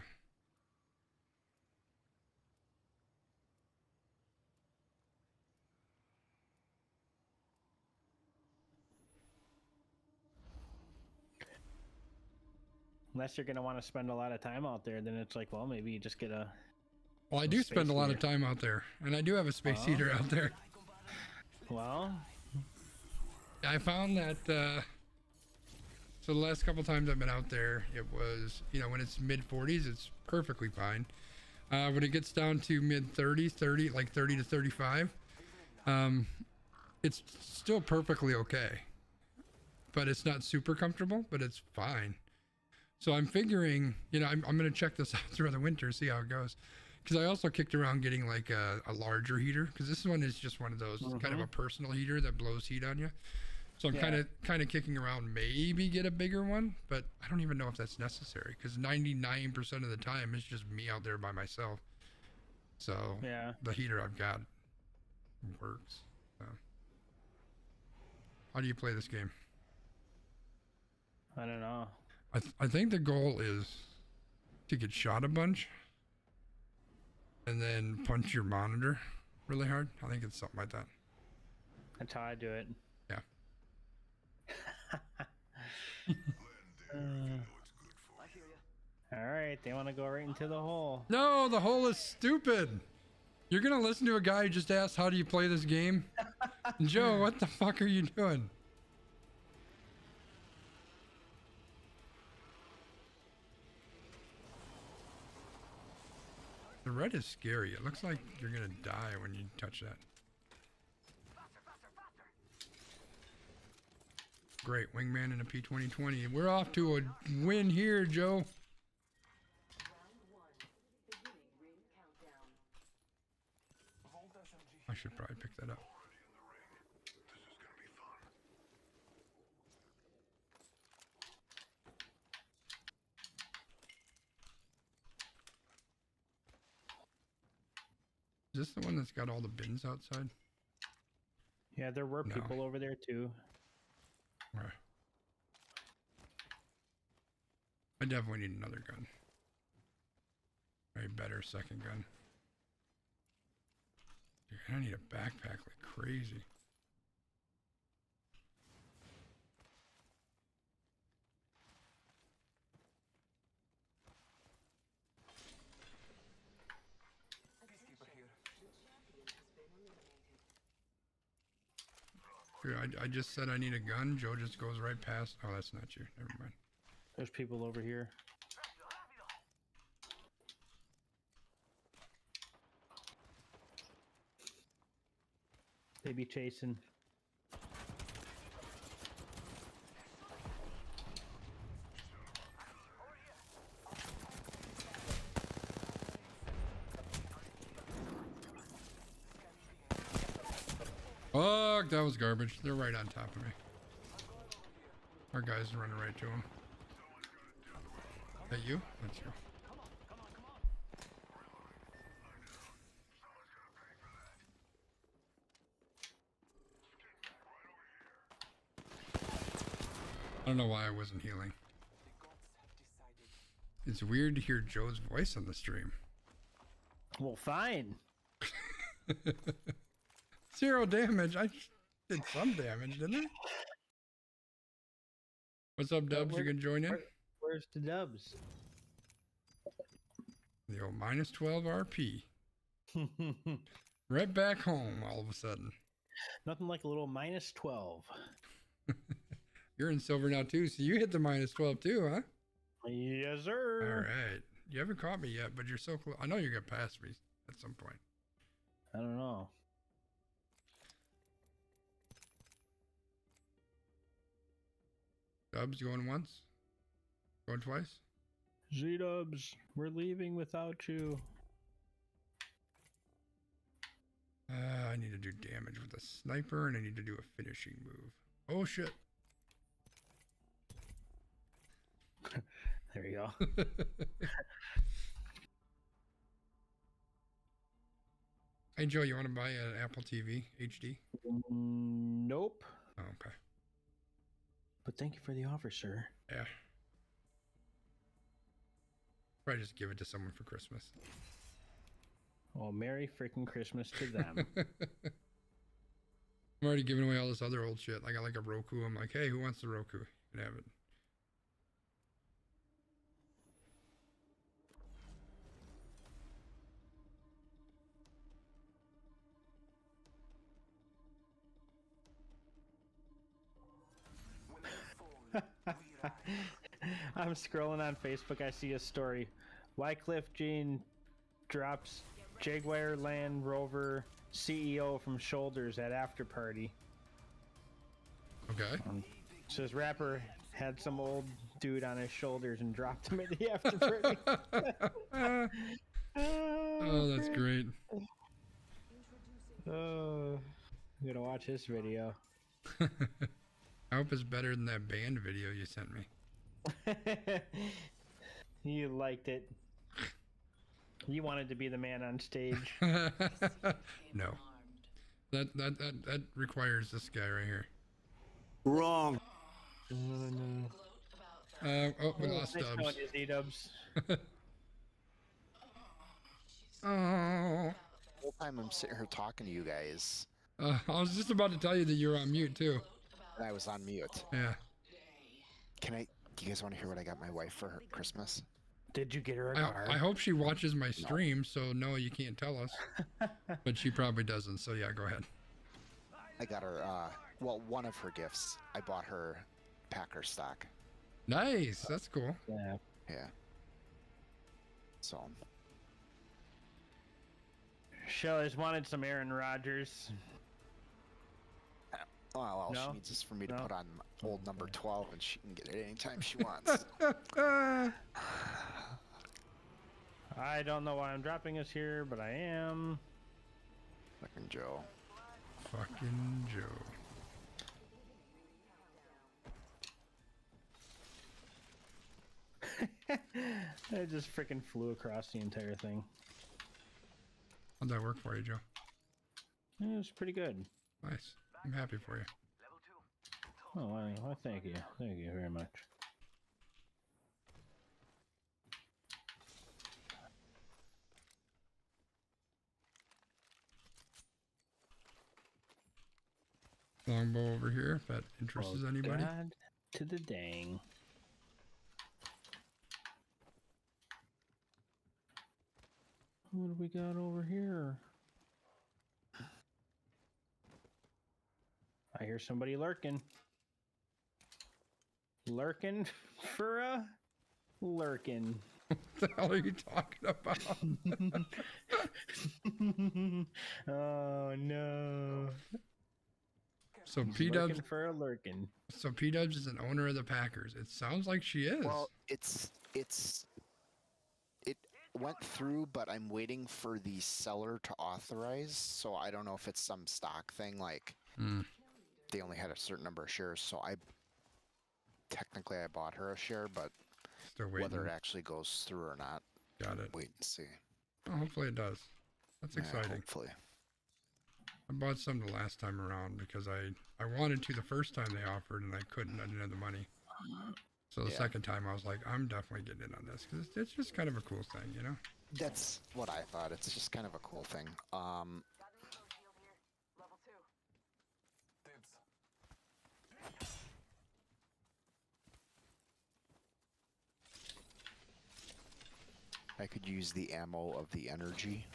Unless you're going to want to spend a lot of time out there, then it's like, well, maybe you just get a... Well, I do spend a lot of time out there, and I do have a space heater out there. Well... I found that, so the last couple times I've been out there, it was, when it's mid 40s, it's perfectly fine. When it gets down to mid 30s, 30 to 35, it's still perfectly okay. But it's not super comfortable, but it's fine. So I'm figuring, I'm going to check this out through the winter, see how it goes. Because I also kicked around getting like a larger heater, because this one is just one of those kind of a personal heater that blows heat on you. So I'm kind of kicking around maybe get a bigger one, but I don't even know if that's necessary, because 99% of the time it's just me out there by myself. So the heater I've got works. So. How do you play this game? I don't know. I think the goal is to get shot a bunch and then punch your monitor really hard. I think it's something like that. That's how I do it. Yeah. All right, they want to go right into the hole. No, the hole is stupid. You're gonna listen to a guy who just asked, "How do you play this game?" Joe, what the fuck are you doing? The red is scary. It looks like you're gonna die when you touch that. Great, wingman in a P2020. We're off to a win here, Joe. I should probably pick that up. Is this the one that's got all the bins outside? Yeah, there were No. people over there too. Right. I definitely need another gun. A better second gun. Dude, I need a backpack like crazy. Dude, I just said I need a gun. Joe just goes right past. Oh, that's not you. Never mind. There's people over here. They be chasing. Fuck, that was garbage. They're right on top of me. Our guy's running right to him. That you? That's you. I don't know why I wasn't healing. It's weird to hear Joe's voice on the stream. Well, fine. 0 damage. I did some damage, didn't I? What's up, Dubs? You can join in? Where's the dubs? The old minus 12 RP. Right back home all of a sudden. Nothing like a little minus 12. You're in silver now too, so you hit the minus 12 too, huh? Yes, All sir. right. You haven't caught me yet, but you're so close. I know you're going to pass me at some point. I don't know. Dubs going once? Going twice? Z-Dubs, we're leaving without you. I need to do damage with a sniper, and I need to do a finishing move. Oh shit! There you go. Hey Joe, you want to buy an Apple TV HD? Nope. Oh, okay. But thank you for the offer, sir. Yeah. Probably just give it to someone for Christmas. Well, Merry freaking Christmas to them. I'm already giving away all this other old shit. I got like a Roku. I'm like, hey, who wants the Roku? You can have it. I'm scrolling on Facebook. I see a story. Wycliffe Jean drops Jaguar Land Rover CEO from shoulders at after party. Okay. Says rapper had some old dude on his shoulders and dropped him at the after party. Oh, that's great. Oh, I'm gonna watch this video. I hope it's better than that band video you sent me. You liked it. You wanted to be the man on stage. No. That requires this guy right here. Wrong. Oh no. Oh, we lost Nice Dubs. going, Z-Dubs. Oh. The whole time I'm sitting here talking to you guys, I was just about to tell you that you're on mute too. and I was on mute. Yeah. Do you guys want to hear what I got my wife for her Christmas? Did you get her a car? I hope she watches my stream, so no, you can't tell us. But she probably doesn't, so yeah, go ahead. I got her, well, one of her gifts. I bought her Packer stock. Nice, that's cool. Yeah. Yeah. So, Shelley's wanted some Aaron Rodgers. oh, well, No? she needs this for me to No? put on old number 12, and she can get it anytime she wants. I don't know why I'm dropping us here, but I am. Fucking Joe. Fucking Joe. I just freaking flew across the entire thing. How'd that work for you, Joe? It was pretty good. Nice. I'm happy for you. Oh, well, thank you. Thank you very much. Longbow over here, if that interests Oh, anybody. God to the dang. What do we got over here? I hear somebody lurking. Lurking for a lurking. What the hell are you talking about? Oh no. So He's P-Dubs, lurking for a lurking. so P-Dubs is an owner of the Packers. It sounds like she is. Well, it went through, but I'm waiting for the seller to authorize, so I don't know if it's some stock thing, like Hmm. they only had a certain number of shares, so I bought her a share, but Still waiting. whether it actually goes through or not, Got it. wait and see. Oh, hopefully it does. That's Yeah, exciting. hopefully. I bought some the last time around because I wanted to the first time they offered and I couldn't. I didn't have the money. So the Yeah. second time I was like, I'm definitely getting in on this because it's just kind of a cool thing, you know? That's what I thought. It's just kind of a cool thing. I could use the ammo of the energy.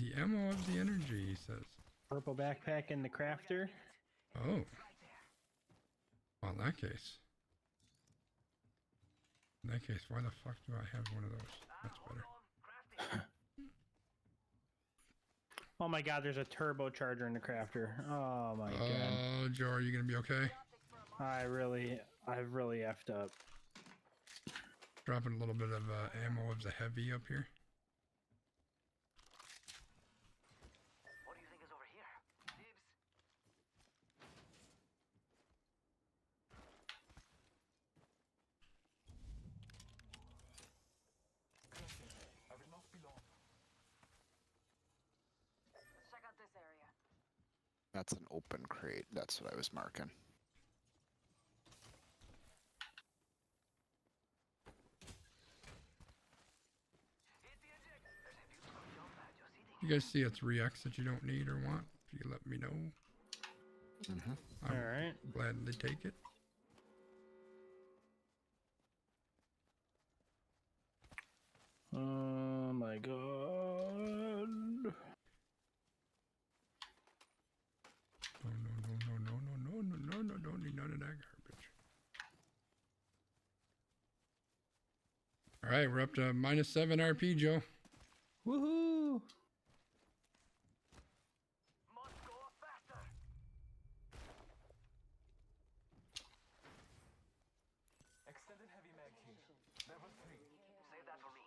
The ammo of the energy, he says. Purple backpack in the crafter. Oh. Well, in that case. In that case, why the fuck do I have one of those? That's better. Oh my god, there's a turbocharger in the crafter. Oh my god. Oh, Joe, are you going to be okay? I really effed up. Dropping a little bit of ammo of the heavy up here. What do you think is over here? Dibs. I will not be long. Let's check out this area. That's an open crate. That's what I was marking. Hit the eject. There's a beautiful jump pad just hitting. You guys see a 3x that you don't need or want? If you let me know, Mm-hmm. I'm All right. glad they take it. Oh my god. No, don't need none of that garbage. All right, we're up to -7 RP, Joe. Woohoo! Must go faster. Extended heavy mag here. Level 3. Save that for me.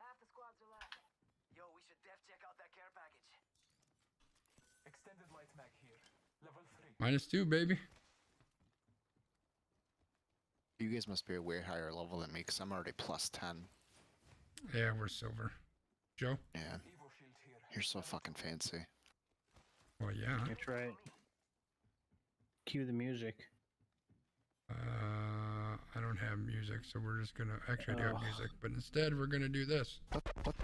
Half the squads are left. Yo, we should def check out that care package. Extended light mag here. Level 3. -2, baby. You guys must be a way higher level than me because I'm already +10. Yeah, we're silver. Joe? Yeah, Evo shield here. you're so fucking fancy. Well, yeah. That's right. Cue the music. I don't have music, so we're just gonna. Actually, I got Oh. music, but instead we're gonna do this.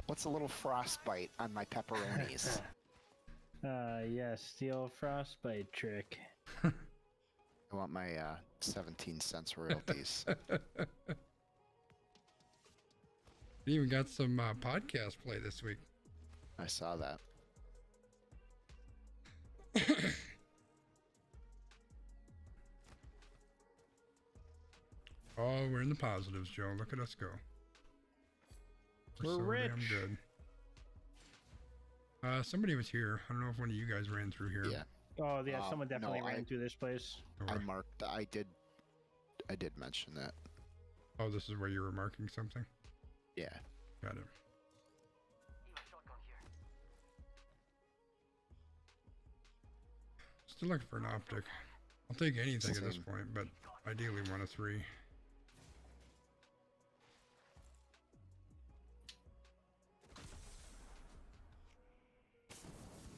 What's a little frostbite on my pepperonis? Yes, the old frostbite trick. I want my 17 cents royalties. We even got some podcast play this week. I saw that. Oh, we're in the positives, Joe. Look at us go. We're so rich. damn good. Somebody was here. I don't know if one of you guys ran through here. Yeah, Oh yeah, someone no, definitely ran I- through this place. Or- I marked. I did mention that. oh, this is where you were marking something? Yeah. Got it. Even shotgun here. Still looking for an optic. I'll take anything at this Same. point, but ideally one of 3.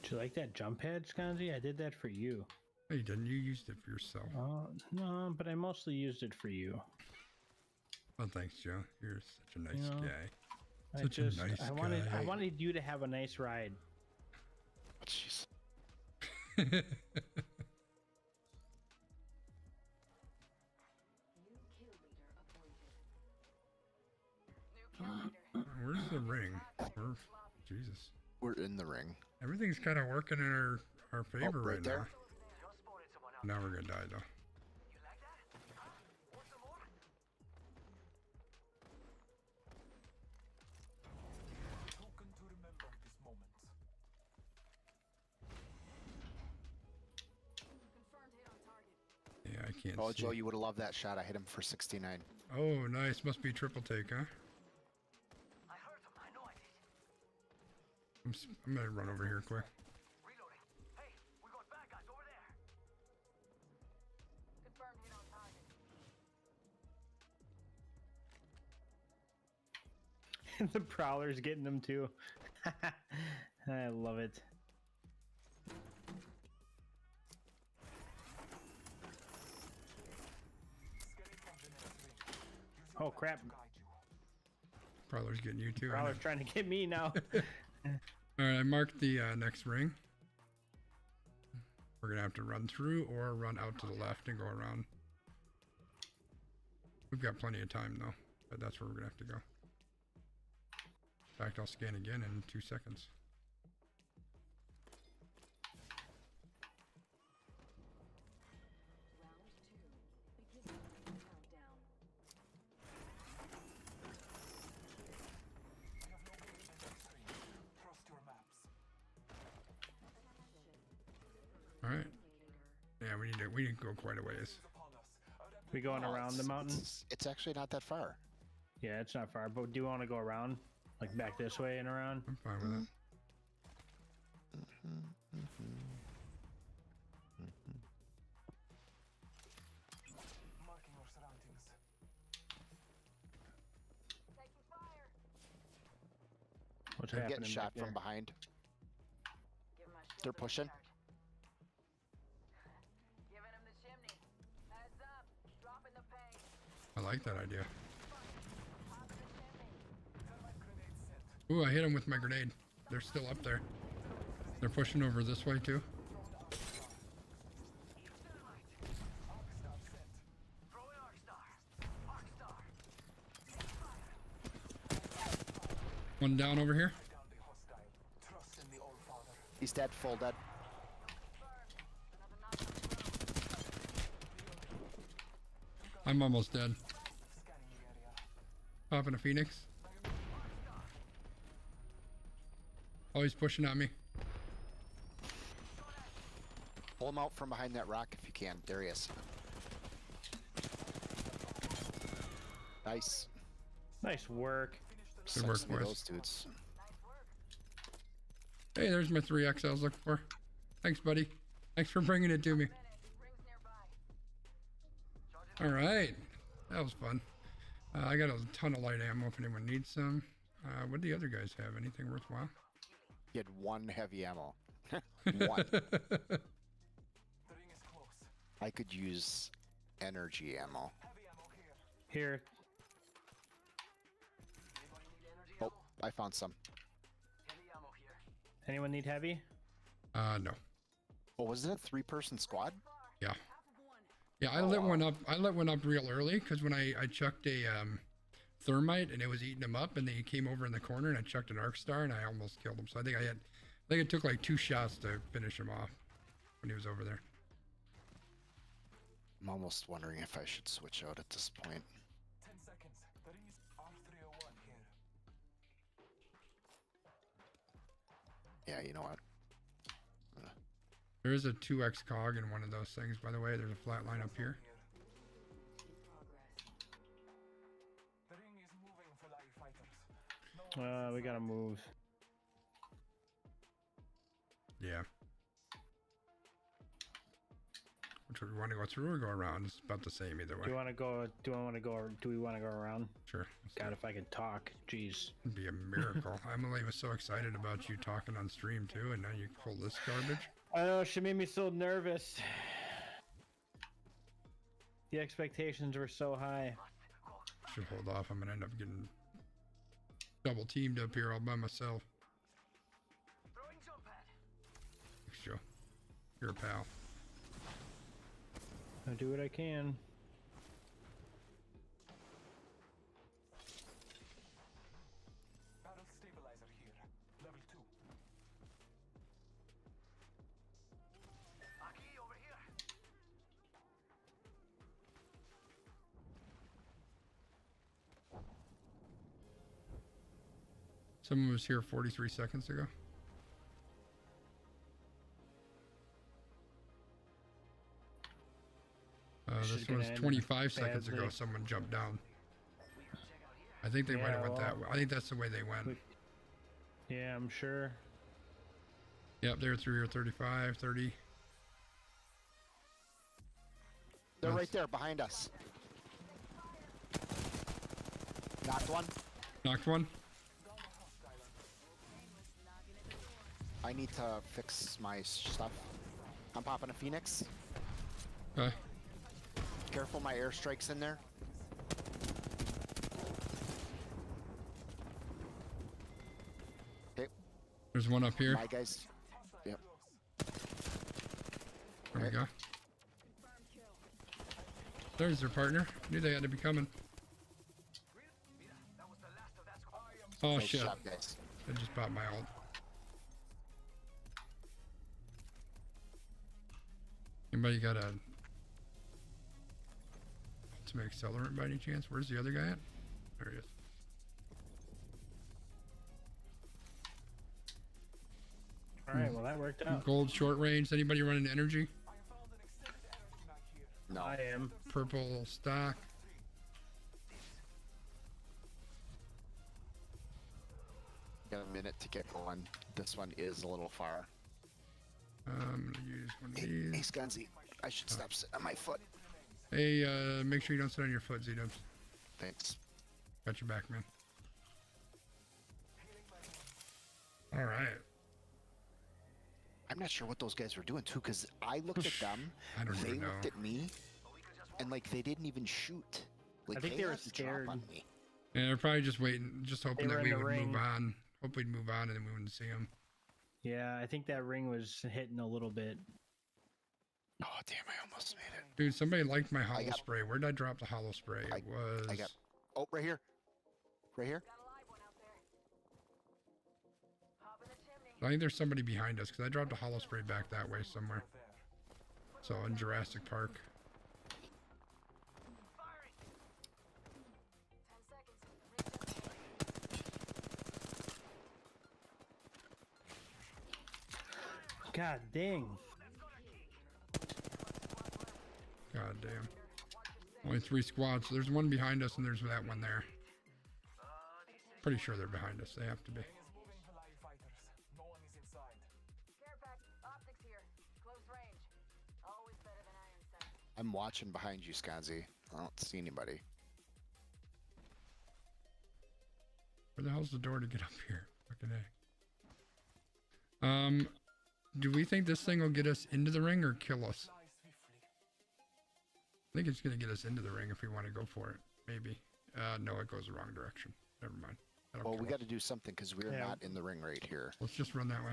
Do you like that jump pad, Skanzi? I did that for you. Hey, didn't you use it for yourself? No, but I mostly used it for you. Oh, thanks, Joe. You're such a nice You know, guy. I Such a just nice I guy. wanted you to have a nice ride. Oh, jeez. Where's the ring? Where, Jesus. We're in the ring. Everything's kind of working in our favor right right there. Just spotted someone out. now. Now we're gonna die though. You like that? Huh? Want some more? Token to remember this moment. Yeah, I can't Oh, see. Joe, you would have loved that shot. I hit him for 69. Oh, nice. Must be triple take, huh? I heard him. I know I did. I'm gonna run over here quick. Reloading. Hey, we got bad guys over there. Confirmed hit on target. The prowler's getting them too. I love it. Scanning from the next ring. Using Oh light crap! to guide you. Prowler's getting you too. I know. Prowler's trying to get me now. All right, I marked the next ring. We're gonna have to run through or run out to the left and go around. We've got plenty of time though, but that's where we're gonna have to go. In fact, I'll scan again in 2 seconds. We have located the next ring. Trust your maps. All right. Yeah, we need to go quite a ways. Upon us. A We going Oh, around the mountain? It's actually not that far. Yeah, it's not far. But do you want to go around, like back this way and around? I'm fine with it. Marking our surroundings. Taking fire. What's They're happening? getting shot back from there? behind. Give my shields They're a pushing. recharge. Giving him the chimney. Heads up. Dropping the paint. I like that idea. Top of the chimney. Ooh, I hit him with my grenade. They're still up there. They're pushing over this way too. Throwing Arc Star. Arc Star. One down over here. He's dead, full dead. I'm almost dead. Popping a Phoenix. Oh, he's pushing at me. Pull him out from behind that rock if you can. There he is. Nice. Nice work. Good work, Sucks to be boys. those dudes. Hey, there's my 3X I was looking for. Thanks, buddy. Thanks for bringing it to me. Rings nearby. All right. That was fun. I got a ton of light ammo if anyone needs some. What do the other guys have? Anything worthwhile? He had one heavy ammo. One. I could use energy ammo. Here. Oh, I found some. Heavy ammo here. Anyone need heavy? No. Oh, was it a 3-person squad? Yeah. Yeah, I lit one up. I lit one up real early because when I chucked a thermite and it was eating him up, and then he came over in the corner and I chucked an arc star and I almost killed him. So I think it took like 2 shots to finish him off when he was over there. I'm almost wondering if I should switch out at this point. 10 seconds. The ring is R301 here. Yeah, you know what? There is a 2X cog in one of those things, by the way. There's a flat line up here. The ring is moving for live fighters. We gotta move. Yeah. Which one, we want to go through or go around? It's about the same either way. Do you want to go? Do I want to go? Do we want to go around? Sure. God, if I could talk, jeez. It'd be a miracle. Emily was so excited about you talking on stream too, and now you pull this garbage. I know she made me so nervous. The expectations were so high. Should hold off. I'm gonna end up getting double teamed up here all by myself. Throwing jump pad. Thanks, Joe. You're a pal. I do what I can. Barrel stabilizer here. Level 2. Aki over here. Someone was here 43 seconds ago. This is This gonna was end 25 seconds ago. badly. Someone jumped down. I think they might have Yeah, went that well, way. I think that's the way they went. we- Yeah, I'm sure. Yep, they're through here 35, 30. They're Nice. right there behind us. Knocked one. Knocked one. I need to fix my stuff. I'm popping a Phoenix. Okay. Careful, my airstrike's in there. Okay, There's one up here. my guys. Yep. There we go. There's their partner. Knew they had to be coming. Oh Nice shit. shot, guys. I just popped my ult. Anybody got a ultimate accelerant by any chance? Where's the other guy at? There he is. All right, well that worked out. Gold short range. Anybody running energy? No. I am. Purple stock. Got a minute to get going. This one is a little far. I'm gonna use one of Hey, these. Skunzy, I should stop sitting on my foot. Hey, make sure you don't sit on your foot, Z-Dubs. Thanks. Got your back, man. All right. I'm not sure what those guys were doing too, because I looked at them, I don't they even know. looked at me, and like they didn't even shoot. Like, I think they were had to drop scared. on me. Yeah, they're probably just waiting, just hoping They that were we in the would move ring. on. Hope we'd move on and then we wouldn't see them. Yeah, I think that ring was hitting a little bit. Oh damn! I almost made it. Dude, somebody liked my hollow got- spray. Where did I drop the hollow spray? I- It was. I got. Oh, right here. Right here. Got a live one out there. Hop in the chimney. I think there's somebody behind us because I dropped a hollow spray back that way somewhere. So in Jurassic Park. Firing. 10 seconds. God dang. God damn. Only 3 squads. So there's one behind us and there's that one there. Pretty sure they're behind us. They have to be. Care pack. Optics here. Close range. Always better than iron sight. I'm watching behind you, Skanzi. I don't see anybody. Where the hell's the door to get up here? Fucking A. Do we think this thing will get us into the ring or kill us? I think it's gonna get us into the ring if we want to go for it. Maybe. No, it goes the wrong direction. Never mind. That'll Well, we kill got us. to do something because we're Yeah. not in the ring right here. Let's just run that way.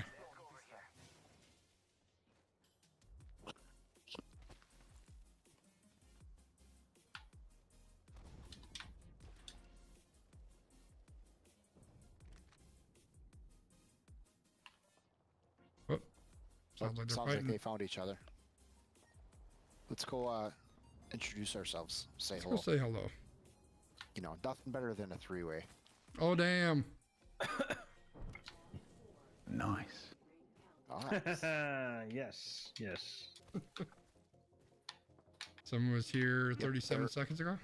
Whoop. Sounds like they're Sounds fighting. like they found each other. Let's go introduce ourselves. Say Let's hello. go say hello. You know, nothing better than a three-way. Oh, damn. Nice. Oh, Yes, yes. Someone was here 37 they're- seconds ago.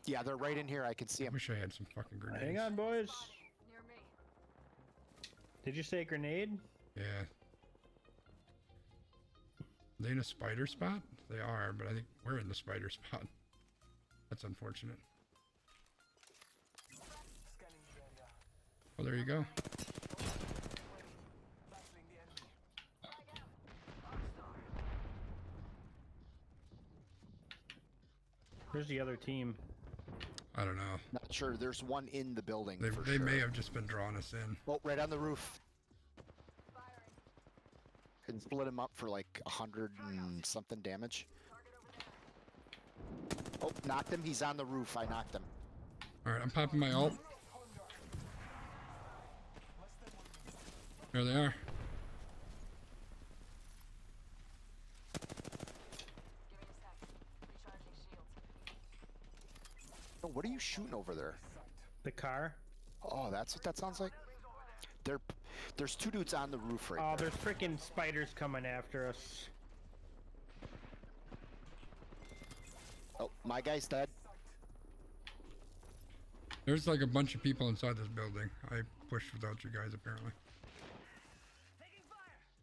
yeah, they're right in here. I can see I them. wish I had some fucking grenades. Hang on, boys. Near me. Did you say grenade? Yeah. They in a spider spot? They are, but I think we're in the spider spot. That's unfortunate. Well, there you go. Where's the other team? I don't know. Not sure. There's one in the building. They, for they sure. may have just been drawing us in. Oh, right on the roof. And split him up for like 100 and something damage. Oh, knocked him. He's on the roof. I knocked him. All right, I'm popping my ult. There they are. Give me a sec. Recharging shields. Oh, what are you shooting over there? The car? Oh, that's what that sounds like. There's two dudes on the roof right Oh, there. there's freaking spiders coming after us. Oh, my guy's dead. There's like a bunch of people inside this building. I pushed without you guys, apparently.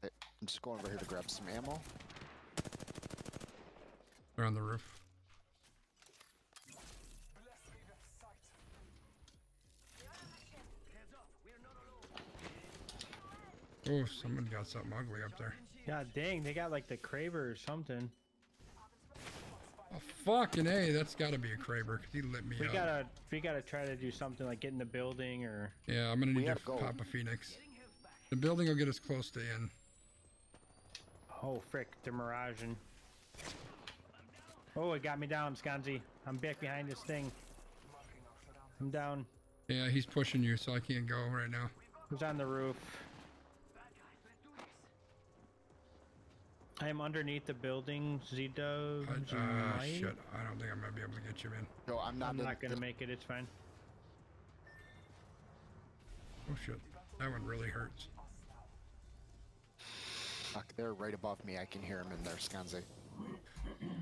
Hey, I'm just going over here to grab some ammo. They're on the roof. Oh, someone got something ugly up there. God dang, they got like the Kraber or something. Oh, fucking A, that's gotta be a Kraber, because he lit me We up. gotta try to do something like get in the building or Yeah, I'm gonna need to gotta go. pop a Phoenix. The building will get us close to in. oh frick, they're miraging. Oh, it got me down, Skanzi. I'm back behind this thing. I'm down. Yeah, he's pushing you, so I can't go right now. Who's on the roof? I am underneath the building. Z-Dubs. you might? Shit, I don't think I'm gonna be able to get you in. No, I'm not. I'm in not gonna the- make it. It's fine. Oh shit, that one really hurts. Fuck, they're right above me. I can hear them in there, Skanzi.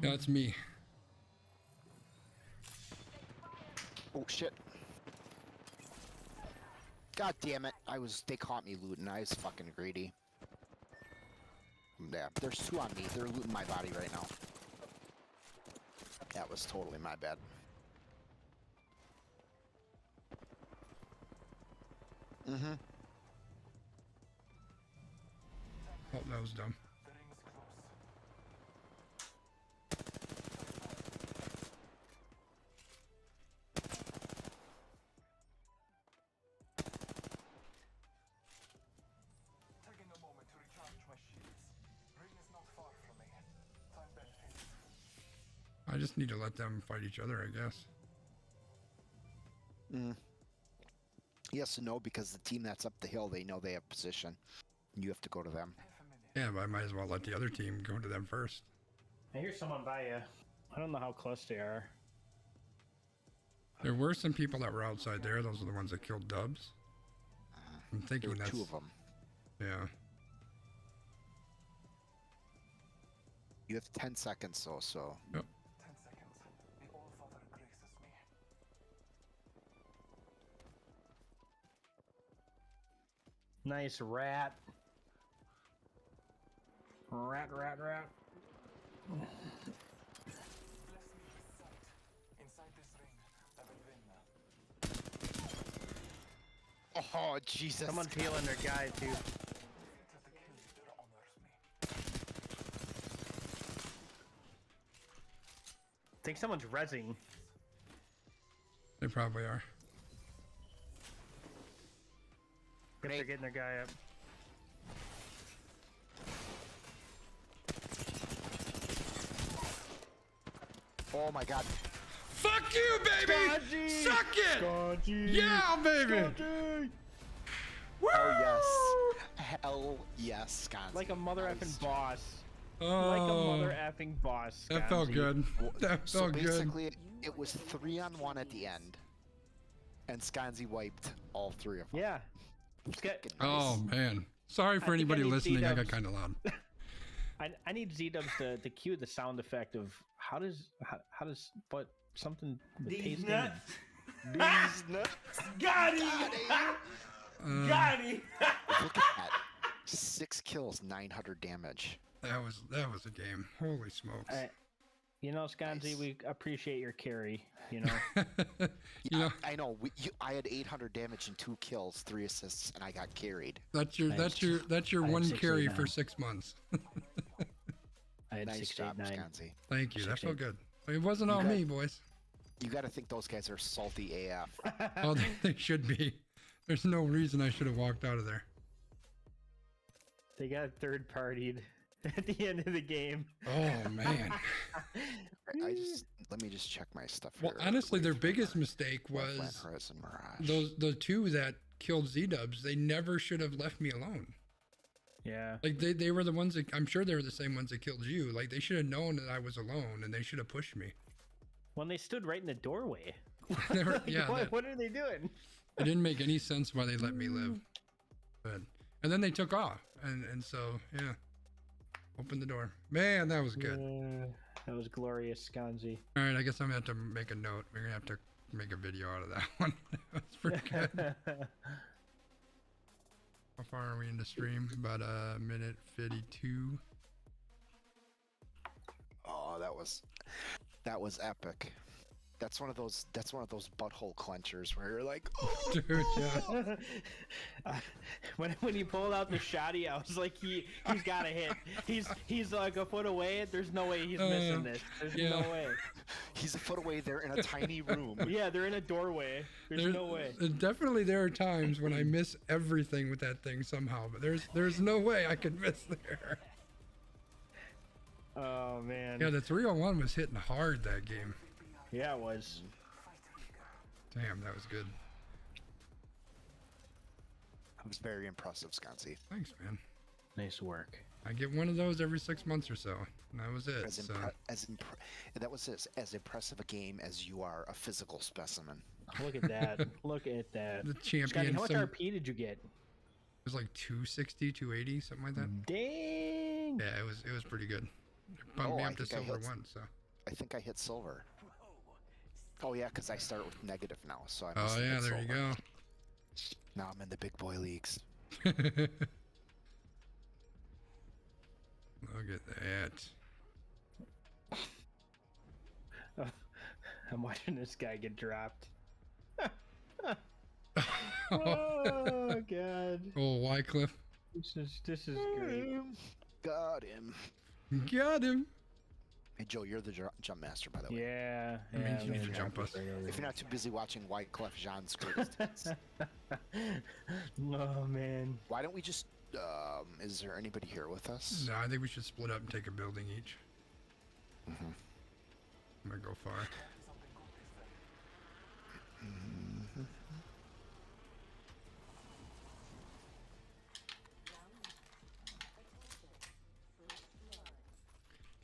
Yeah, it's me. Oh shit. God damn it! They caught me looting. I was fucking greedy. Yeah, there's 2 on me. They're looting my body right now. That was totally my bad. Mm-hmm. Oh, that was dumb. I just need to let them fight each other, I guess. Yes and no, because the team that's up the hill, they know they have position. You have to go to them. Yeah, but I might as well let the other team go to them first. I hear someone by you. I don't know how close they are. There were some people that were outside there. Those are the ones that killed Dubs. I'm There thinking were that's 2 of them. yeah. You have 10 seconds, so. Yep. Nice rat. Rat. Oh, Jesus. Someone's healing their guy, too. I think someone's rezzing. They probably are. If they're getting their guy up. Oh my god. Fuck you, baby! Scotchy! Suck it! Scotchy! Yeah, baby! Scotchy! Woo! Oh, yes. Hell yes, Sconzy. Like a mother Nice effing job. boss. Oh, Like a mother effing boss. that felt Sconzy. good. That So felt good. basically, it was 3-on-1 at the end. And Sconzy wiped all 3 of them. Yeah. Fucking Oh nice. man, sorry I for think I anybody need listening. I got Z-dubs. kind of loud. I need Z-dubs to cue the sound effect of how does but something with These taste in nuts. it. These nuts. Got him! Got him! Look at that. 6 kills, 900 damage. That was a game. Holy smokes. You know, Sconzy, Nice. we appreciate your carry. You know, You know, I know. I had 800 damage and 2 kills, 3 assists, and I got carried. that's your I had one 6, carry 8, for 9. 6 months. I had Nice 6, job, 8, 9. Sconzy. Thank you. That 6, felt 8. good. It wasn't all got- me, boys. You got to think those guys are salty AF. Oh, they should be. There's no reason I should have walked out of there. They got third partied at the end of the game. Oh man. Let me just check my stuff Well, here. honestly, their Wave- biggest mistake Wetland was Horizon Mirage. the 2 that killed Z-Dubs. They never should have left me alone. Yeah. Like they were the ones that I'm sure they were the same ones that killed you. Like they should have known that I was alone and they should have pushed me. When they stood right in the doorway. They were- Like, yeah, what are they doing? it didn't make any sense why they let me live. But and then they took off and so yeah. Open the door. Man, that was good. That was glorious, Sconzy. All right, I guess I'm gonna have to make a note. We're gonna have to make a video out of that one. That's pretty good. How far are we in the stream? About a minute 52. Oh, that was epic. That's one of those butthole clenchers where you're like, oh, Dude, yeah. when he pulled out the shotty, I was like, he's got to hit. He's like a foot away. There's no way he's missing this. There's yeah. no way. he's a foot away there in a tiny room. Yeah, they're in a doorway. There's no way. Definitely there are times when I miss everything with that thing somehow, but there's no way I could miss there. Oh man. Yeah, the 301 was hitting hard that game. Yeah, it was. Damn, that was good. It was very impressive, Sconzy. Thanks, man. Nice work. I get one of those every 6 months or so. And that was it. So That was as impressive a game as you are a physical specimen. Look at that. Look at that. the Scotty, champion, how much it RP did you get? was like 260, 280, something like that. Dang. Yeah, it was pretty good. It bumped me Oh, I up to think I silver hit- 1, so. I think I hit silver. Oh yeah, because I start with negative now, so I Oh must have yeah, hit there you silver. go. Now I'm in the big boy leagues. Look at that. I'm watching this guy get dropped. Oh god. Oh, Wycliffe. This is great. Got him. Got him. Hey Joe, you're the jump master, by the way. Yeah. That means you I'm need to gonna jump us. right over If you're not too busy watching Wyclef Jean's greatest hits, here. Oh man. why don't we just? Is there anybody here with us? No, I think we should split up and take a building each. Mm-hmm. I'm gonna go far.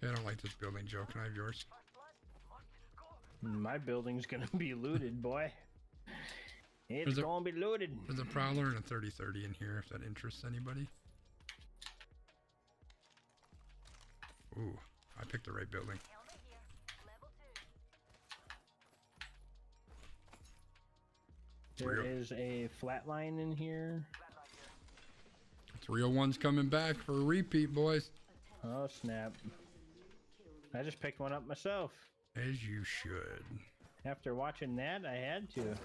Okay, I don't like this building, Joe. Can I have yours? My building's gonna be looted, boy. It's There's a- gonna be looted. There's a Prowler and a 30-30 in here, if that interests anybody. Ooh, I picked the right building. There is a flatline in here. 301's coming back for a repeat, boys. Oh snap. I just picked one up myself. As you should. After watching that, I had to.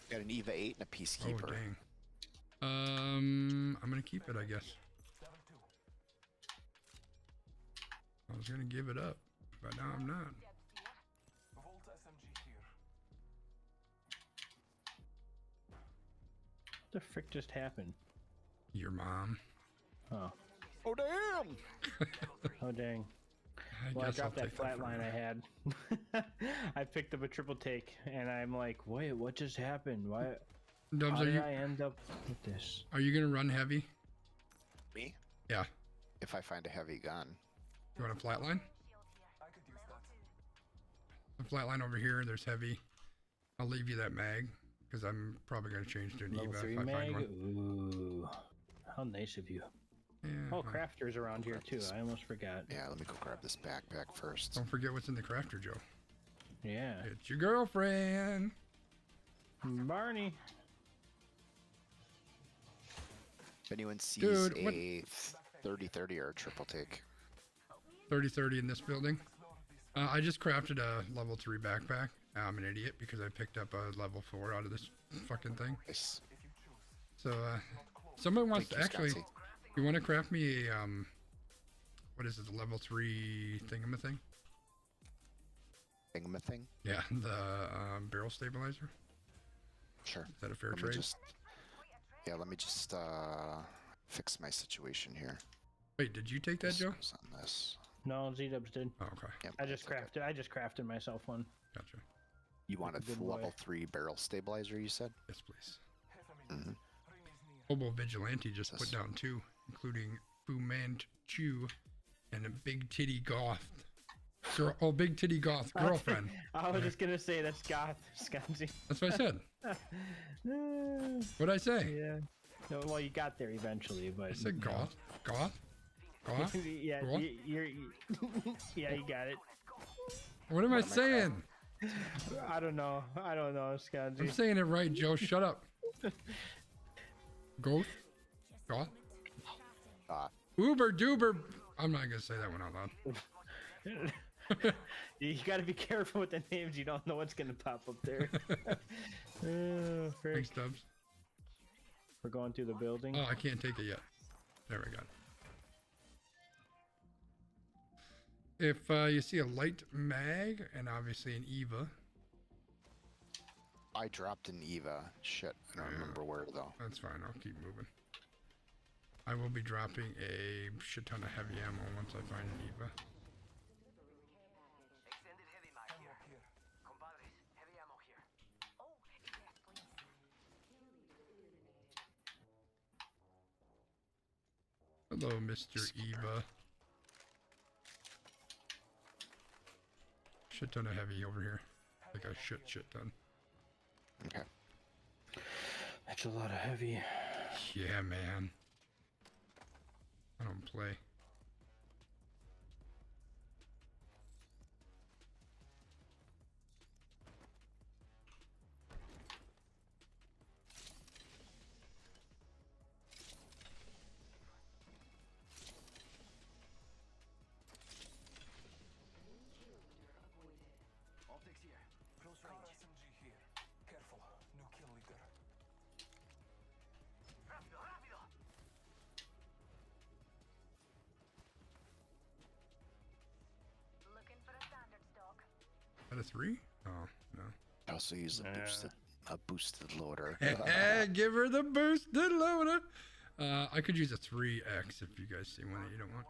Got an Eva 8 and a Oh, Peacekeeper. dang. I'm gonna keep it, I guess. I was gonna give it up, but now I'm not. What the frick just happened? Your mom. Oh. Oh damn! Oh dang. Well, I dropped that flat line I had. I picked up a triple take, and I'm like, wait, what just happened? Why? Dubs, How are did you I end up with this? gonna run heavy? Me? Yeah. If I find a heavy gun. You want a flatline? A flatline over here. There's heavy. I'll leave you that mag because I'm probably gonna change to an Level Eva 3 if I mag? find one. Ooh. How nice of you. Yeah. Oh, crafters around here too. I almost forgot. Yeah, let me go grab this backpack first. Don't forget what's in the crafter, Joe. Yeah. It's your girlfriend. Barney. If anyone sees Dude, what- a 30-30 or a triple take, 30-30 in this building. I just crafted a level 3 backpack. I'm an idiot because I picked up a level 4 out of this fucking thing. nice. So, someone wants Thank to you, actually. Scotty. You want to craft me a what is it? The level 3 thingamathing? Thingamathing? Yeah, the barrel stabilizer. Sure. Is that a fair Let me trade? just, let me just fix my situation here. Wait, did you take that, This Joe? goes on this. No, Z-Dubs did. Oh, okay, Yep, I just that's okay. crafted myself one. gotcha. You want a Good boy. level 3 barrel stabilizer, you said? Yes, please. Mm-hmm. Hobo Vigilante just put Yes. down 2, including Fu Manchu and a Big Titty Goth. Big Titty Goth girlfriend. I was just gonna say that's goth, Sconzi. That's what I said. What'd I say? Yeah. No, well, you got there eventually, but I said you know. goth. Goth? Goth? Yeah, What? you're yeah, you got it. What am I saying? I don't know, I'm Sconzi. saying it right, Joe. Shut up. Goth? Goth? Uber Duber. I'm not gonna say that one out loud. You gotta be careful with the names. You don't know what's gonna pop up there. Thanks, Dubs. We're going through the building. Oh, I can't take it yet. There we go. If you see a light mag and obviously an Eva, I dropped an Eva. Shit, I don't remember where though. that's fine. I'll keep moving. I will be dropping a shit ton of heavy ammo once I find an Eva. Extended heavy mag here. Compadres, heavy ammo here. Oh, yes, please. Hello, Mr. Eva. Shit ton of heavy over here. Like a shit ton. Okay. That's a lot of heavy. Yeah, man. I don't play. that a 3? Oh, no. I also use a boosted loader. Give her the boosted loader. I could use a 3X if you guys see one that you don't want.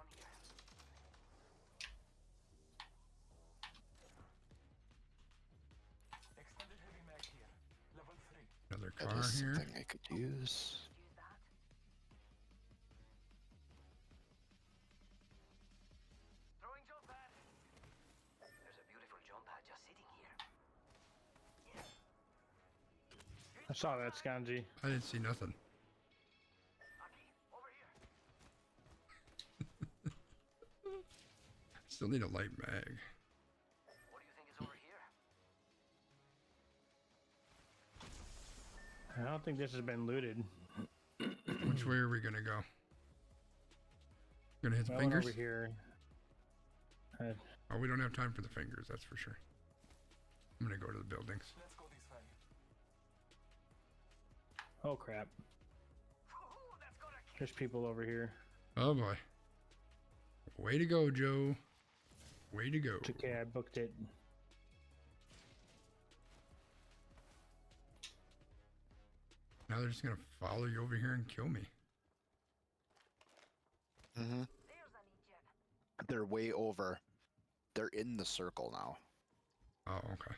Another That car is here. something I could use. Throwing jump pad. There's a beautiful jump pad just sitting here. I saw that, Skanji. I didn't see nothing. Aki, over here. Still need a light mag. What do you think is over here? I don't think this has been looted. Which way are we gonna go? Gonna hit the Well, fingers? over here. Oh, we don't have time for the fingers, that's for sure. I'm gonna go to the buildings. Oh crap. There's people over here. Oh boy. Way to go, Joe. Way to go. It's okay, I booked it. Now they're just gonna follow you over here and kill me. Mm-hmm. There's an Egypt. They're way over. They're in the circle now. Oh, okay.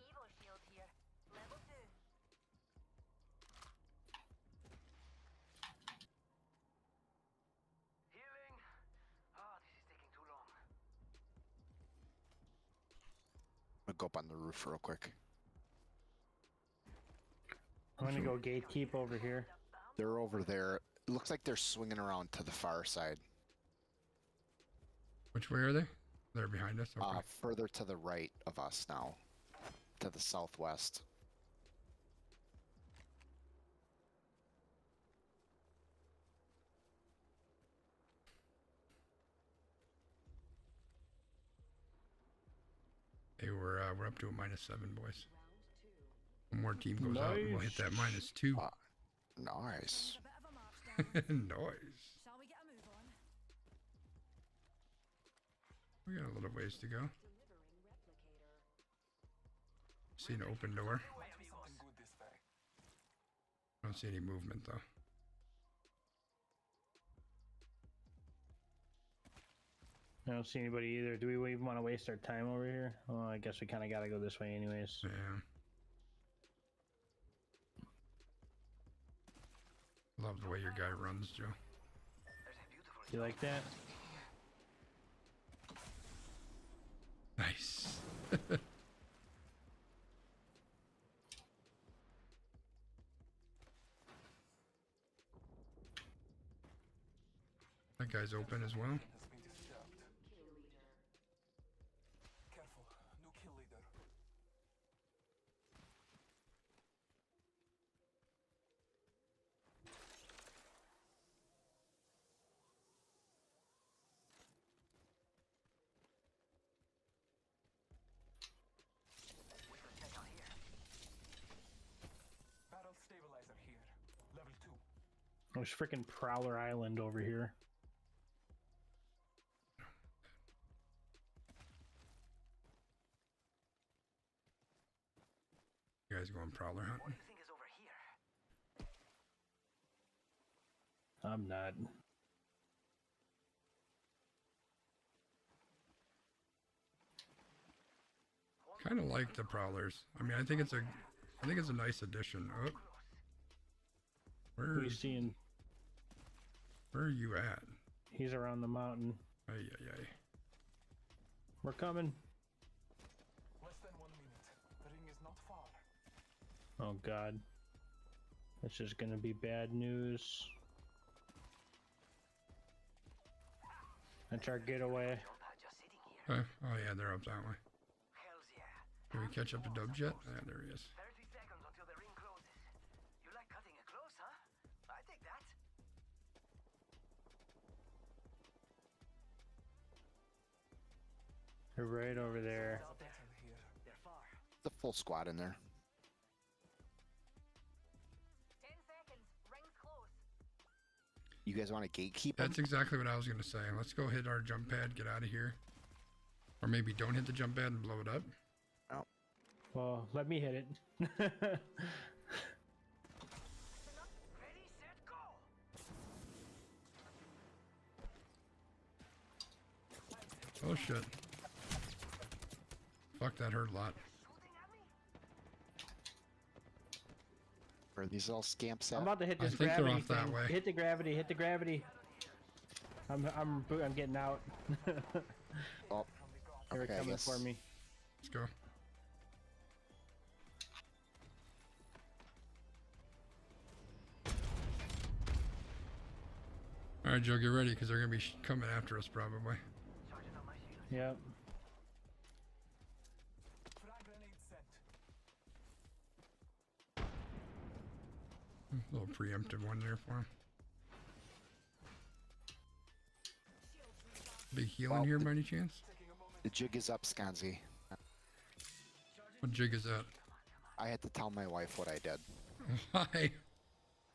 Evo shield here. Level 2. Healing. Oh, this is taking too long. I'm gonna go up on the roof real quick. I'm gonna go gatekeep over here. They're over there. It looks like they're swinging around to the far side. Which way are they? They're behind us? Okay. Further to the right of us now. To the southwest. Hey, we're up to a -7, boys. One more team goes out and we'll hit that -2. Nice. A bit of a march down. Noise. Shall we get a move on? We got a little ways to go. Delivering replicator. See an open door. I don't see any movement though. I don't see anybody either. Do we even want to waste our time over here? Well, I guess we kind of gotta go this way anyways. Yeah. Love the way your guy runs, Joe. There's a beautiful You like that? Nice. That guy's open as well. There's freaking Prowler Island over here. You guys going prowler What do hunting? you think is over here? I'm not. Kind of like the prowlers. I mean, I think it's a nice addition. Oh, Who where you seeing? are you at? He's around the mountain. Ay, ay, ay. We're coming. Oh god. This is gonna be bad news. That's our getaway. Jump pad just sitting here. Oh yeah, they're up that way. Hells yeah. Can we catch up to Dubs yet? Yeah, there he is. 30 seconds until the ring closes. You like cutting it close, huh? I take that. They're right over there. Out there. They're far. The full squad in there. 10 seconds. Ring's close. You guys want to gatekeep them? That's exactly what I was gonna say. Let's go hit our jump pad, get out of here. Or maybe don't hit the jump pad and blow it up. Well, let me hit it. Oh shit. Fuck, that hurt a lot. Where are these all scamps I'm at? about to hit I this think they're gravity off that thing. way. Hit the gravity. Hit the gravity. I'm getting out. Oh, They're okay, I coming guess. for me. Let's go. Alright, Joe, get ready because they're gonna be coming after us probably. Yep. A little preemptive one there for him. Big heal in Well, here by any chance? The jig is up, Skanzi. What jig is that? I had to tell my wife what I did. Why?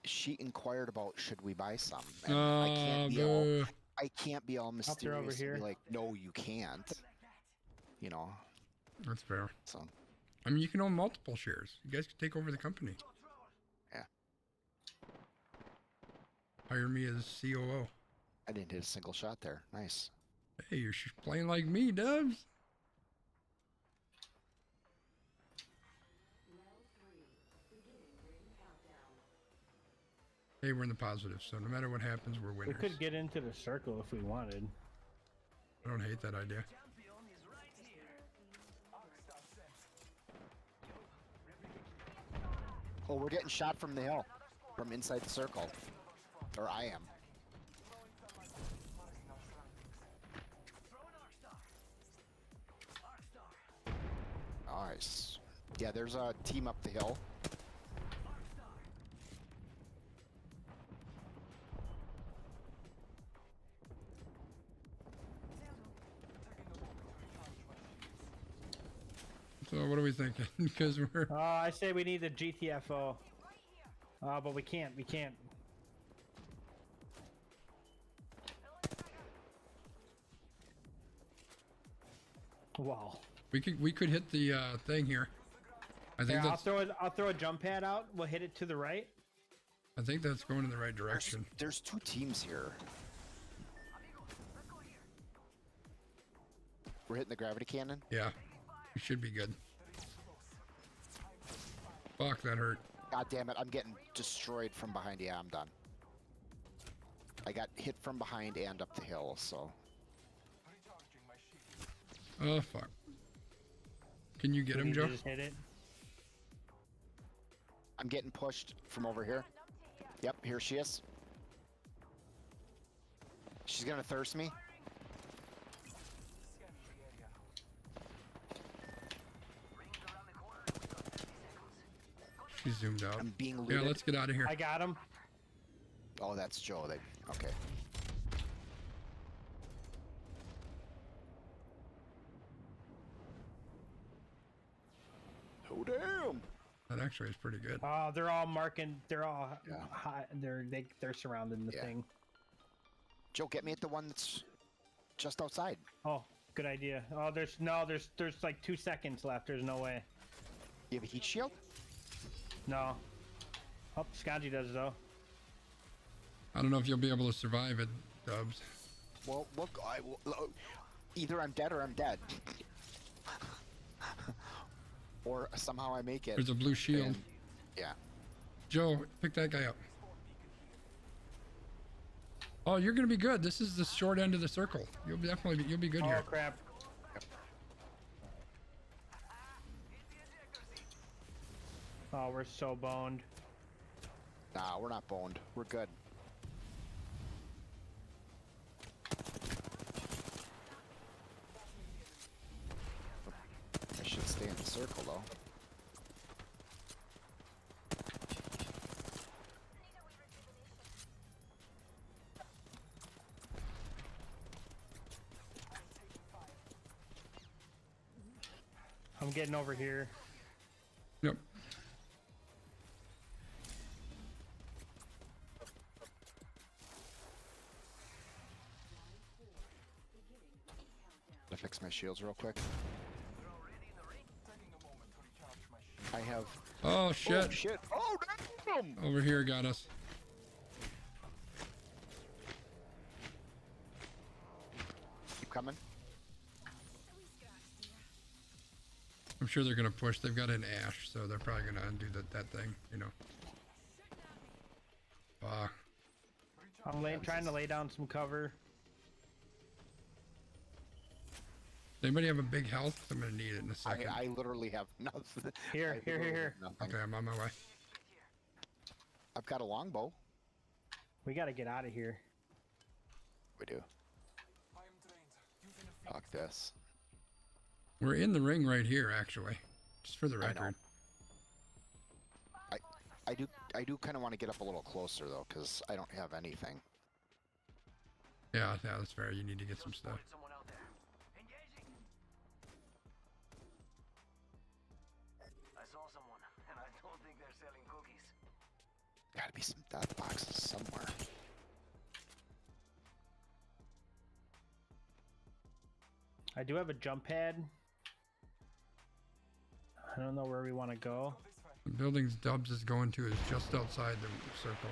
She inquired about should we buy some. And Boo. I can't be all Up there over mysterious and here. be like, no, you can't. You know, That's fair. so I mean, you can own multiple shares. You guys can take over the company. Yeah. Hire me as COO. I didn't hit a single shot there. Nice. Hey, you're playing like me, Dubs. Hey, we're in the positive, so no matter what happens, we're We winners. could get into the circle if we wanted. I don't hate that idea. Oh, we're getting shot from the hill, from inside the circle. Or I am. Nice. Yeah, there's a team up the hill. So what are we thinking? Because we're I say we need the GTFO. But we can't. We can't. Wow. we could hit the thing here. I think Yeah, that's I'll throw a jump pad out. We'll hit it to the right. going in the right direction. There's two teams here. We're hitting the gravity cannon. Yeah, we should be good. Fuck, that hurt. God damn it, I'm getting destroyed from behind. Yeah, I'm done. I got hit from behind and up the hill, so. Oh fuck. Can you get We him, need to Joe? just hit it. I'm getting pushed from over here. Yep, here she is. She's gonna thirst me. She's zoomed out. I'm being Yeah, looted. let's get out of here. I got him. Oh, that's Joe. Okay. Oh damn! That actually is pretty good. They're all marking. They're all Yeah. high. They're surrounding the Yeah. thing. Joe, get me at the one that's just outside. Oh, good idea. Oh, there's like 2 seconds left. There's no way. You have a heat shield? No. Oh, Skanji does though. I don't know if you'll be able to survive it, Dubs. Well, look, either I'm dead or I'm dead. Or somehow I make it. There's a blue shield. and- yeah. Joe, pick that guy up. Oh, you're gonna be good. This is the short end of the circle. You'll be good Oh here. crap. Oh, we're so boned. Nah, we're not boned. We're good. I should stay in the circle though. I'm getting over here. Yep. fix my shields real quick. I have. Oh shit! Oh shit! Oh damn! Over here got us. Keep coming. I'm sure they're gonna push. They've got an Ash, so they're probably gonna undo that thing. You know. Fuck. I'm trying to lay down some cover. Does anybody have a big health? I'm gonna need it in a second. I literally have nothing. Here, I here, literally here. have nothing. Okay, I'm on my way. I've got a longbow. We gotta get out of here. We do. Fuck this. We're in the ring right here, actually. Just for the I know. record. I do kind of want to get up a little closer though, because I don't have anything. Yeah, that's fair. You need to get some stuff. Someone out there. Engaging. I saw someone, and I don't think they're selling cookies. Gotta be some death boxes somewhere. I do have a jump pad. I don't know where we want to go. The buildings Dubs is going to is just outside the circle.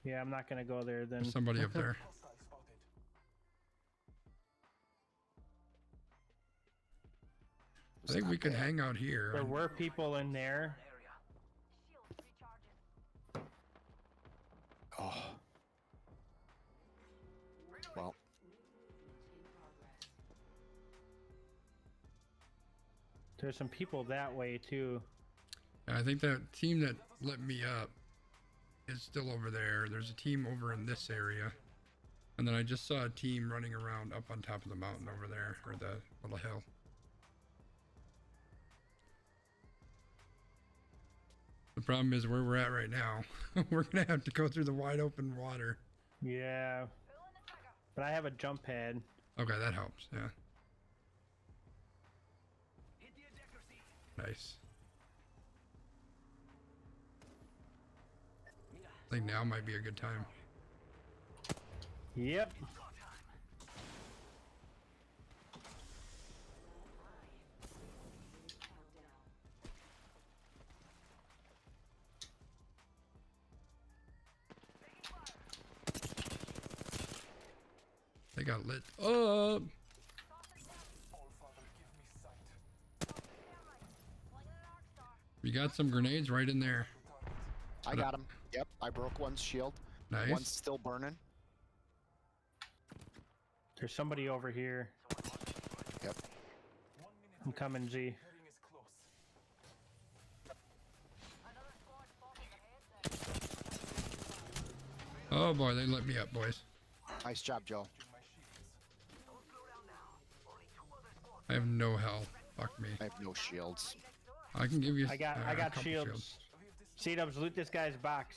Yeah, I'm not gonna go there then. There's somebody up there. I think we could hang out here. There were people in there. Shield recharging. Oh. Well, There's some people that way too. And I think that team that let me up is still over there. There's a team over in this area. And then I just saw a team running around up on top of the mountain over there, or the little hill. The problem is where we're at right now. We're gonna have to go through the wide open water. Yeah. But I have a jump pad. Okay, that helps, yeah. Nice. I think now might be a good time. Yep. They got lit up. You got some grenades right in there. I got him. Yep, I broke one's shield. Nice. One's still burning. There's somebody over here. Yep. I'm coming, G. Oh boy, they lit me up, boys. Nice job, Joe. I have no health. Fuck me. I have no shields. I can give you. I got a couple shields. C-Dubs, loot this guy's box.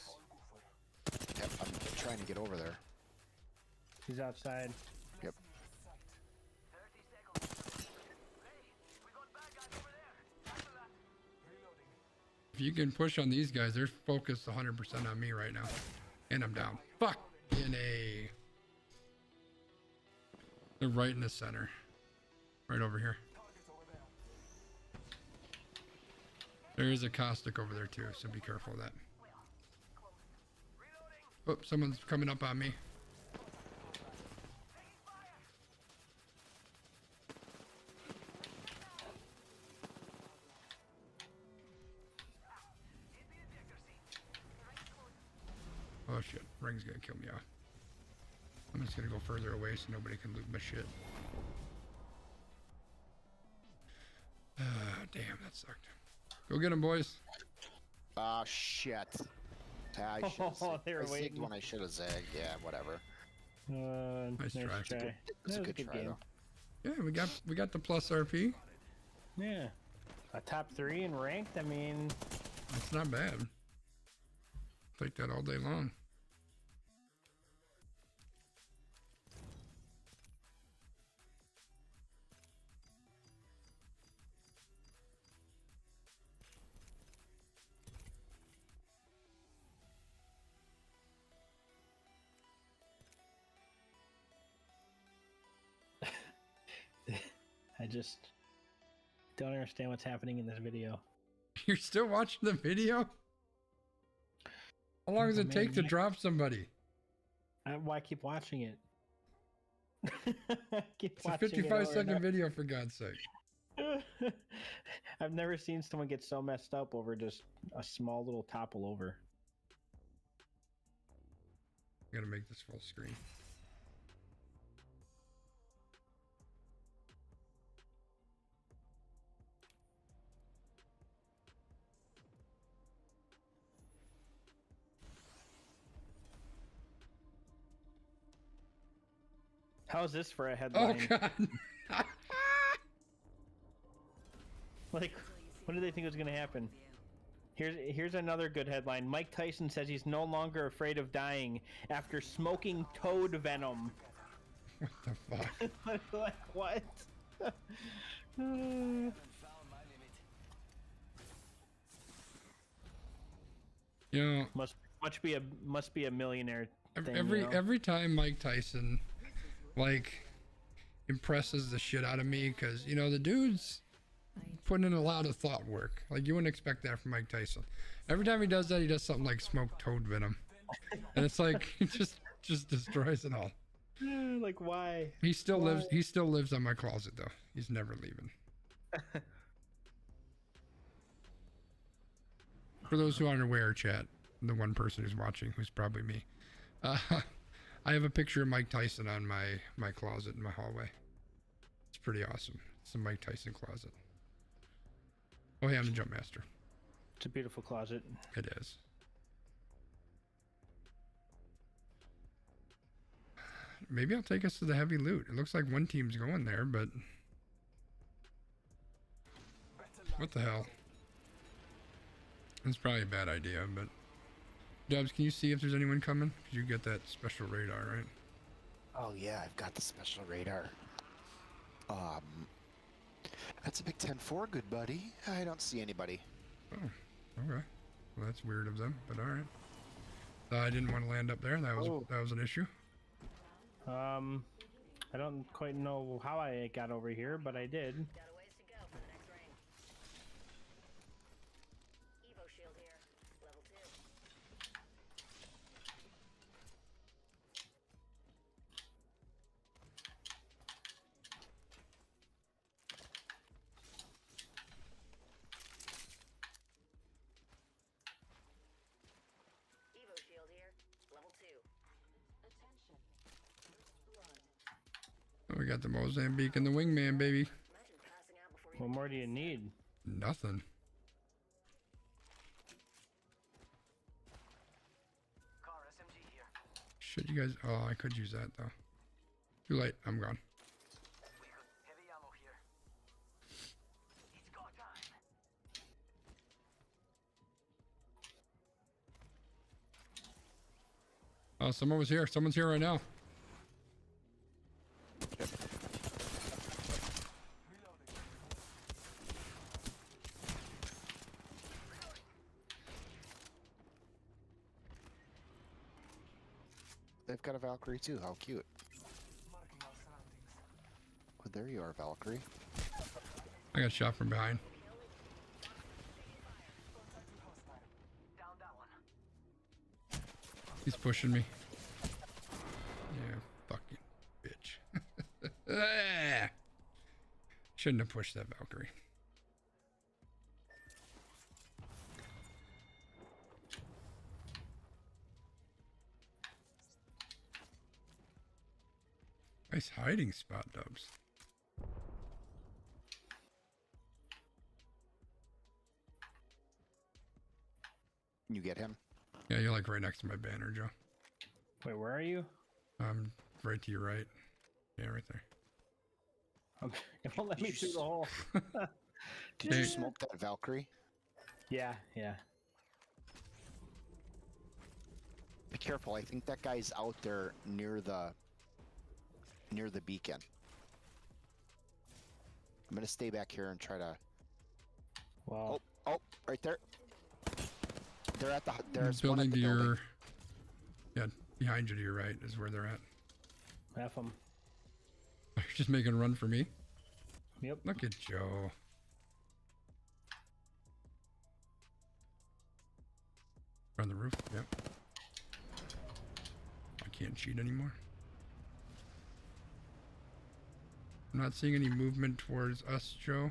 Yep, I'm trying to get over there. He's outside. Yep. If you can push on these guys, they're focused 100% on me right now. And I'm down. Fucking A. They're right in the center. Right over here. There is a caustic over there too, so be careful of that. Oh, someone's coming up on me. Oh shit, Ring's gonna kill me off. I'm just gonna go further away so nobody can loot my shit. Damn, that sucked. Go get him, boys. Ah, shit. I Oh, they were I zigged waiting. when I should have zagged. Yeah, whatever. Nice try. It's a That was good try, game. though. Yeah, we got the plus RP. Yeah. A top 3 in ranked, I mean, That's not bad. Take that all day long. just don't understand what's happening in this video. You're still watching the video? How long does it take to drop somebody? Why keep watching it? It's a 55-second video, for God's sake. I've never seen someone get so messed up over just a small little topple over. I gotta make this full screen. How's this for a Oh headline? God! Like, what did they think was going to happen? Here's another good headline. Mike Tyson says he's no longer afraid of dying after smoking toad venom. What the fuck? Like, what? You know, must be a millionaire thing, every time Mike Tyson like impresses the shit out of me, because you know the dude's putting in a lot of thought work. Like you wouldn't expect that from Mike Tyson. Every time he does that, he does something like smoke toad venom, and it's like he just destroys it all. Like why? He still lives. He still lives on my closet though. He's never leaving. For those who aren't aware, chat, the one person who's watching, who's probably me, I have a picture of Mike Tyson on my closet in my hallway. It's pretty awesome. It's a Mike Tyson closet. Oh yeah, I'm the jump master. It's a beautiful closet. It is. Maybe I'll take us to the heavy loot. It looks like one team's going there, but what the hell? It's probably a bad idea, but Dubs, can you see if there's anyone coming? Because you get that special radar, right? Oh yeah, I've got the special radar. That's a big 10-4, good buddy. I don't see anybody. Oh, okay. Well, that's weird of them, but all right. I didn't want to land up there. That was an issue. I don't quite know how I got over here, but I did. Got a ways to go for the next ring. Evo shield here. Level 2. Evo shield here. Level 2. Attention. First blood. Oh, we got the Mozambique and the Wingman, baby. Imagine passing out before you What more do you need? Nothing. Car SMG here. Shit, you guys. Oh, I could use that though. Too late. I'm gone. We got heavy ammo here. It's go time. Oh, someone was here. Someone's here right now. They've got a Valkyrie too. How cute. Marking our surroundings. Well, there you are, Valkyrie. I got shot from behind. Down that one. He's pushing me. Yeah, fucking bitch. Ah! Shouldn't have pushed that Valkyrie. Nice hiding spot, Dubs. You get him? Yeah, you're like right next to my banner, Joe. Wait, where are you? Right to your right. Yeah, right there. It won't let me through the hole. Did you Hey. smoke that Valkyrie? Yeah. Be careful. I think that guy's out there near the beacon. I'm gonna stay back here and try to. Well, Oh, right there. They're at the. There's one Building at to the building. your. Yeah, behind you to your right is where they're at. F them. You're just making a run for me. Yep. Look at Joe. On the roof. Yep. I can't cheat anymore. I'm not seeing any movement towards us, Joe.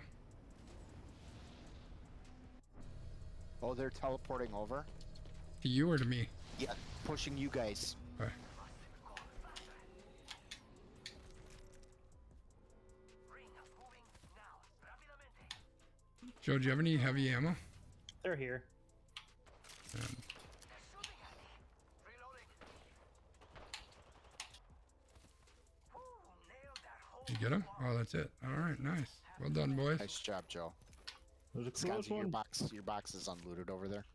Oh, they're teleporting over. To you or to me? Yeah, pushing you guys. Okay. Joe, do you have any heavy ammo? They're here. Um, you get him? Oh, that's it. All right, nice. Well done, boys. Nice job, Joe. It was a close Scanzi, one. your box is unlooted over there.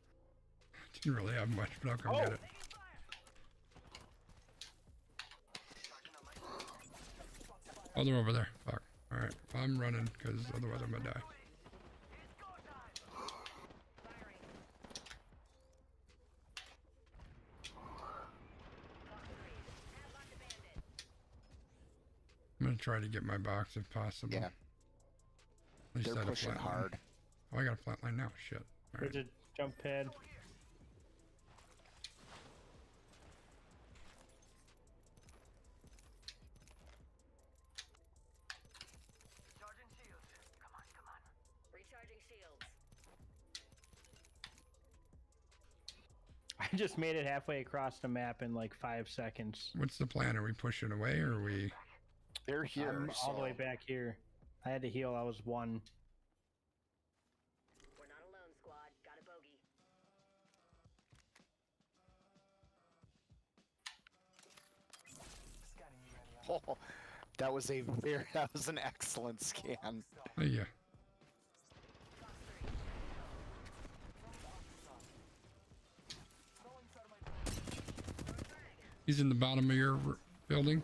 Didn't really have much, but I'll come Oh. get it. Oh, they're over there. Fuck. All right, I'm running because otherwise I'm gonna die. I'm gonna try to get my box if possible. Yeah. At least They're at a pushing flat line. hard. Oh, I got a flat line now. Shit. All right. There's a jump pad. Recharging shields. I just made it halfway across the map in like 5 seconds. What's the plan? Are we pushing away or are we? They're here. I'm all the way so- back here. I had to heal. I was 1. We're not alone, squad. Got a bogey. Oh, that was an excellent scan. Oh, yeah. He's in the bottom of your building.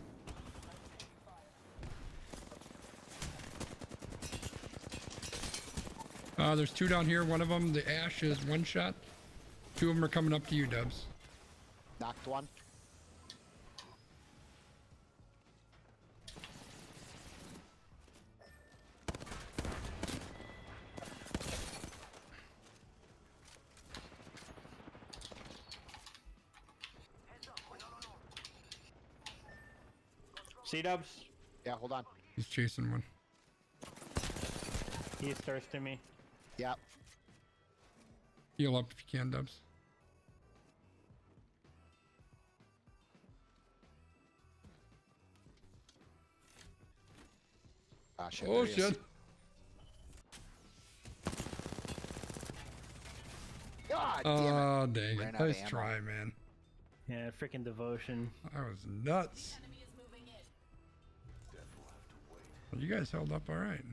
There's 2 down here. One of them, the Ash, is 1 shot. 2 of them are coming up to you, Dubs. Knocked one. C-dubs. Yeah, hold on. He's chasing one. He's thirsting me. Yeah. Heal up if you can, Dubs. Ah, shit. Oh, there he is. shit. God damn it. Oh, dang Ran it. out of Nice ammo. try, man. Yeah, freaking devotion. That was nuts. Well, you guys held up all right.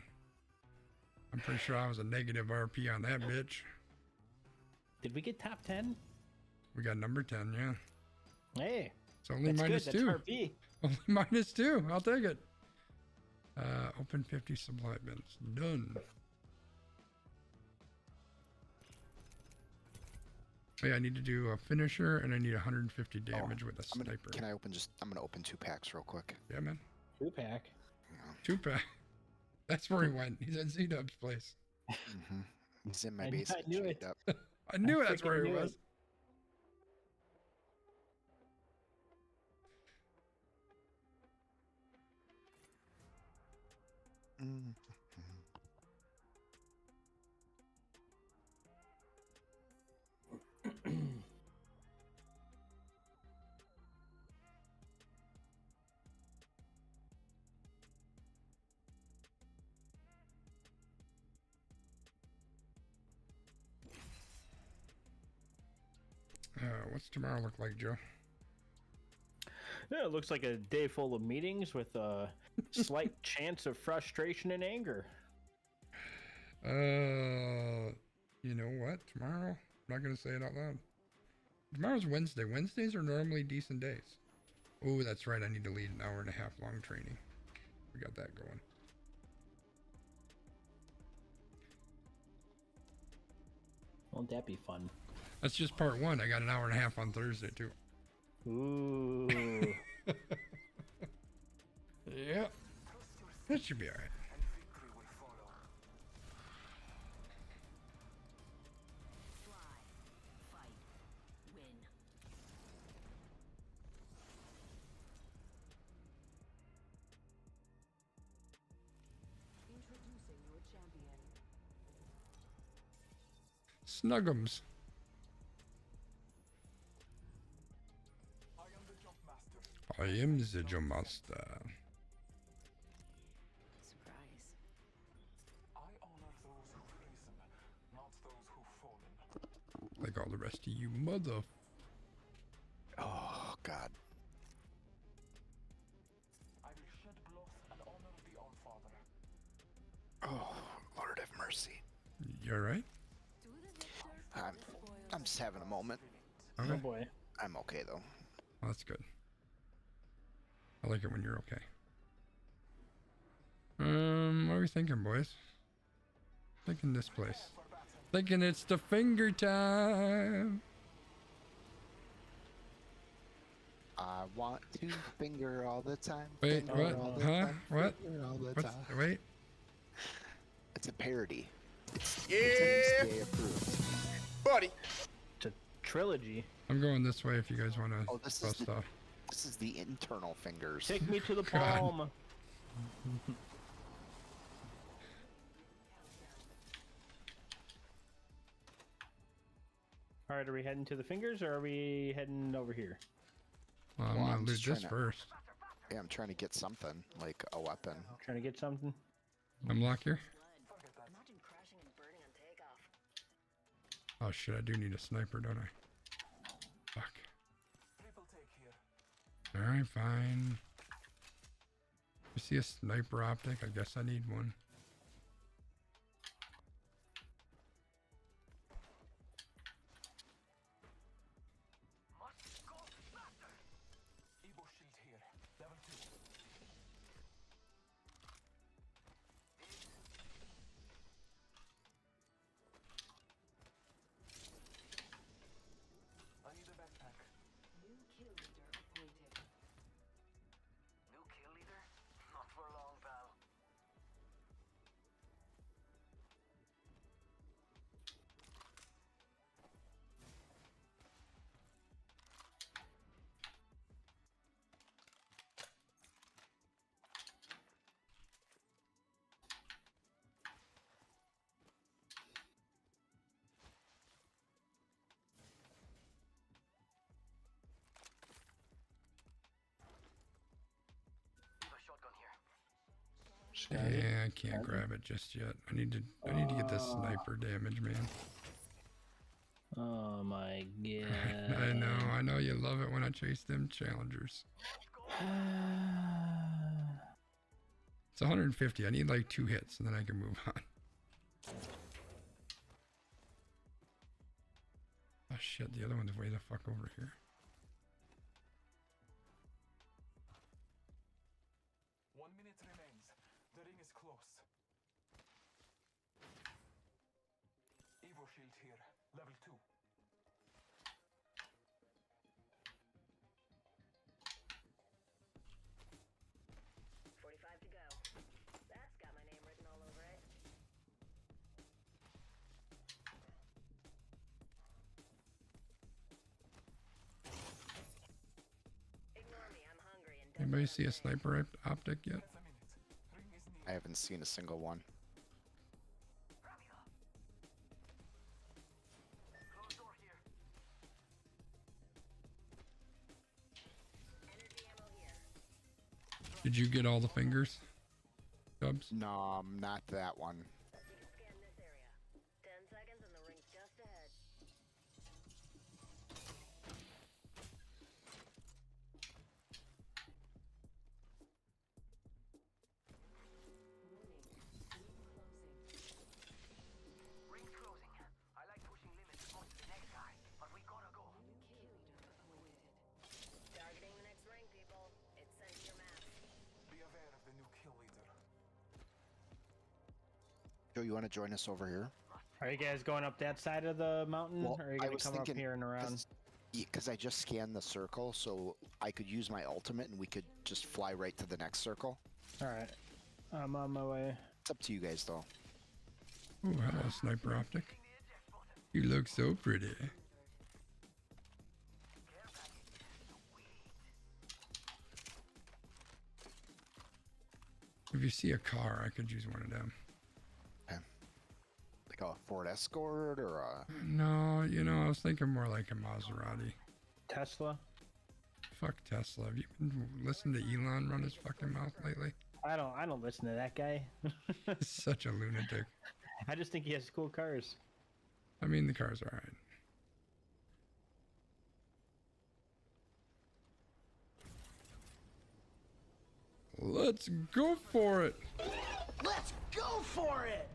I'm pretty sure I was a negative RP on that bitch. Did we get top 10? We got number 10, yeah. Hey, It's only that's minus good. 2. That's RP. Only minus 2. I'll take it. Open 50 supply bins. Done. Oh, yeah, I need to do a finisher and I need 150 damage with a I'm gonna, sniper. can I open I'm gonna open 2 packs real quick. Yeah, man. 2-pack. 2-pack. That's where he went. He's at Z-Dub's place. Mm-hmm. He's in my I basement. knew chained it. up. I knew that's freaking where he knew it. was. Mm. What's tomorrow look like, Joe? Yeah, it looks like a day full of meetings with a slight chance of frustration and anger. You know what? Tomorrow? I'm not gonna say it out loud. Tomorrow's Wednesday. Wednesdays are normally decent days. Oh, that's right. I need to lead an hour and a half long training. We got that going. Won't that be fun? That's just part 1. I got an hour and a half on Thursday too. Ooh. Yeah. That should be alright. Snuggums. I am the jump master. Surprise. Like all the rest of you mother. Oh God. Oh Lord have mercy. You alright? I'm just having a moment. Okay. Oh boy. I'm okay though. Well, that's good. I like it when you're okay. What are we thinking, boys? Thinking this place. Thinking it's the finger time. I want to finger all the time. Wait, finger what? all the Huh? time, What? finger all the What's, time. wait. It's a parody. It's Yeah. MCA approved. Buddy. It's a trilogy. I'm going this way if you guys want to Oh, this is bust the- off. This is the internal fingers. Take me to the God. palm. All right, are we heading to the fingers or are we heading over here? Well, I'm Well, gonna I'm loot just this trying to- first. Yeah, I'm trying to get something like a weapon. Trying to get something. Unlock here. Imagine crashing and burning on takeoff. Oh shit, I do need a sniper, don't I? Fuck. Alright, fine. You see a sniper optic? I guess I need one. New kill leader appointed. New kill leader? Not for long, pal. Leave a shotgun here. Yeah, I can't grab it just yet. I need to get this sniper damage, man. Oh my god. I know you love it when I chase them challengers. It's 150. I need like 2 hits and then I can move on. Oh shit, the other one's way the fuck over here. Shield here, level 2. 45 to go. That's got my name written all over it. Ignore me, I'm hungry and Anybody see a sniper optic yet? I haven't seen a single one. Closed door here. energy ammo here. Did you get all the fingers? Dubs? No, not that one. You can scan this area. 10 seconds and the ring's just ahead. Ring's closing. I like pushing limits to the next guy, but we gotta go. Targeting the next ring, people. It's sent to your map. Be aware of the new kill leader. Joe, you want to join us over here? Are you guys going up that side of the mountain Well, or are you I gonna was come up thinking- here and around? Because I just scanned the circle, so I could use my ultimate and we could just fly right to the next circle. Alright. I'm on my way. It's up to you guys, though. Ooh, hello, sniper optic. You look so pretty. If you see a car, I could use one of them. Like a Ford Escort or a? No, you know, I was thinking more like a Maserati. Tesla. Fuck Tesla. Have you been listening to Elon run his fucking mouth lately? I don't listen to that guy. He's such a lunatic. I just think he has cool cars. I mean, the car's all right. Let's go for it. Let's go for it!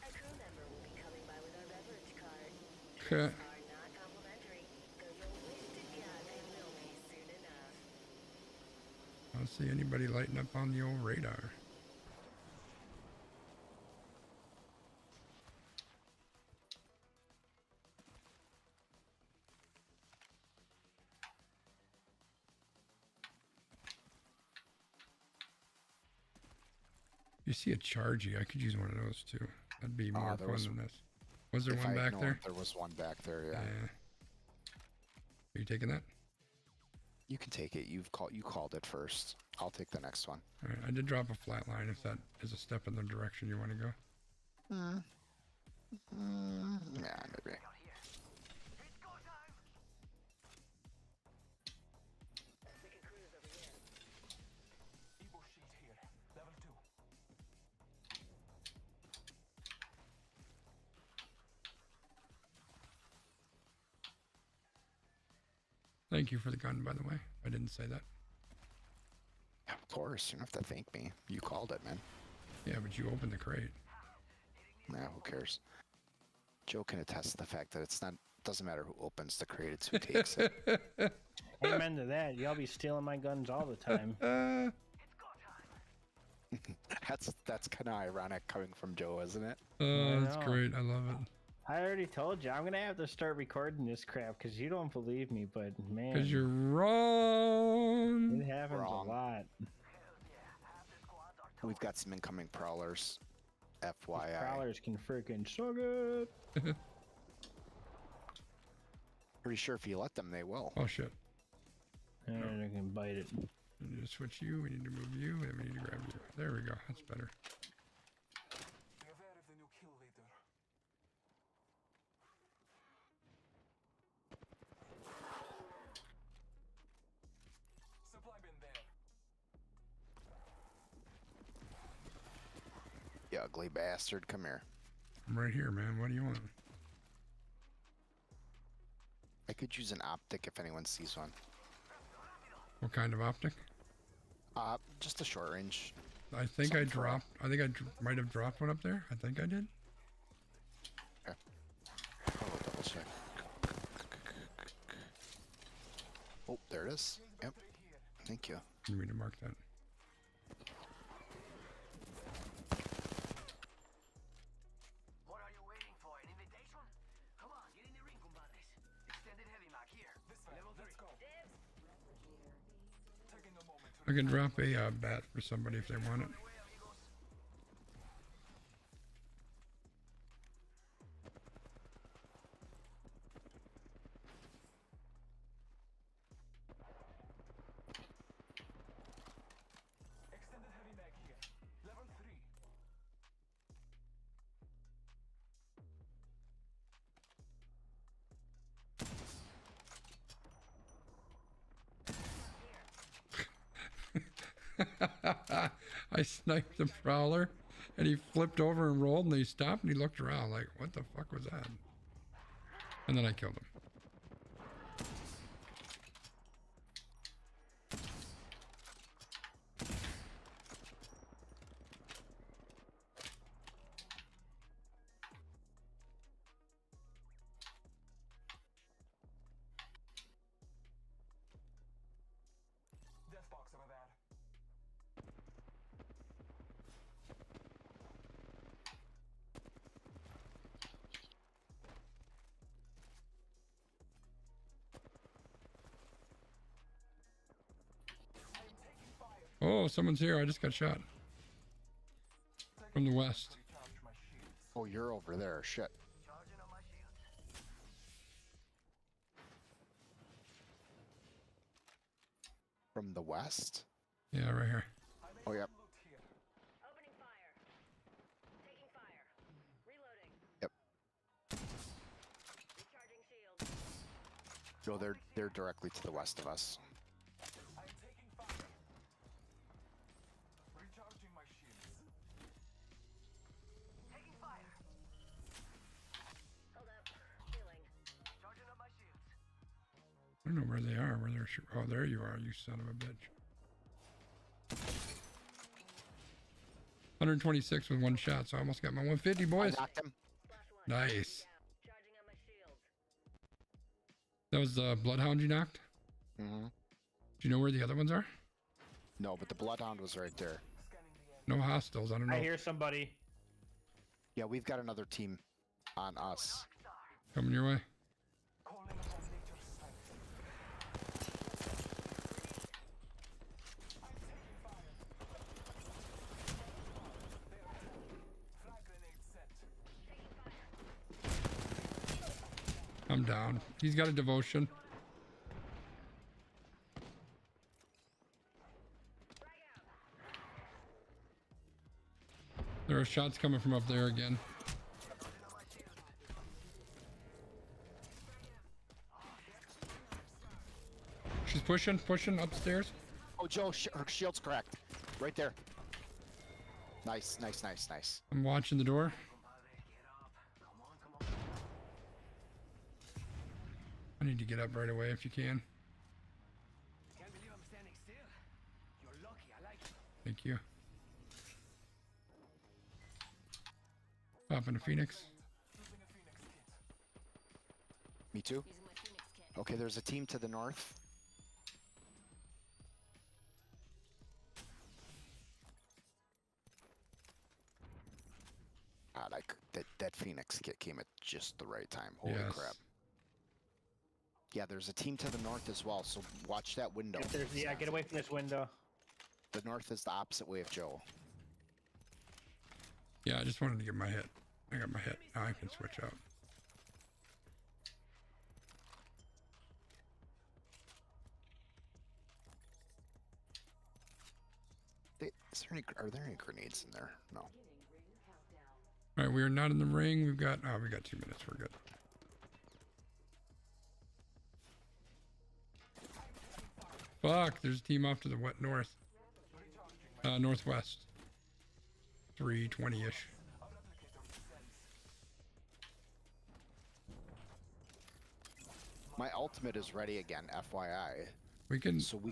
A crew member will be coming by with our beverage card. Okay. Are not complimentary, though you'll wish to God they will be soon enough. I don't see anybody lighting up on the old radar. You see a Chargy, I could use one of those too. That'd be more there fun was- than this. Was there If one I back know there? There was one back there. Yeah. Are you taking that? You can take it. You called it first. I'll take the next one. All right, I did drop a flat line if that is a step in the direction you want to go. Yeah, maybe. We can cruise over here. Evo shield here. Level 2. Thank you for the gun, by the way. I didn't say that. Of course, you don't have to thank me. You called it, man. Yeah, but you opened the crate. Nah, who cares? Joe can attest to the fact that it's not. Doesn't matter who opens the crate; it's who takes it. Amen to that. Y'all be stealing my guns all the time. That's kind of ironic coming from Joe, isn't it? That's know. great. I love it. I already told you I'm gonna have to start recording this crap because you don't believe me, but man, Because you're wrong. it happens Wrong. a lot. We've got some incoming prowlers. FYI. Prowlers can freaking suck it. Pretty sure if you let them, they will. Oh, shit. And they can bite it. We need to switch you. We need to move you. And we need to grab you. There we go. That's better. Be aware of the new kill leader. Supply bin there. You ugly bastard, come here. I'm right here, man. What do you want? I could use an optic if anyone sees one. What kind of optic? Just a short range. I think I Something for- dropped. I think I might have dropped one up there. I think I did. Oh, double check. Oh, there it is. Yep. Thank you. You need to mark that. What are you waiting for? An invitation? Come on, get in the ring, compadres. Extended heavy mag here. This way. Let's go. Taking a moment to I can drop a bat for somebody if they want it. extended heavy mag here. Level 3. I sniped the prowler, and he flipped over and rolled, and he stopped, and he looked around like, what the fuck was that? And then I killed him. Death box over there. Oh, someone's here. I just got shot. From the west. Recharge my shields. Oh, you're over there. Shit. Charging on my shield. From the west? Yeah, right here. Oh, yep. Loot here. Opening fire. No, they're directly to the west of us. I'm taking fire. Recharging my shields. Taking fire. Hold up. Healing. Charging up my shields. I don't know where they are. Where they're oh, there you are, you son of a bitch. 126 with one shot, so I almost got my 150, I boys. knocked him. Nice. Charging up my shields. That was the Bloodhound you knocked? Mm-hmm. Do you know where the other ones are? No, but the Bloodhound was right there. No hostiles. I don't know. I hear somebody. Yeah, we've got another team on us. Coming your way. Calling upon nature's strength. I'm taking fire. Flag grenade set. I'm down. He's got a devotion. There are shots coming from up there again. She's pushing upstairs. Oh, Joe, her shield's cracked. Right there. Nice, nice, nice, nice. I'm watching the door. I need to get up right away if you can. Can't believe I'm standing still. You're lucky. I like it. Thank you. Popping a Phoenix. Using a Phoenix kit. Me too. Using my Phoenix kit. Okay, there's a team to the north. Like that Phoenix kit came at just the right time. Holy Yes. crap. Yeah, there's a team to the north as well, so watch that window. If there's, yeah, get away from this window. The north is the opposite way of Joe. Yeah, I just wanted to get my hit. I got my hit. Now I can switch out. Are there any grenades in there? No. All right, we are not in the ring. We got 2 minutes. We're good. Fuck, there's a team off to the north. Northwest. 320-ish. My ultimate is ready again, FYI. We can. So we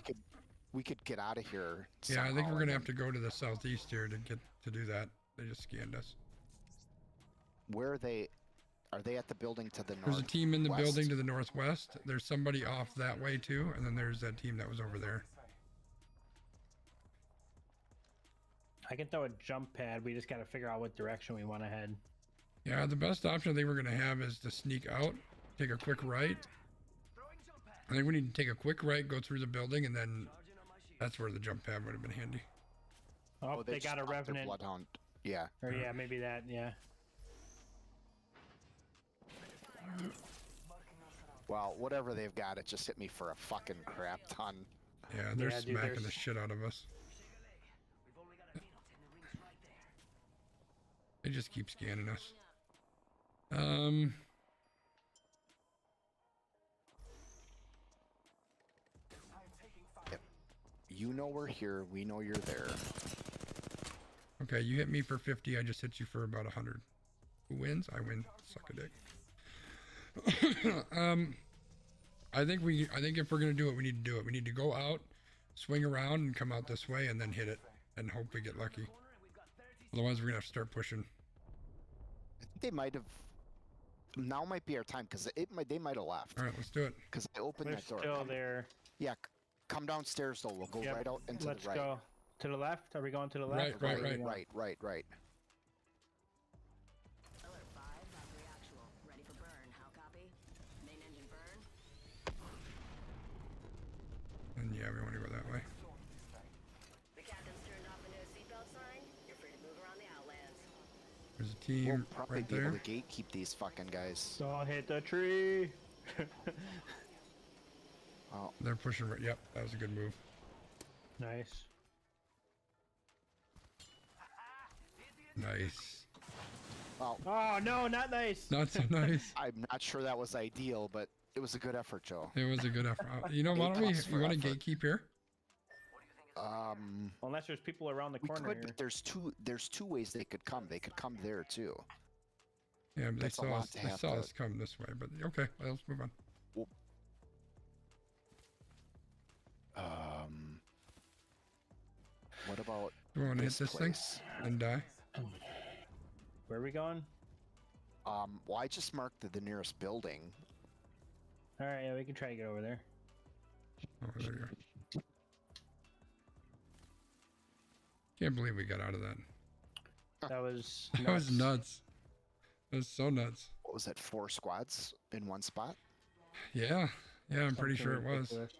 could get out of here. Yeah, I think somehow we're gonna and have to go to the southeast here to get to do that. They just scanned us. Where are they? Are they at the building to the north? There's a team in the building to the northwest. There's somebody off that way too, and then there's that team that was over there. I can throw a jump pad. We just got to figure out what direction we want to head. Yeah, the best option I think we're gonna have is to sneak out, take a quick right. I think we need to take a quick right, go through the building, and then that's where the jump pad would have been handy. Oh, they just got a dropped their revenant. Bloodhound. Yeah. Or yeah, maybe that. Yeah. Well, whatever they've got, it just hit me for a fucking crap ton. Yeah, they're Yeah, dude, smacking there's- the shit out of us. They just keep scanning us. Yep. You know we're here. We know you're there. Okay, you hit me for 50. I just hit you for about 100. Who wins? I win. Suck a dick. I think if we're gonna do it, we need to do it. We need to go out, swing around, and come out this way, and then hit it, and hope we get lucky. Otherwise, we're gonna have to start pushing. I think they might have. Now might be our time because they might have left. All right, let's do it. Because I opened We're that door. still there. Yeah, come downstairs though. We'll go Yep, right out into Let's the right. go to the left. Are we going to the Right, left? right, Or right. Right. Alert 5, Valkyrie Actual. Ready for burn. How copy? Main engine burn. And yeah, we want to go that way. The captain's turned off the no seatbelt sign. You're free to move around the Outlands. There's a We'll team probably right be able there. to gatekeep these fucking guys. Don't hit the tree. Oh, They're pushing right. Yep, that was a good move. Nice. Nice. Well, Oh no, not nice. Not so nice. I'm not sure that was ideal, but it was a good effort, Joe. It was a good effort. You know, why don't we? A+ for You want to effort. gatekeep here? Unless there's people around the We corner could, here. but there's two ways they could come. They could come there too. Yeah, but they That's a saw lot us. to They have saw to- us come this way. But okay, well, let's move on. What about Do we want to hit this this place? thing and die? Where are we going? Well, I just marked the nearest building. All right, yeah, we can try to get over there. Oh, there you go. Can't believe we got out of that. That was That was nuts. That was so nuts. What was that? 4 squads in one spot? Yeah, yeah, I'm pretty sure it was. ridiculous.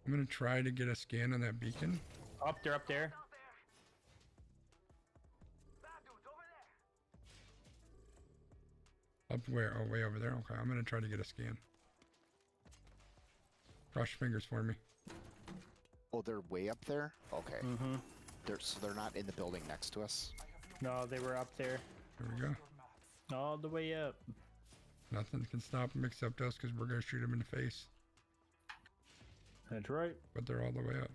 I'm gonna try to get a scan on that beacon. Up there, up there. Up where? Oh, way over there. Okay, I'm gonna try to get a scan. Cross your fingers for me. Oh, they're way up there? Okay. Mm-hmm. So they're not in the building next to us? No, they were up there, There we go. all the way up. Nothing can stop them except us because we're gonna shoot them in the face. That's right. But they're all the way up.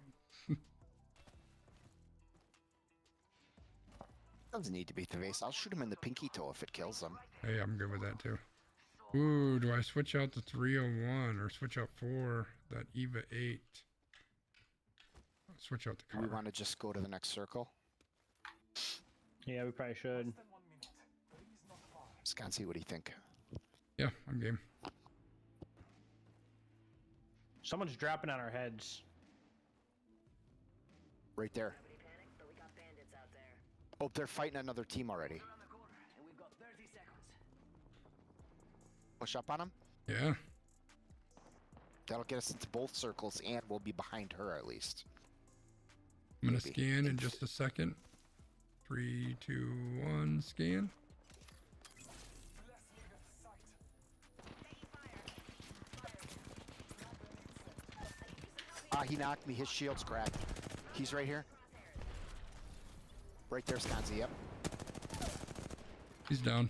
Doesn't need to be the face. I'll shoot him in the pinky toe if it kills him. Hey, I'm good with that too. Ooh, do I switch out the 301 or switch out 4? That EVA 8. Switch out the Do we car. want to just go to the next circle? Yeah, we probably should. Scansy, what do you think? Yeah, I'm game. Someone's dropping on our heads. Right there. Oh, they're fighting another team already. Push up on them? Yeah. That'll get us into both circles, and we'll be behind her at least. I'm gonna Maybe. scan in just a second. 3, 2, 1, scan. Ah, he knocked me. His shield's cracked. He's right here. Right there, Scansy. Yep. He's down.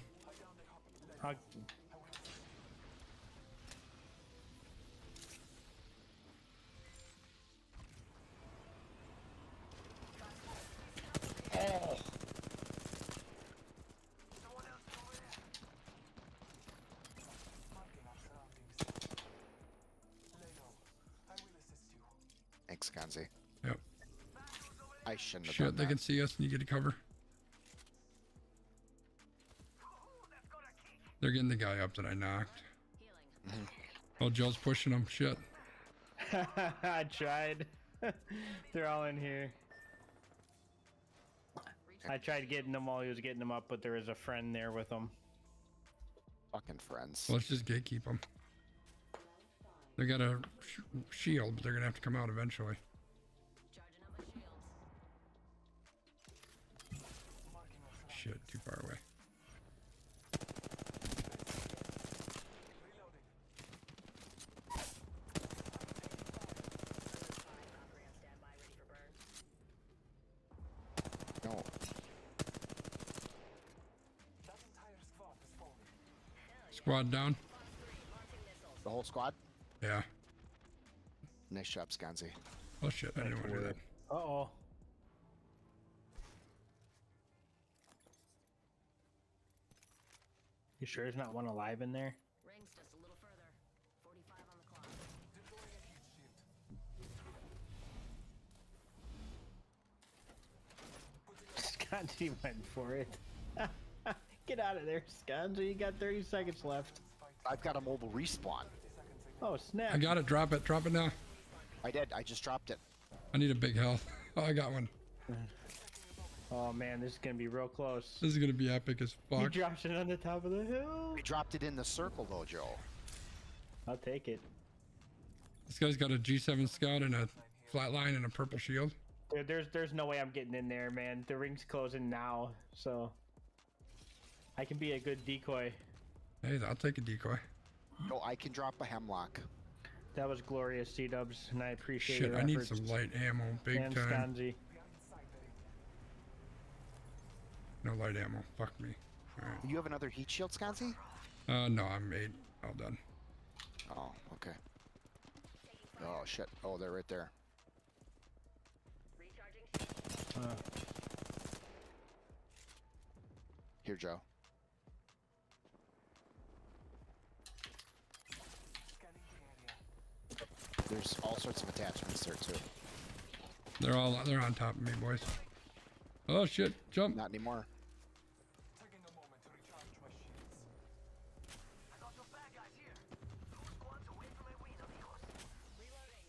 I'll- Oh! Thanks, Scansy. Yep. I shouldn't have Shit, done they that. can see us and you get to cover. They're getting the guy up that I knocked. Oh, Joe's pushing him. Shit. I tried. They're all in here. I tried getting them while he was getting them up, but there was a friend there with him. Fucking friends. Let's just gatekeep them. They got a shield, but they're gonna have to come out eventually. Shit, too far away. No. Squad down. The whole squad? Yeah. Nice job, Scansy. Oh shit, I didn't want to do that. Uh-oh. You sure there's not one alive in there? Rings just a little further. 45 on the clock. Skanji went for it. Get out of there, Skanji. You got 30 seconds left. I've got a mobile respawn. Oh, snap. I got it. Drop it. Drop it now. I did. I just dropped it. I need a big health. Oh, I got one. Oh, man, this is going to be real close. This is gonna be epic as You fuck. dropped it on the top of the hill. I dropped it in the circle, though, Joe. I'll take it. This guy's got a G7 scout and a flatline and a purple shield. Dude, there's no way I'm getting in there, man. The ring's closing now, so I can be a good decoy. Hey, I'll take a decoy. No, I can drop a hemlock. That was glorious, C-dubs, and I appreciate Shit, your I need efforts. some light ammo, big and time. Skanji. No light ammo. Fuck me. All right. You have another heat shield, Sconzi? No, I'm 8. All done. Oh, okay. Oh shit. Oh, they're right there. Here, Joe. Scanning the area. There's all sorts of attachments there too. They're on top of me, boys. Oh shit! Jump! Not anymore. Taking a moment to recharge my shields. I got some bad guys here. 2 squads away from my wings, amigos. Reloading.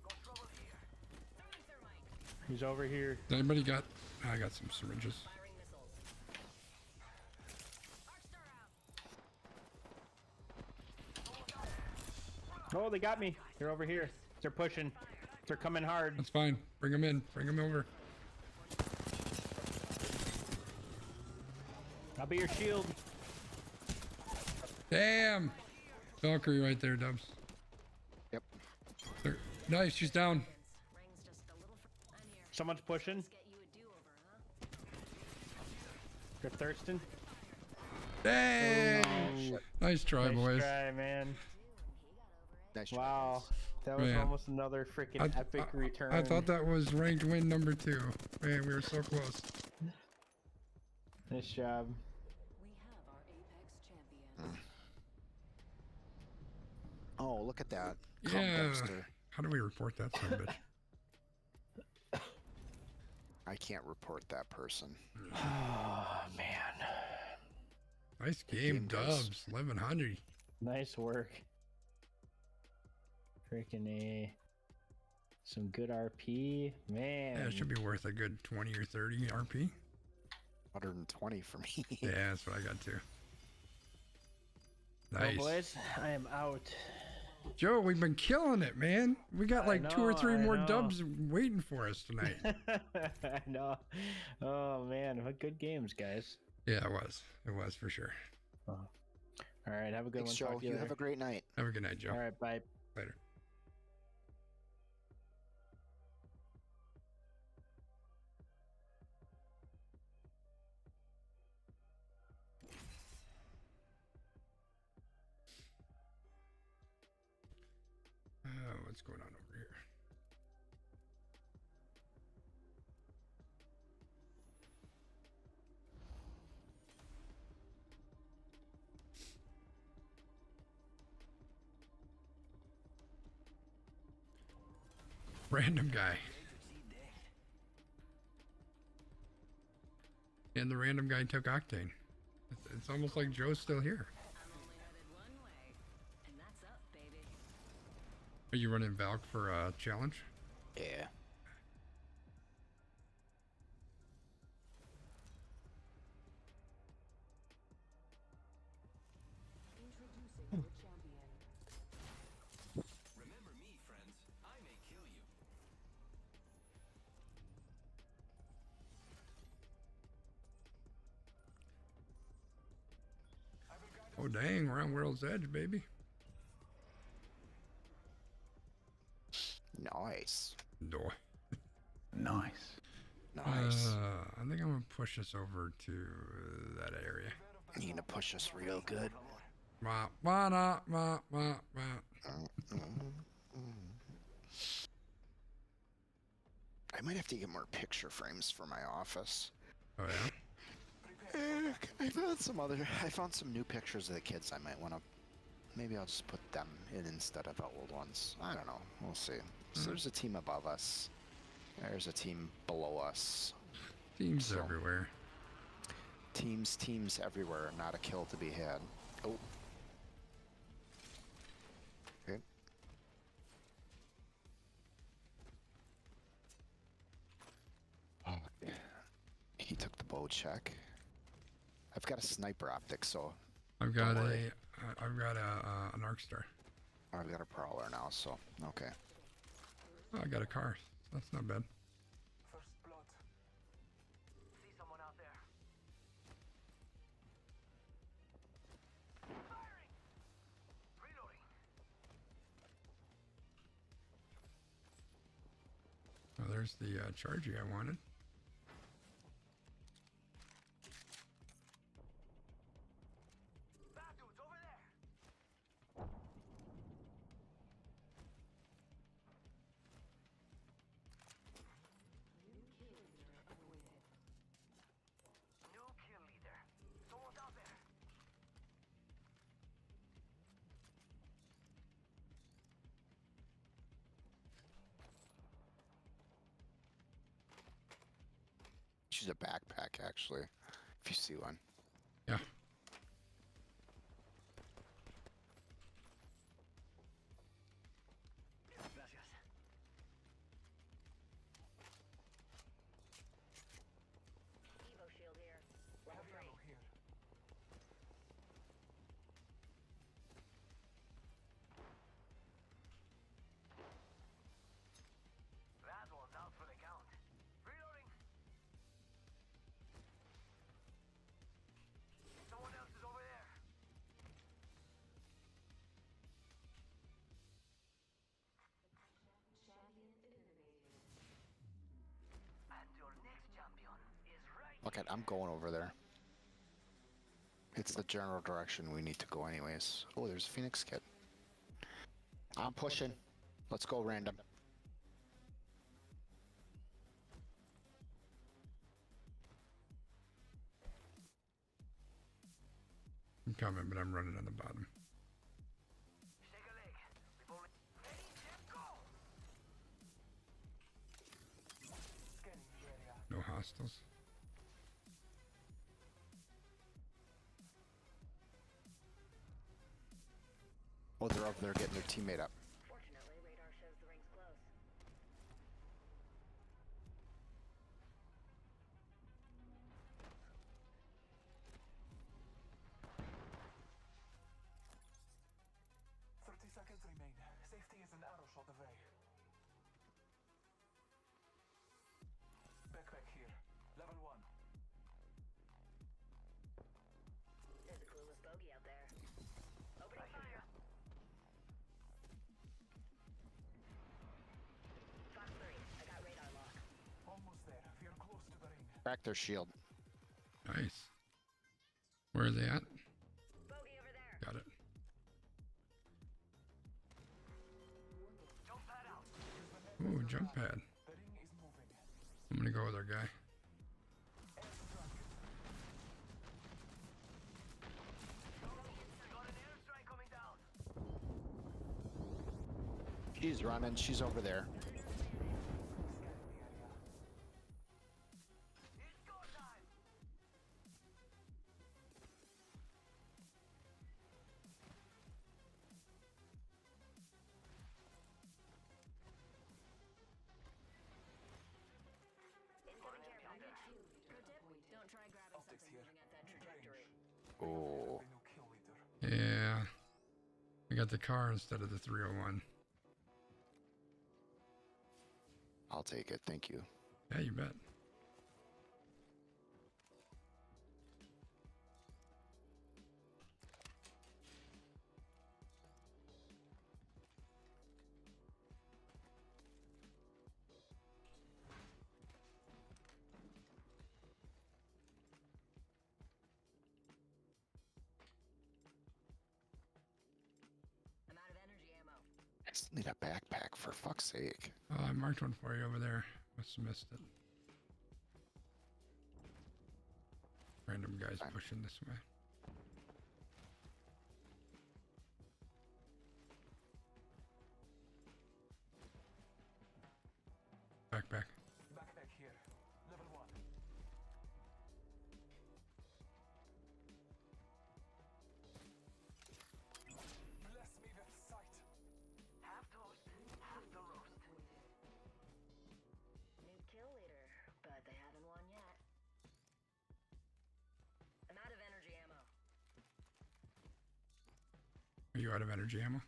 Got trouble here. Throwing thermite. He's over here. Anybody got? I got some syringes. Firing missiles. Arcstar out. Oh, they got me. They're over here. They're pushing. They're coming hard. That's fine. Bring them in. Bring them over. I'll be your shield. Damn! Valkyrie right there, Dubs. Yep. There. Nice. She's down. Rings just a little. I'm here. Someone's pushing. Get you a do-over, huh? They're thirsting. Dang! Oh, Nice try, nice boys. try, man. Nice try, Wow. guys. That was Man. almost another freaking epic return. I thought that was ranked win number 2. Man, we were so close. Nice job. We have our Apex champion. Oh, look at that. Cum Yeah. dumpster. How do we report that son of a bitch? I can't report that person. Oh, man. Nice The game, game does. Dubs. 1100. Nice work. Freaking A. Some good RP. Man. Yeah, it should be worth a good 20 or 30 RP. 120 for me. Yeah, that's what I got too. Well, Nice. boys, I am out. Joe, we've been killing it, man. We got I like 2 or know, 3 I more know. dubs waiting for us tonight. I know. Oh, man. What good games, guys. Yeah, it was. It was for sure. All right. Have a good Thanks, one. Joe. Talk to you You have later. a great night. Have a good night, Joe. All right. Bye. Later. What's going on over here? Random guy. And the random guy took Octane. It's almost like Joe's still here. I'm only headed one way, and that's up, baby. Are you running Valk for a challenge? Yeah. Introducing your champion. Remember me, friends. I may kill you. Oh dang, we're on World's Edge, baby. Nice. No. Nice. Nice. I think I'm gonna push us over to that area. You gonna push us real good. Wah, wah, nah, wah, wah, wah. I might have to get more picture frames for my office. Oh yeah. I found some new pictures of the kids. I might want to. Maybe I'll just put them in instead of the old ones. I don't know. We'll see. So there's a team above us. There's a team below us. Teams So- everywhere. Teams everywhere. Not a kill to be had. Oh. Okay. He took the bow check. I've got a sniper optic, so I've got Don't worry. I've got an arc star. I've got a prowler now. So okay. Oh, I got a car. That's not bad. First blood. See someone out there. Firing! Reloading. Oh, there's the Chargy I wanted. use a backpack, actually, if you see one. Yeah. Gracias. Evo shield here. Level Heavy 3. ammo here. That one's out for the count. Reloading. Someone else is over there. And your next champion is right. Look at, I'm going over there. It's the general direction we need to go anyways. Oh, there's a Phoenix kit. I'm pushing. Let's go random. I'm coming, but I'm running on the bottom. Shake a leg. We've already ready, set, go. Scanning the area. No hostiles. Oh, they're over there getting their teammate up. Fortunately, radar shows the ring's close. 30 seconds remain. Safety is an arrow shot away. Backpack here. Level 1. There's a clueless bogey out there. Opening fire. Fox 3, I got radar lock. Almost there. We are close to the ring. Crack their shield. Nice. Where are they at? Bogey over there. Got it. Jump pad out. Ooh, jump pad. The ring is moving. I'm gonna go with our guy. Got an airstrike coming down. She's running. She's over there. It's go time. Incoming care package. Pro tip, don't try grabbing Optics something here. moving at that trajectory. Oh. The new kill leader. Yeah. I got the car instead of the 301. I'll take it. Thank you. Yeah, you bet. I'm out of energy ammo. I just need a backpack for fuck's sake. Oh, I marked one for you over there. Must have missed it. Random guys Fine. pushing this way. Backpack. Backpack here. Level 1. Bless me with sight. Half toast, half the roast. New kill leader, but they haven't won yet. I'm out of energy ammo. Are you out of energy ammo?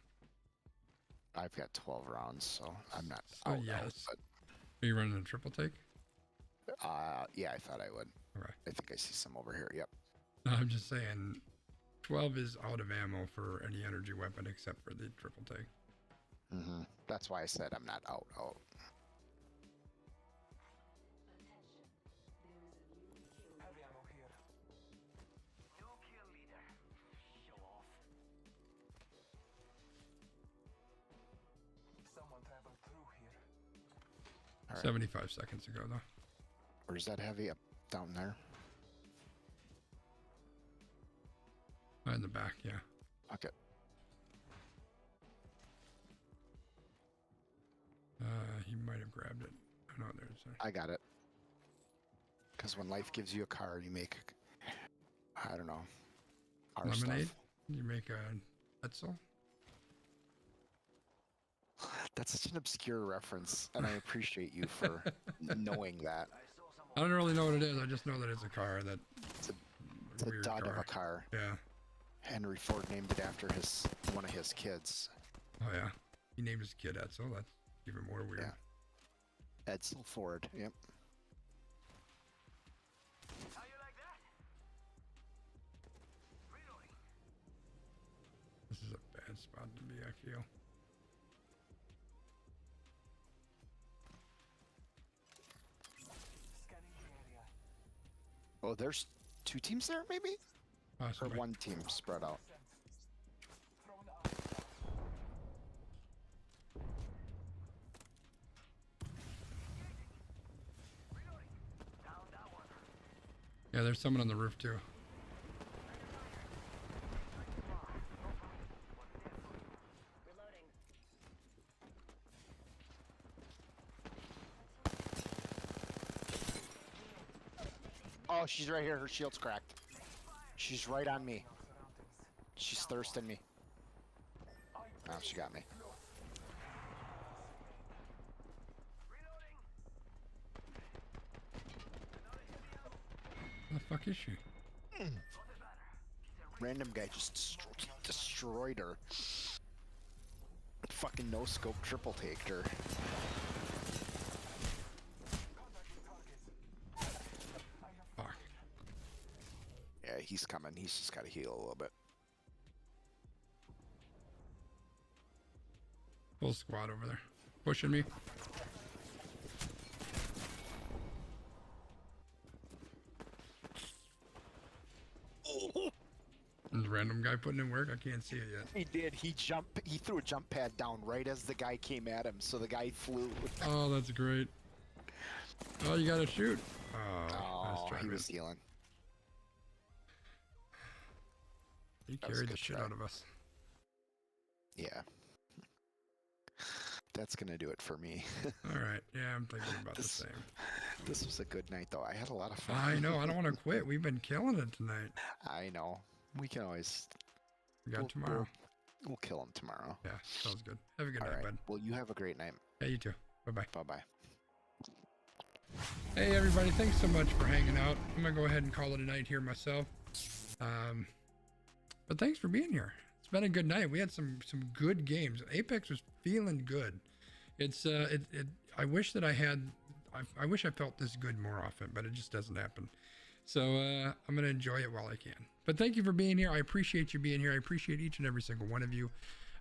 I've got 12 rounds, so I'm not Oh, out, yes. but Are you running a triple take? yeah, I thought I would. Okay. I think I see some over here. Yep. No, I'm just saying 12 is out of ammo for any energy weapon except for the triple take. Mm-hmm. That's why I said I'm not out. Heavy ammo here. New kill leader. Show off. Someone traveled through here. All right. 75 seconds ago, though. Where's that heavy? Up down there. In the back, yeah. Okay. He might have grabbed it. Oh, no, there's a... I got it. Because when life gives you a car, you make, I don't know, car Lemonade? stuff. You make a pretzel? That's such an obscure reference, and I appreciate you for knowing that. I don't really know what it is. I just know that it's a car that. It's a weird dud car. of a car. Yeah. Henry Ford named it after one of his kids. Oh yeah. He named his kid Edsel. That's even more weird. Yeah. Edsel Ford. Yep. How you like that? Reloading. This is a bad spot to be, I feel. Scanning the area. Oh, there's 2 teams there, maybe? Or Possibly. 1 team spread out. Throwing arc. Reloading. Down that one. Yeah, there's someone on the roof too. Reloading. Oh, she's right here. Her shield's cracked. She's right on me. She's thirsting me. Oh, she got me. Where the fuck is she? Random guy just destroyed her. Fucking no scope triple taked her. Fuck. Yeah, he's coming. He's just got to heal a little bit. Full squad over there. Pushing me. There's a random guy putting in work. I can't see it yet. He did. He threw a jump pad down right as the guy came at him, so the guy flew. Oh, that's great. Oh, you gotta shoot. Oh, Oh, nice try, he man. was healing. He that was a carried the good shit try. out of us. Yeah. That's gonna do it for me. All right. Yeah, I'm thinking about the This- same. This was a good night, though. I had a lot of fun. I know. I don't want to quit. We've been killing it tonight. I know. We can always. We got We'll- tomorrow. We'll kill him tomorrow. Yeah, sounds good. Have a good All night, right. bud. Well, you have a great night. Yeah, you too. Bye-bye. Bye bye. Hey, everybody. Thanks so much for hanging out. I'm going to go ahead and call it a night here myself. But thanks for being here. It's been a good night. We had some good games. Apex was feeling good. It's I wish that I wish I felt this good more often, but it just doesn't happen. So I'm gonna enjoy it while I can. But thank you for being here. I appreciate you being here. I appreciate each and every single one of you.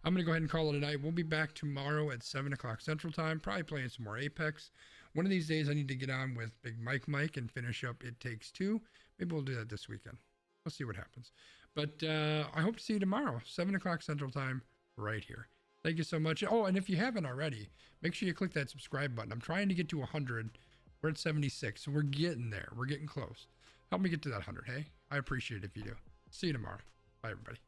I'm gonna go ahead and call it a night. We'll be back tomorrow at 7 o'clock Central Time, probably playing some more Apex. One of these days I need to get on with Big Mike and finish up It Takes Two. Maybe we'll do that this weekend. We'll see what happens. But I hope to see you tomorrow, 7 o'clock Central Time, right here. Thank you so much. Oh, and if you haven't already, make sure you click that subscribe button. I'm trying to get to 100. We're at 76, so we're getting there. We're getting close. Help me get to that 100, hey? I appreciate it if you do. See you tomorrow. Bye, everybody.